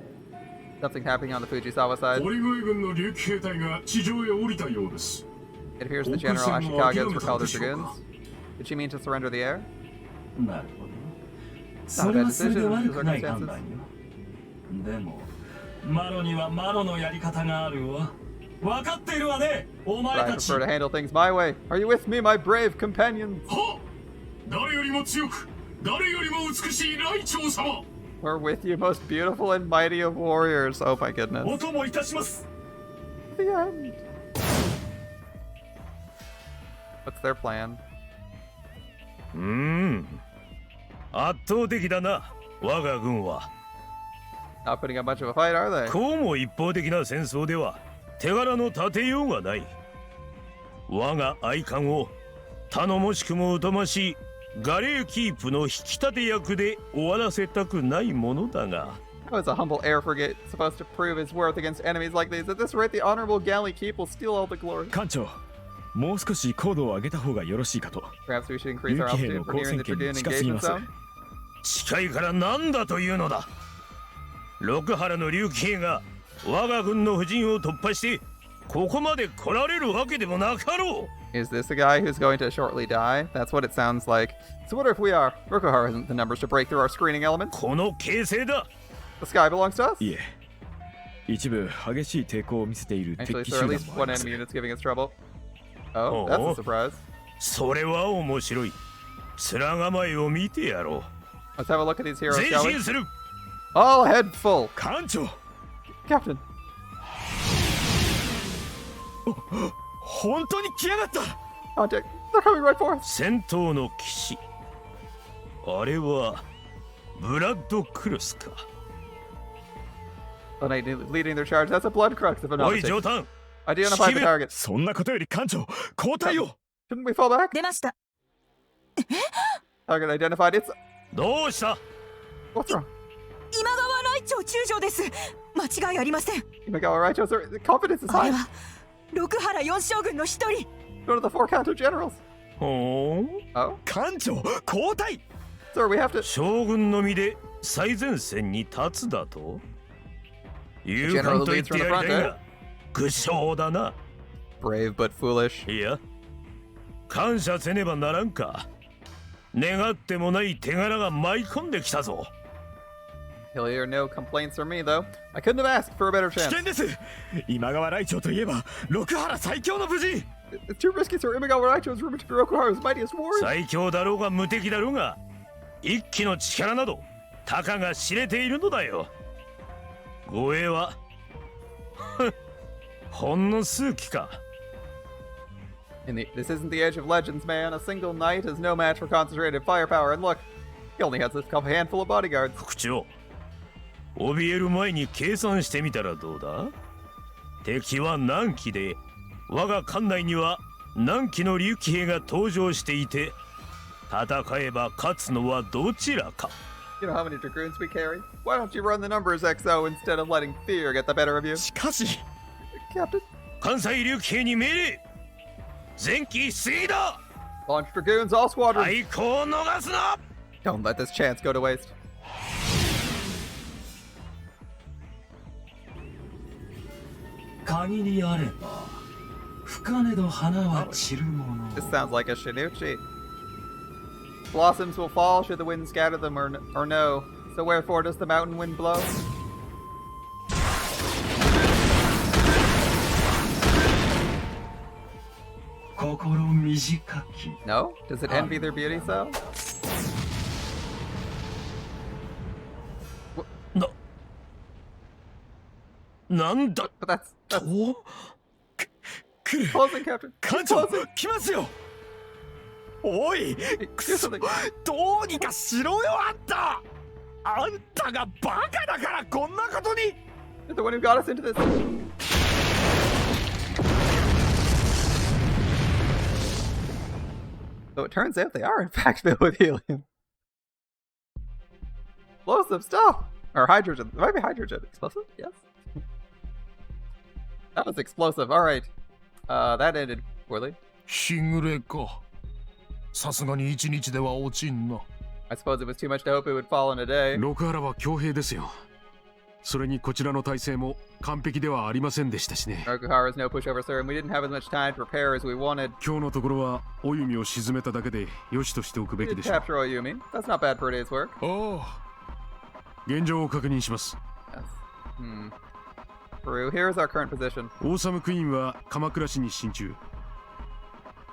Something happening on the Fujisawa side. 堀越軍の竜騎兵隊が地上へ降りたようです。 It appears the General Ashikaga has recalled her dragoons. Did she mean to surrender the air? なるほど。それはそれで悪くない判断よ。でも、マロにはマロのやり方があるわ。分かっているわね、お But 前 I たち。 prefer to handle things my way. Are you with me, my brave companions? はっ、誰よりも強く、誰よりも美しいライチョウ様。 We're with you, most beautiful and mighty of warriors. Oh my goodness. お供いたします。 The end. What's their plan? 圧倒的だな、我が軍は。 Not putting up much of a fight, are they? こうも一方的な戦争では手柄の立てようがない。我が愛艦を頼もしくも疎ましいガレーキープの引き立て役で終わらせたくないものだが。 How is a humble air frigate supposed to prove its worth against enemies like these? At this rate, the honorable galley keep will steal all the glory. 艦長、もう少し高度を上げた方がよろしいかと。 Perhaps we should increase our 竜騎兵 altitude の for 交 nearing 戦 the 圏に dragoon 近すぎ engagement ます。 zone. 近いから何だというのだ。六原の竜騎兵が我が軍の布陣を突破してここまで来られるわけでもなかろう。 Is this a guy who's going to shortly die? That's what it sounds like. So what if we are? Rokuhara hasn't the numbers to break through our screening elements. この形勢だ。 The sky belongs to us? いえ、一部激しい抵抗を見せている Actually, 敵 so 集 at 団 least もあ one ります。 enemy unit's giving us trouble. Oh, that's a surprise. それは面白い。面構えを見てやろう。 Let's have a look at these heroes, 前 shall we? 進する。 All head full. 艦長。 Captain. 本当に来やがった。 Contact. They're coming right for us. 戦闘の騎士。あれはブラッドクロスか。 Oh, leading their charge. That's a blood crux, if I'm not おい上 mistaken. 官。 Identify the target. そんなことより艦長、交代を。 Shouldn't we fall back? 出ました。 Target identified. It's どうした。 what's wrong? 今川来長中将です。間違いありません。 Imagawa Raicho, sir. The confidence is あれ high. は六原四将軍の一人。 Go to the four counter generals. ほう。 Oh, 艦長、交代。 sir, we have to. 将軍の身で最前線に立つだと。勇敢と言ってやりたいが、愚将だな。 Brave but foolish. いや、感謝せねばならんか。願ってもない手柄が舞い込んできたぞ。He'll hear no complaints from me, though. I couldn't have asked for a better 危 chance. 険です。今川来長といえば六原最強の武人。 It's too risky, sir. Imagawa Raicho is rumored to be Rokuharu's mightiest warrior. 最強だろうが無敵だろうが、一騎の力などたかが知れているのだよ。護衛はほんの数騎か。This isn't the age of legends, man. A single knight is no match for concentrated firepower. And look, he only has a handful of bodyguards. 副長、怯える前に計算してみたらどうだ。敵は何騎で、我が艦内には何騎の竜騎兵が登場していて、戦えば勝つのはどちらか。You know how many dragoons we carry? Why don't you run the numbers XO instead of letting fear get the better of you? しかし、Captain. 関西竜騎兵に命令。前期一斉だ。 Launch dragoons, all squadrons. 対抗を逃すな。 Don't let this chance go to waste. 限りあれば吹かねど花は散るもの。 This sounds like a Shinuchi. Blossoms will fall should the wind scatter them or no. So wherefore does the mountain wind blow? No? Does it envy their beauty so? But that's closing, Captain. 艦長、来ますよ。おい、くそ、どうにかしろよあんた。あんたがバカだからこんなことに。 You're the one who got us into this. So it turns out they are in fact filled with helium. Explosive stuff! Or hydrogen. It might be hydrogen. Explosive? Yes. That was explosive. Alright. That ended poorly. 日暮れか。さすがに一日では落ちんな。I suppose it was too much to hope it would fall in a day. 六原は強兵ですよ。それにこちらの体制も完璧ではありませんでしたしね。Rokuhara is no pushover, sir, and we didn't have as much time to prepare as we wanted. 今日のところはお弓を沈めただけで良しとしておくべきでしょう。Capture Oyumi. That's not bad for a day's work. ああ。現状を確認します。Yes. Peru, here is our current position. オーサムクイーンは鎌倉市に進駐。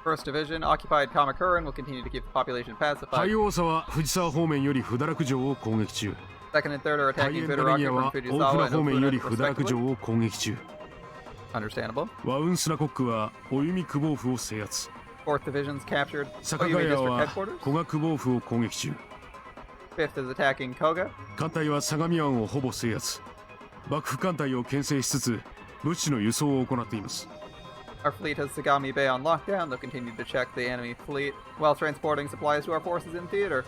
First Division occupied Kamakura and will continue to keep the population pacified. 海王佐は藤沢方面より不堕落城を攻撃中。Second and third are 大 attacking 円ダレニア Fudaraki は from 大倉 Fujisawa 方 and 面より Ofuna 不堕落城 respectively. を攻撃中。Understandable. ワウンスナコックはお弓久保府を制圧。Fourth Division's captured 坂ヶ Oyumi 谷 District は headquarters. 古賀久保府を攻撃中。Fifth is attacking Koga. 艦隊は相模湾をほぼ制圧。幕府艦隊を牽制しつつ物資の輸送を行っています。Our fleet has Sagami Bay on lockdown. They'll continue to check the enemy fleet while transporting supplies to our forces in theater.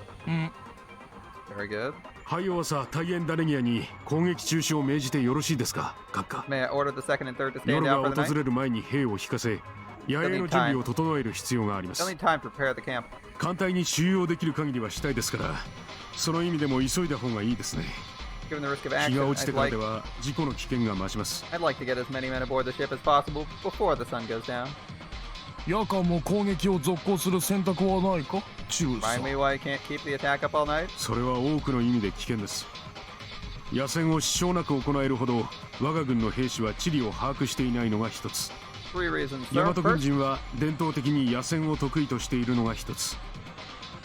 Very good. 海王佐大円ダレニアに攻撃中止を命じてよろしいですか、閣下。 May I order the second and third to stand 夜 down が for the 訪 night? れる前に兵を引かせ、野営の準備を整える必要がありま They'll す。 need time to prepare the camp. 艦隊に収容できる限りはしたいですから、その意味でも急いだ方がいいですね。 Given the risk of 日 action, が落ちて I'd から like, では事故の危険が増します。 I'd like to get as many men aboard the ship as possible before the sun goes down. 夜間も攻撃を続行する選択はないか、中佐。 Remind me why you can't keep the attack up all night? それは多くの意味で危険です。野戦を支障なく行えるほど我が軍の兵士は地理を把握していないのが一つ。 Three reasons, 大 sir. 和軍 First, 人は伝統的に野戦を得意としているのが一つ。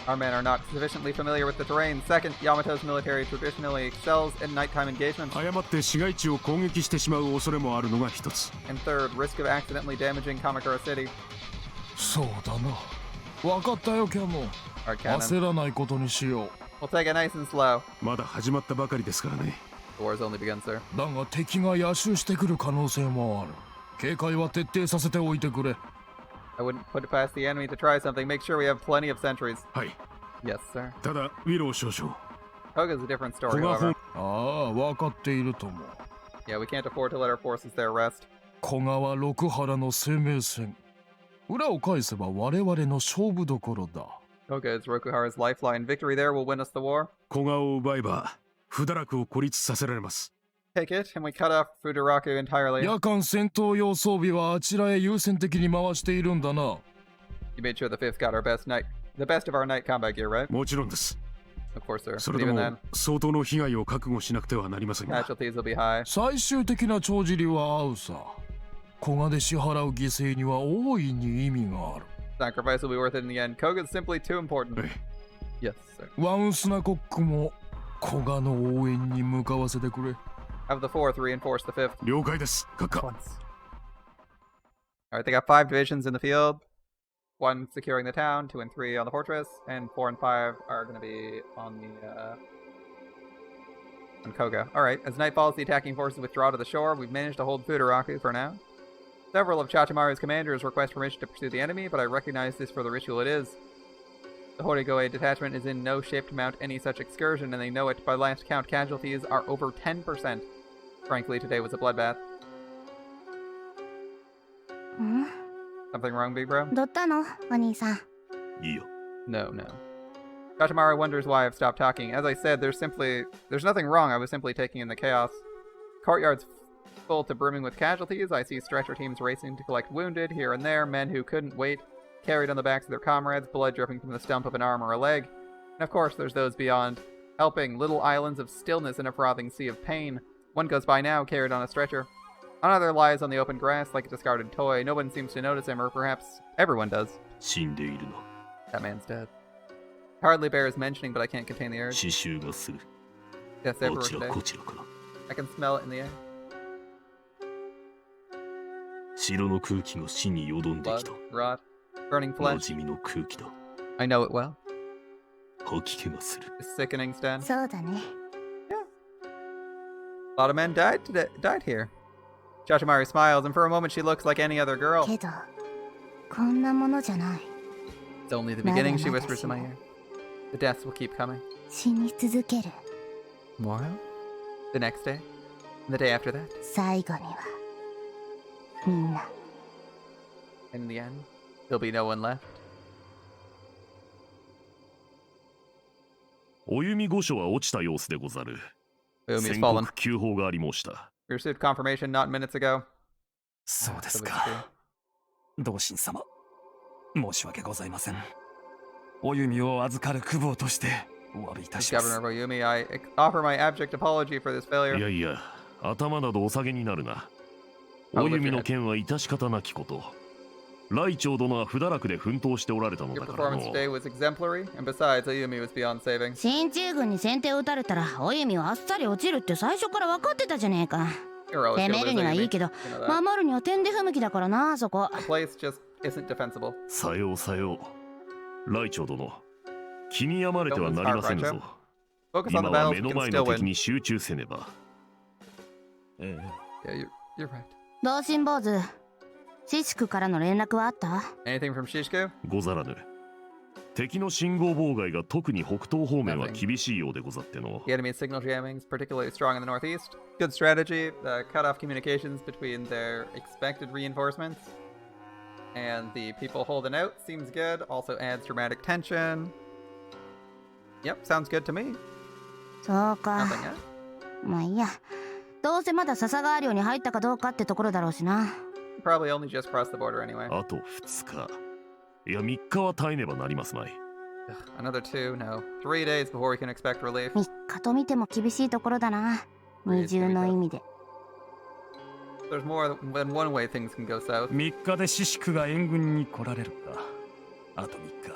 our men are not sufficiently familiar with the terrain. Second, Yamato's military traditionally excels in nighttime engagements. 誤って市街地を攻撃してしまう恐れもあるのが一つ。 And third, risk of accidentally damaging Kamakura City. そうだな。分かったよ、キャノン。 Our cannon. 焦らないことにしよう。 We'll take it nice and slow. まだ始まったばかりですからね。 The war's only begun, sir. だが敵が野襲してくる可能性もある。警戒は徹底させておいてくれ。I wouldn't put it past the enemy to try something. Make sure we have plenty of sentries. はい。 Yes, sir. ただ、ウィロー少々。 Koga's a different story, 古賀 however. ああ、分かっているとも。Yeah, we can't afford to let our forces there rest. 古賀は六原の生命線。裏を返せば我々の勝負どころだ。Koga is Rokuhara's lifeline. Victory there will win us the war. 古賀を奪えば、不堕落を孤立させられます。Take it, and we cut off Fudaraku entirely. 夜間戦闘用装備はあちらへ優先的に回しているんだな。You made sure the 5th got the best of our night combat gear, right? もちろんです。 Of course, sir. それで Even も then, 相当の被害を覚悟しなくてはなりませんが。 casualties will be high. 最終的な帳尻は合うさ。古賀で支払う犠牲には大いに意味がある。Sacrifice will be worth it in the end. Koga's simply too important. Yes, sir. ワンスナコックも古賀の応援に向かわせてくれ。Have the 4th reinforce the 5th. 了解です。閣下。Alright, they got 5 divisions in the field. 1 securing the town, 2 and 3 on the fortress, and 4 and 5 are going to be on the on Koga. Alright, as night falls, the attacking forces withdraw to the shore. We've managed to hold Futaraku for now. Several of Chachimaru's commanders request permission to pursue the enemy, but I recognize this for the ritual it is. The Horigoe detachment is in no shape to mount any such excursion, and they know it. By last count, casualties are over 10%. Frankly, today was a bloodbath. Something wrong, big bro? どったのお兄さん。いいよ。 No. Chachimaru wonders why I've stopped talking. As I said, there's nothing wrong. I was simply taking in the chaos. Courtyard's full to brimming with casualties. I see stretcher teams racing to collect wounded here and there, men who couldn't wait, carried on the backs of their comrades, blood dripping from the stump of an arm or a leg. And of course, there's those beyond, helping, little islands of stillness in a frothing sea of pain. One goes by now, carried on a stretcher. Another lies on the open grass like a discarded toy. No one seems to notice him, or perhaps everyone does. 死んでいるの。 That man's dead. Hardly bears mentioning, but I can't contain the urge. 刺繍がする。 Yes, こ everywhere ちら today. こちらから。 I can smell it in the air. 城の空気が死によどんでき Blood, た。 rot, burning 馴 flesh. 染みの空気だ。 I know it well. 吐き気がする。 It's sickening, Stan. そうだね。 A lot of men died here. Chachimaru smiles, and for a moment she looks like any other girl. けど、こんなものじゃない。 It's only the beginning, she whispers in my ear. The deaths will keep coming. 死に続ける。 Tomorrow? The next day? And the day after that? 最後には、みんな。 And in the end, there'll be no one left. お弓御所は落ちた様子でござる。 Oyumi's 宣 fallen. 告急報があり申した。 We received confirmation not minutes ago. そうです So か。同心様、申し訳ございません。お弓を預かる公方としてお詫びいた As します。 Governor of Oyumi, I offer my abject apology for this い failure. やいや、頭などお下げになるな。お弓の件は致し方なきこと。来長殿は不堕落で奮闘しておられたの Your だからの performance today was exemplary, and besides, Oyumi was beyond saving. 進駐軍に先手を打たれたらお弓はあっさり落ちるって最初から分かってたじゃねえか。 You're always 攻 gonna める lose にはいい Oyumi. けど You know that. 守るには点で不向きだからなあそこ。 The place just isn't defensible. さようさよう。来長殿、気に病まれてはなりませぬぞ。 Focus 今 on the は battles 目 you の can 前 still の敵 win. に集中せねば。Yeah, you're right. 同心坊主、シシクからの連絡はあった？ Anything from Shishku? ござらぬ。敵の信号妨害が特に北東方面は厳しいようでござっての。 The enemy's signal jamming is particularly strong in the northeast. Good strategy. Cut off communications between their expected reinforcements and the people holding out seems good. Also adds dramatic tension. Yep, sounds good to me. そうか。 Nothing yet. まあいいや。どうせまだ笹川領に入ったかどうかってところだろうしな。Probably only just crossed the border anyway. あと2日。いや、3日は耐えねばなりますまい。Another 2, no. 3 days before we can expect relief. 3日と見ても厳しいところだな。二重の意味で。There's more than one way things can go south. 3日でシシクが援軍に来られるか。あと3日、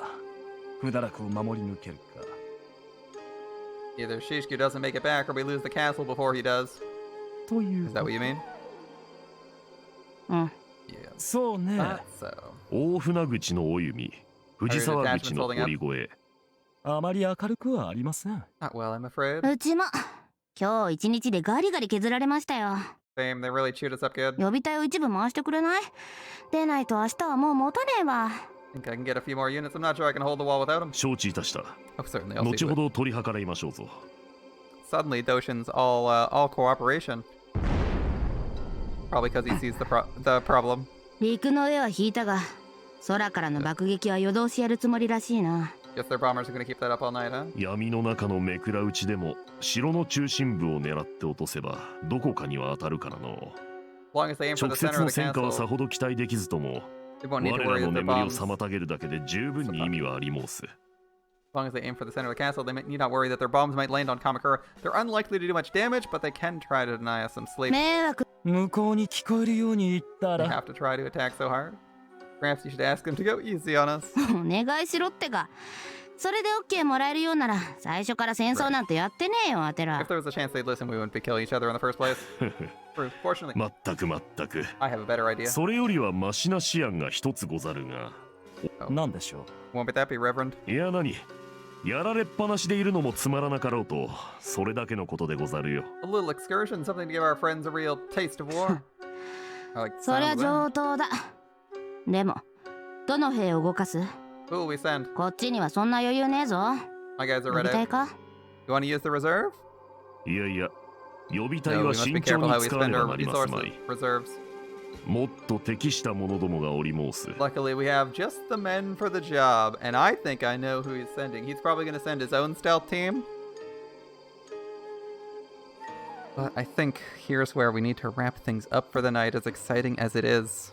不堕落を守り抜けるか。Either Shishku doesn't make it back or we lose the castle before he does. という。 Is that what you mean? うん。Yeah. そうね。 Thought so. 大船口のお弓、藤沢口の堀越。あまり明るくはありません。Not well, I'm afraid. うちも今日一日でガリガリ削られましたよ。 Same, they really chewed us up good. 予備隊を一部回してくれない？でないと明日はもう持たねえわ。Think I can get a few more units. I'm not sure I can hold the wall without them. 承知いたした。 Oh, certainly, I'll 後 see ほ to it. ど取り計らいましょうぞ。 Suddenly, Doshin's all cooperation. Probably because he sees the problem. 陸の上は引いたが、空からの爆撃は夜通しやるつもりらしいな。Guess their bombers are gonna keep that up all night, huh? 闇の中のめくら打ちでも城の中心部を狙って落とせばどこかには当たるからの。 As long as they aim for 直 the 接 center の of the 戦果はさ castle. ほど期待できずとも They won't 我 need to ら worry の that their 眠りを bombs, 妨げるだけで十分に意味はあり申す。 as long as they aim for the center of the castle, they need not worry that their bombs might land on Kamakura. They're unlikely to do much damage, but they can try to deny us some sleep. 迷惑。向こうに聞こえるように言った They ら have to try to attack so hard. Perhaps you should ask them to go easy on us. お願いしろってか。それで OK もらえるようなら最初から戦争なんてやってねえよ、アテラ。 If there was a chance they'd listen, we wouldn't be killing each other in the first place. Fortunately, まったくまったく。 I have a better idea. それよりはマシな思案が一つござるが。なんでしょう。 Won't that be Reverend? いや何やられっぱなしでいるのもつまらなかろうと、それだけのことでござるよ。 A little excursion, something to give our friends a real taste of war. I like the そり sound ゃ of 上 that. 等だ。でも、どの兵を動かす？ Who will we send? こっちにはそんな余裕ねえぞ。 My guys are 呼 ready. びたいか？ You want to use the reserve? いやいや、予備隊 No, は we must 慎 be 重 careful に how we 使わ spend ねば our なりますま resources. い。 Reserves. もっと適した者どもがおり申す。 Luckily, we have just the men for the job, and I think I know who he's sending. He's probably going to send his own stealth team. But I think here's where we need to wrap things up for the night, as exciting as it is.